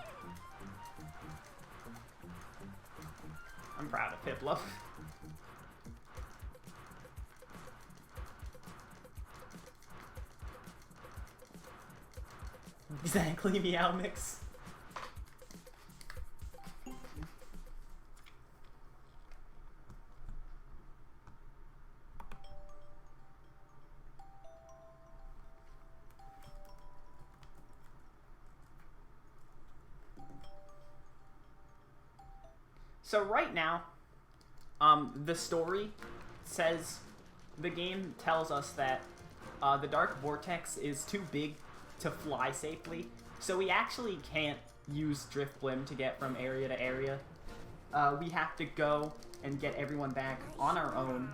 [SPEAKER 1] I'm proud of Piplup. Exactly, Meow Mix. So right now, the story says, the game tells us that the Dark Vortex is too big to fly safely, so we actually can't use Drift Blim to get from area to area. We have to go and get everyone back on our own.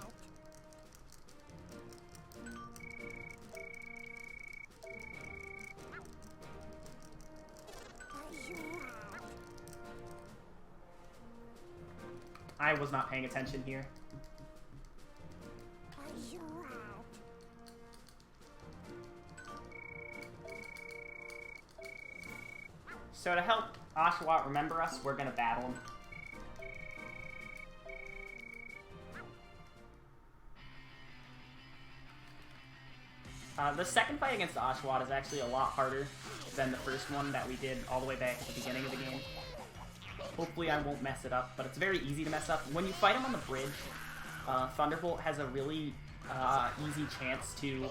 [SPEAKER 1] I was not paying attention here. So to help Oshawott remember us, we're gonna battle him. The second fight against Oshawott is actually a lot harder than the first one that we did all the way back at the beginning of the game. Hopefully I won't mess it up, but it's very easy to mess up. When you fight him on the bridge, Thunderbolt has a really easy chance to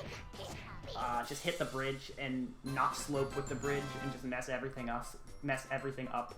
[SPEAKER 1] just hit the bridge and not slope with the bridge and just mess everything up.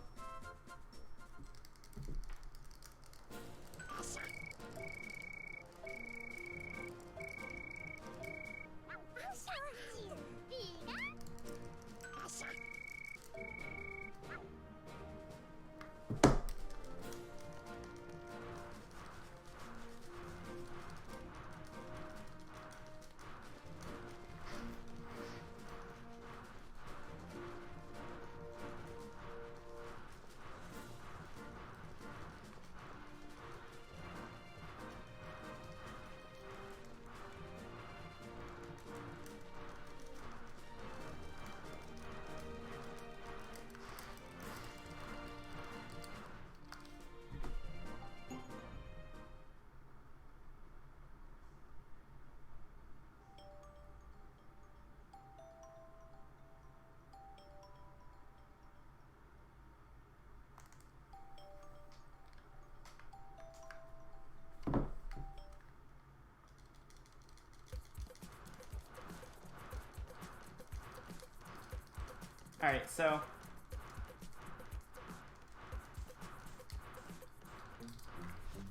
[SPEAKER 1] Alright, so...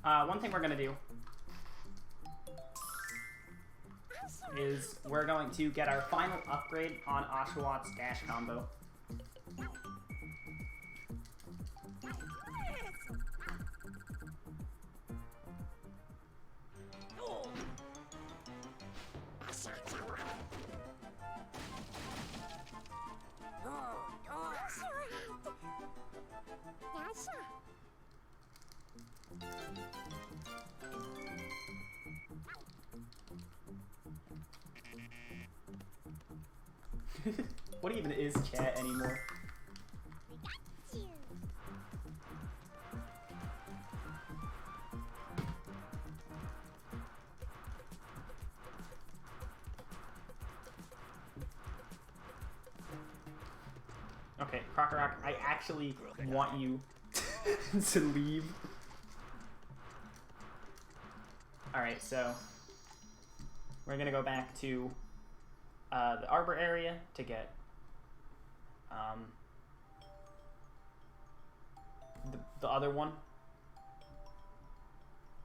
[SPEAKER 1] one thing we're gonna do is we're going to get our final upgrade on Oshawott dash combo. What even is chat anymore? Okay, Crocorock, I actually want you to leave. Alright, so we're gonna go back to the Arbor area to get the other one.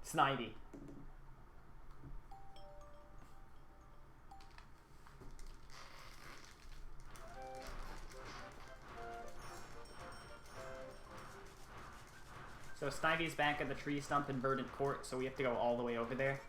[SPEAKER 1] Snivy. So Snivy's back at the tree stump in Verdant Court, so we have to go all the way over there.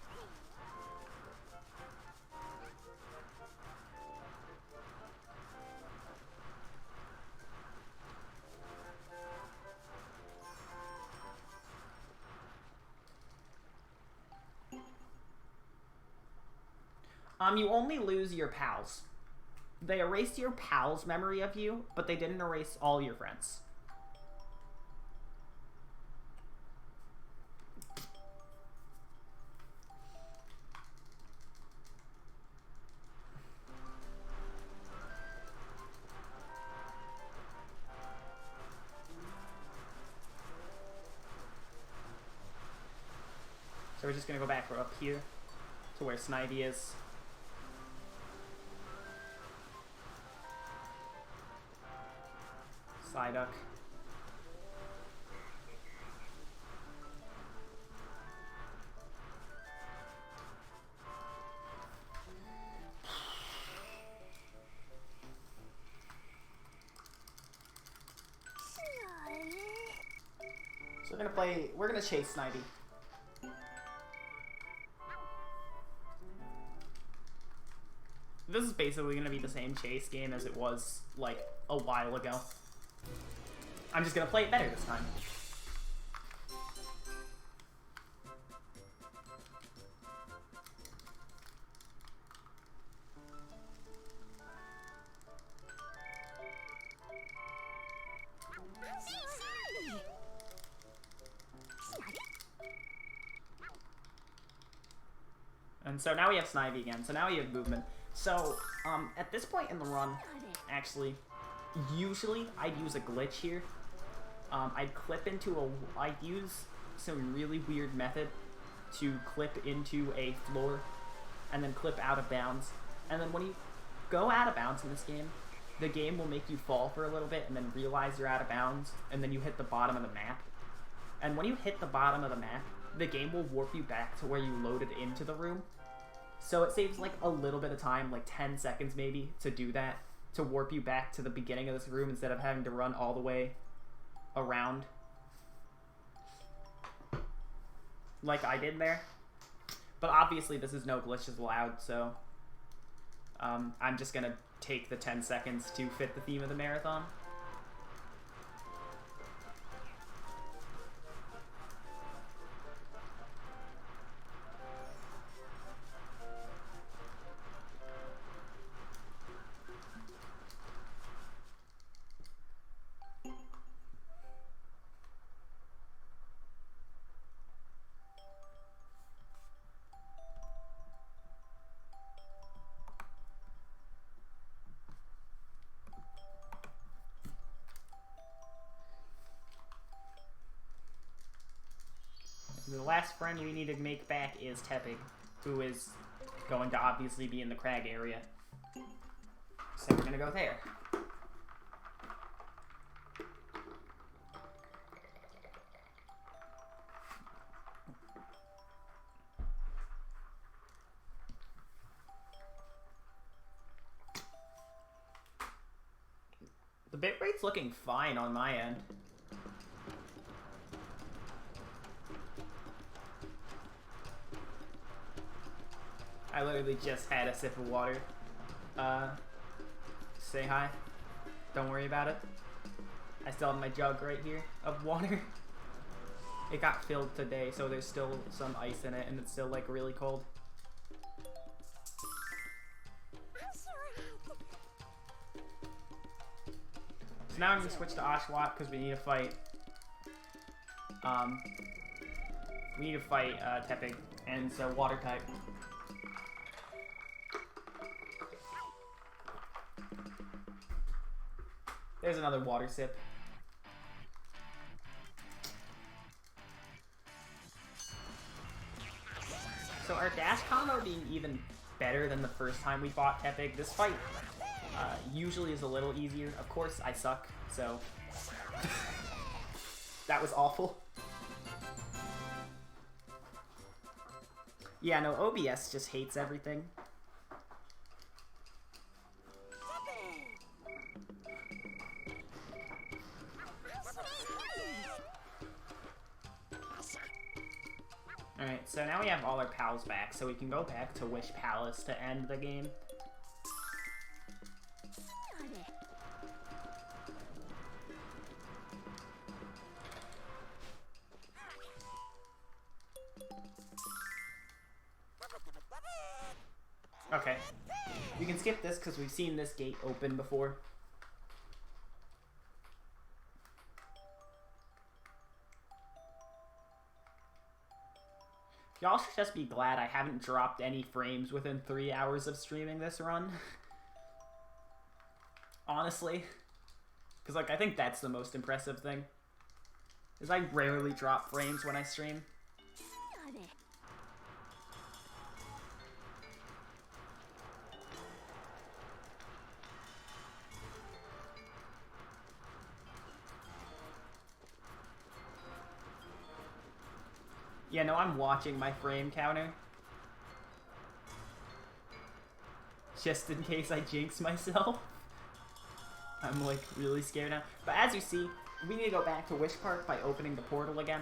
[SPEAKER 1] You only lose your pals. They erased your pals' memory of you, but they didn't erase all your friends. So we're just gonna go back up here to where Snivy is. Psyduck. So we're gonna chase Snivy. This is basically gonna be the same chase game as it was, like, a while ago. I'm just gonna play it better this time. And so now we have Snivy again, so now we have movement. So, at this point in the run, actually, usually I'd use a glitch here. I'd use some really weird method to clip into a floor and then clip out of bounds. And then when you go out of bounds in this game, the game will make you fall for a little bit and then realize you're out of bounds, and then you hit the bottom of the map. And when you hit the bottom of the map, the game will warp you back to where you loaded into the room. So it saves like a little bit of time, like 10 seconds maybe, to do that, to warp you back to the beginning of this room instead of having to run all the way around like I did there. But obviously this is no glitches allowed, so I'm just gonna take the 10 seconds to fit the theme of the marathon. The last friend we need to make back is Tepig, who is going to obviously be in the crag area. So we're gonna go there. Bitrate's looking fine on my end. I literally just had a sip of water. Say hi. Don't worry about it. I still have my jug right here of water. It got filled today, so there's still some ice in it, and it's still, like, really cold. So now I'm gonna switch to Oshawott because we need to fight. We need to fight Tepig, and so water type. There's another water sip. So our dash combo being even better than the first time we fought Tepig. This fight usually is a little easier. Of course, I suck, so that was awful. Yeah, no, OBS just hates everything. Alright, so now we have all our pals back, so we can go back to Wish Palace to end the game. Okay. We can skip this because we've seen this gate open before. Y'all should just be glad I haven't dropped any frames within 3 hours of streaming this run. Honestly. Because, like, I think that's the most impressive thing. Is I rarely drop frames when I stream. Yeah, no, I'm watching my frame counter. Just in case I jinx myself. I'm, like, really scared now. But as you see, we need to go back to Wish Park by opening the portal again.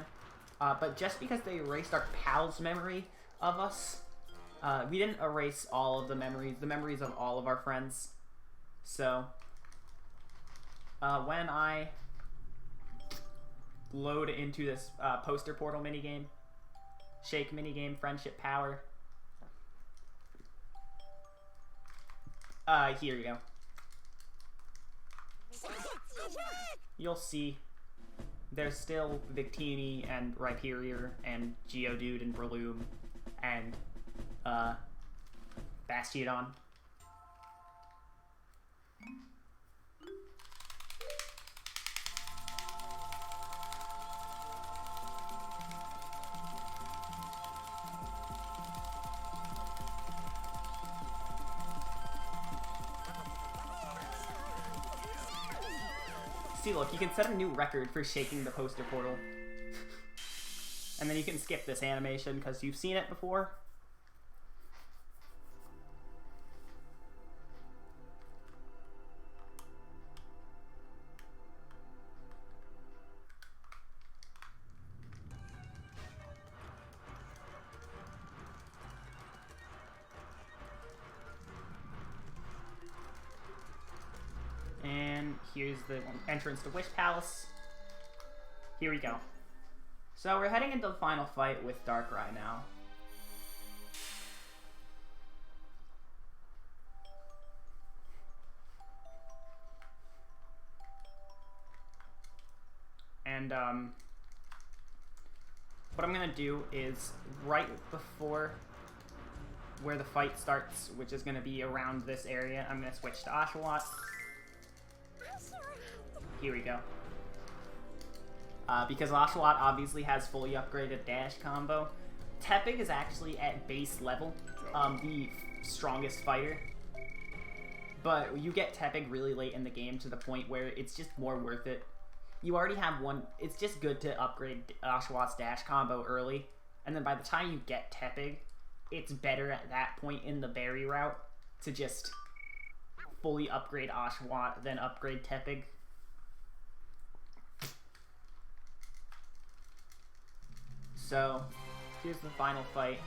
[SPEAKER 1] But just because they erased our pals' memory of us, we didn't erase all of the memories of all of our friends. So, when I load into this poster portal minigame, Shake minigame, Friendship Power. Here you go. You'll see there's still Victini and Rhyperior and Geodude and Breloom and Bastiodon. See, look, you can set a new record for shaking the poster portal. And then you can skip this animation because you've seen it before. Here's the entrance to Wish Palace. Here we go. So we're heading into the final fight with Darkrai now. And what I'm gonna do is right before where the fight starts, which is gonna be around this area, I'm gonna switch to Oshawott. Here we go. Because Oshawott obviously has fully upgraded dash combo. Tepig is actually at base level, the strongest fighter. But you get Tepig really late in the game to the point where it's just more worth it. You already have one. It's just good to upgrade Oshawott's dash combo early. And then by the time you get Tepig, it's better at that point in the berry route to just fully upgrade Oshawott, then upgrade Tepig. So, here's the final fight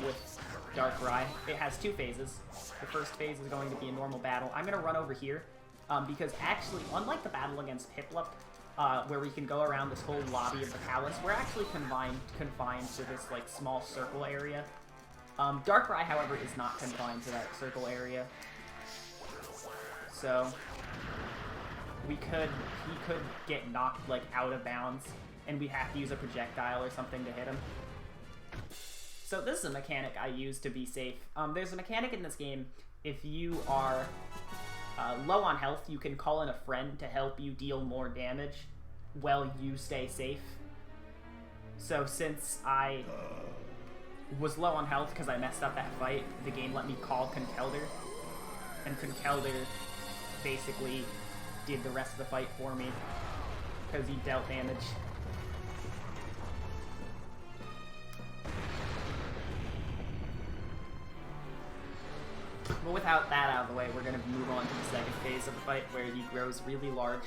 [SPEAKER 1] with Darkrai. It has 2 phases. The first phase is going to be a normal battle. I'm going to run over here because actually, unlike the battle against Piplup, where we can go around this whole lobby of the palace, we're actually confined to this like small circle area. Darkrai, however, is not confined to that circle area. So he could get knocked like out of bounds, and we'd have to use a projectile or something to hit him. So this is a mechanic I use to be safe. There's a mechanic in this game, if you are low on health, you can call in a friend to help you deal more damage while you stay safe. So since I was low on health because I messed up that fight, the game let me call Conkeldurr, and Conkeldurr basically did the rest of the fight for me because he dealt damage. But without that out of the way, we're going to move on to the second phase of the fight where he grows really large.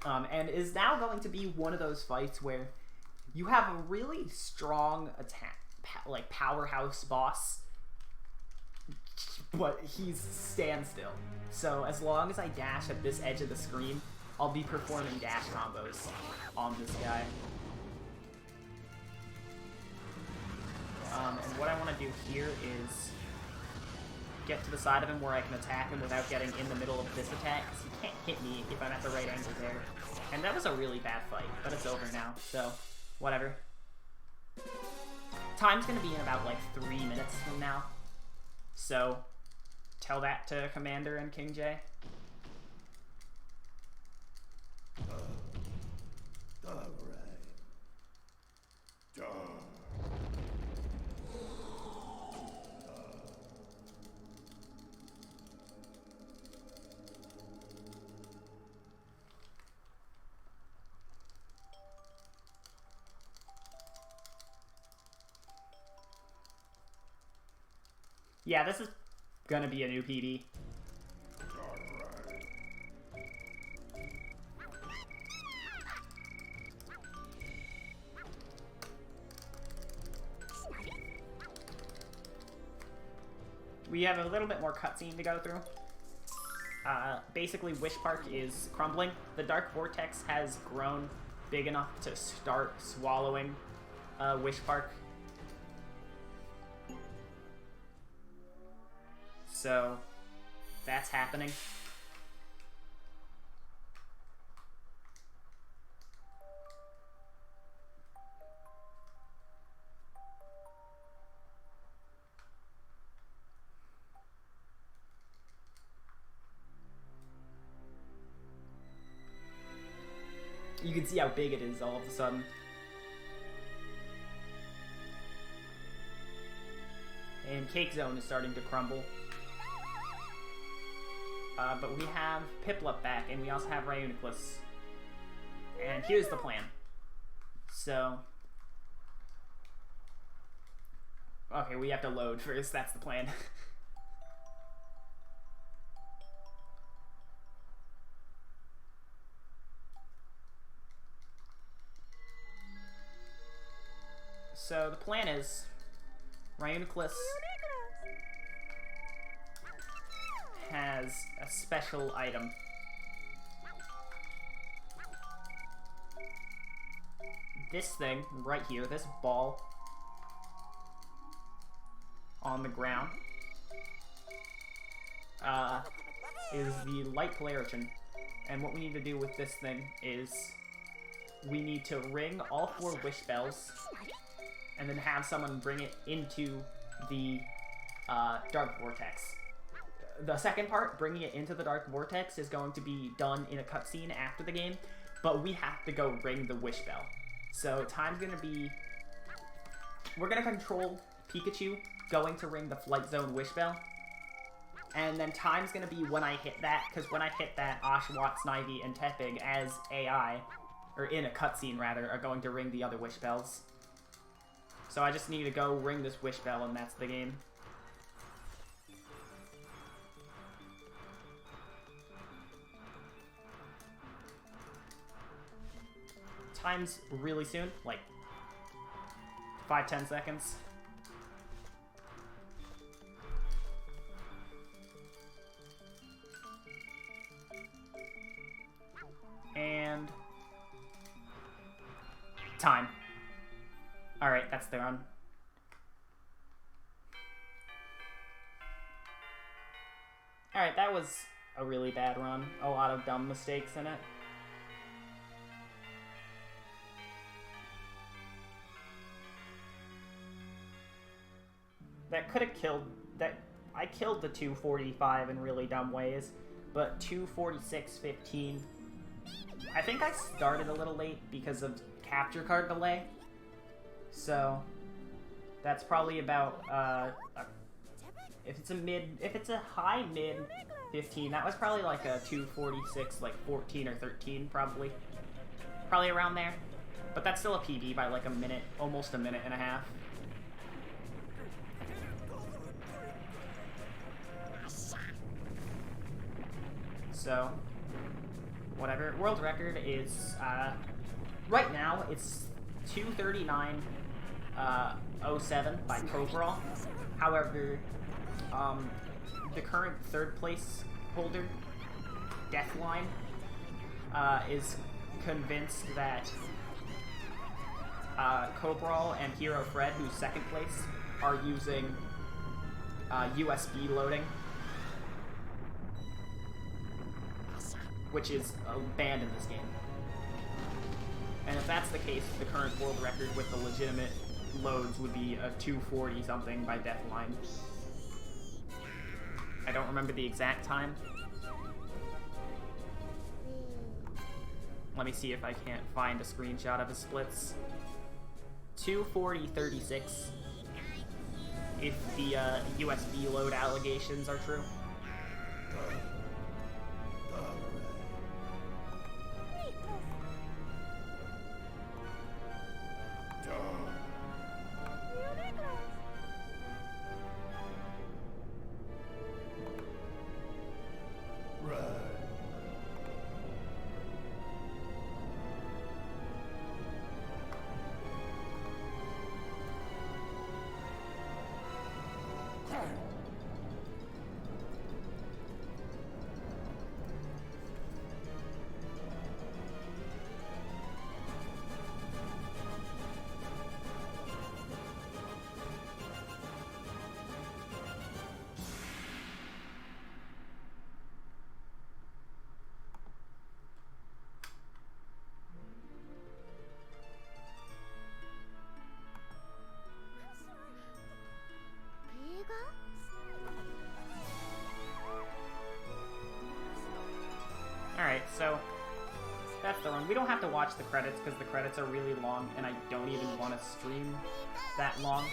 [SPEAKER 1] And is now going to be one of those fights where you have a really strong attack, like powerhouse boss, but he's standstill. So as long as I dash at this edge of the screen, I'll be performing dash combos on this guy. And what I want to do here is get to the side of him where I can attack him without getting in the middle of this attack, because he can't hit me if I'm at the right angle there. And that was a really bad fight, but it's over now, so whatever. Time's going to be in about like 3 minutes from now, so tell that to Commander and King J. Yeah, this is gonna be a new PD. We have a little bit more cutscene to go through. Basically, Wish Park is crumbling. The Dark Vortex has grown big enough to start swallowing Wish Park. So, that's happening. You can see how big it is all of a sudden. And Cake Zone is starting to crumble. But we have Piplup back, and we also have Reuniclus. And here's the plan. So... okay, we have to load first, that's the plan. So the plan is... Reuniclus has a special item. This thing right here, this ball on the ground, is the Light Polariton. And what we need to do with this thing is we need to ring all 4 wish bells and then have someone bring it into the Dark Vortex. The second part, bringing it into the Dark Vortex, is going to be done in a cutscene after the game, but we have to go ring the wish bell. So time's gonna be... we're gonna control Pikachu going to ring the Flight Zone wish bell, and then time's gonna be when I hit that, because when I hit that, Oshawott, Snivy, and Tepig as AI, or in a cutscene rather, are going to ring the other wish bells. So I just need to go ring this wish bell, and that's the game. times really soon, like 5-10 seconds. And time. Alright, that's the run. Alright, that was a really bad run. A lot of dumb mistakes in it. That could have killed... I killed the 245 in really dumb ways, but 246.15... I think I started a little late because of capture card delay. So that's probably about if it's a high mid 15, that was probably like a 246, like 14 or 13 probably around there. But that's still a PB by like a minute, almost a minute and a half. So whatever. World record is, right now, it's 239.07 by Coverall. However, the current third place holder, Deathline, is convinced that Coverall and Hero Fred, who's second place, are using USB loading, which is banned in this game. And if that's the case, the current world record with the legitimate loads would be a 240 something by Deathline. I don't remember the exact time. Let me see if I can't find a screenshot of his splits. 240.36 if the USB load allegations are true. Alright, so that's the run. We don't have to watch the credits because the credits are really long and I don't even want to stream that long.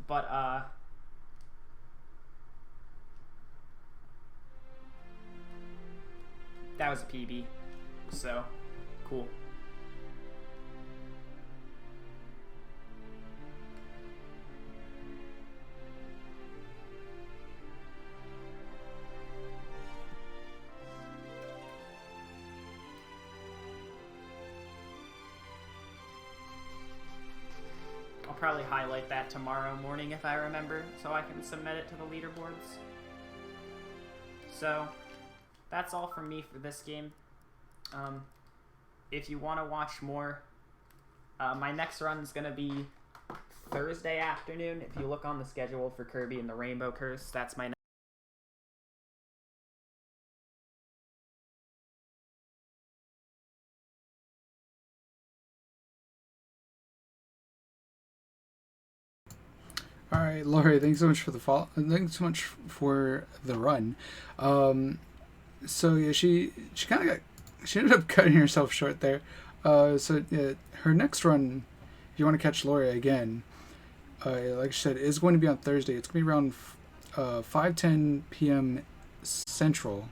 [SPEAKER 1] But, that was a PB, so cool. I'll probably highlight that tomorrow morning if I remember, so I can submit it to the leaderboards. So, that's all from me for this game. If you want to watch more, my next run is going to be Thursday afternoon. If you look on the schedule for Kirby and the Rainbow Curse, that's my next.
[SPEAKER 2] All right, Laurie, thanks so much for the thanks so much for the run. So yeah, she ended up cutting herself short there. So yeah, her next run, if you want to catch Laurie again, like I said, is going to be on Thursday. It's going to be around 5:10 p.m. Central.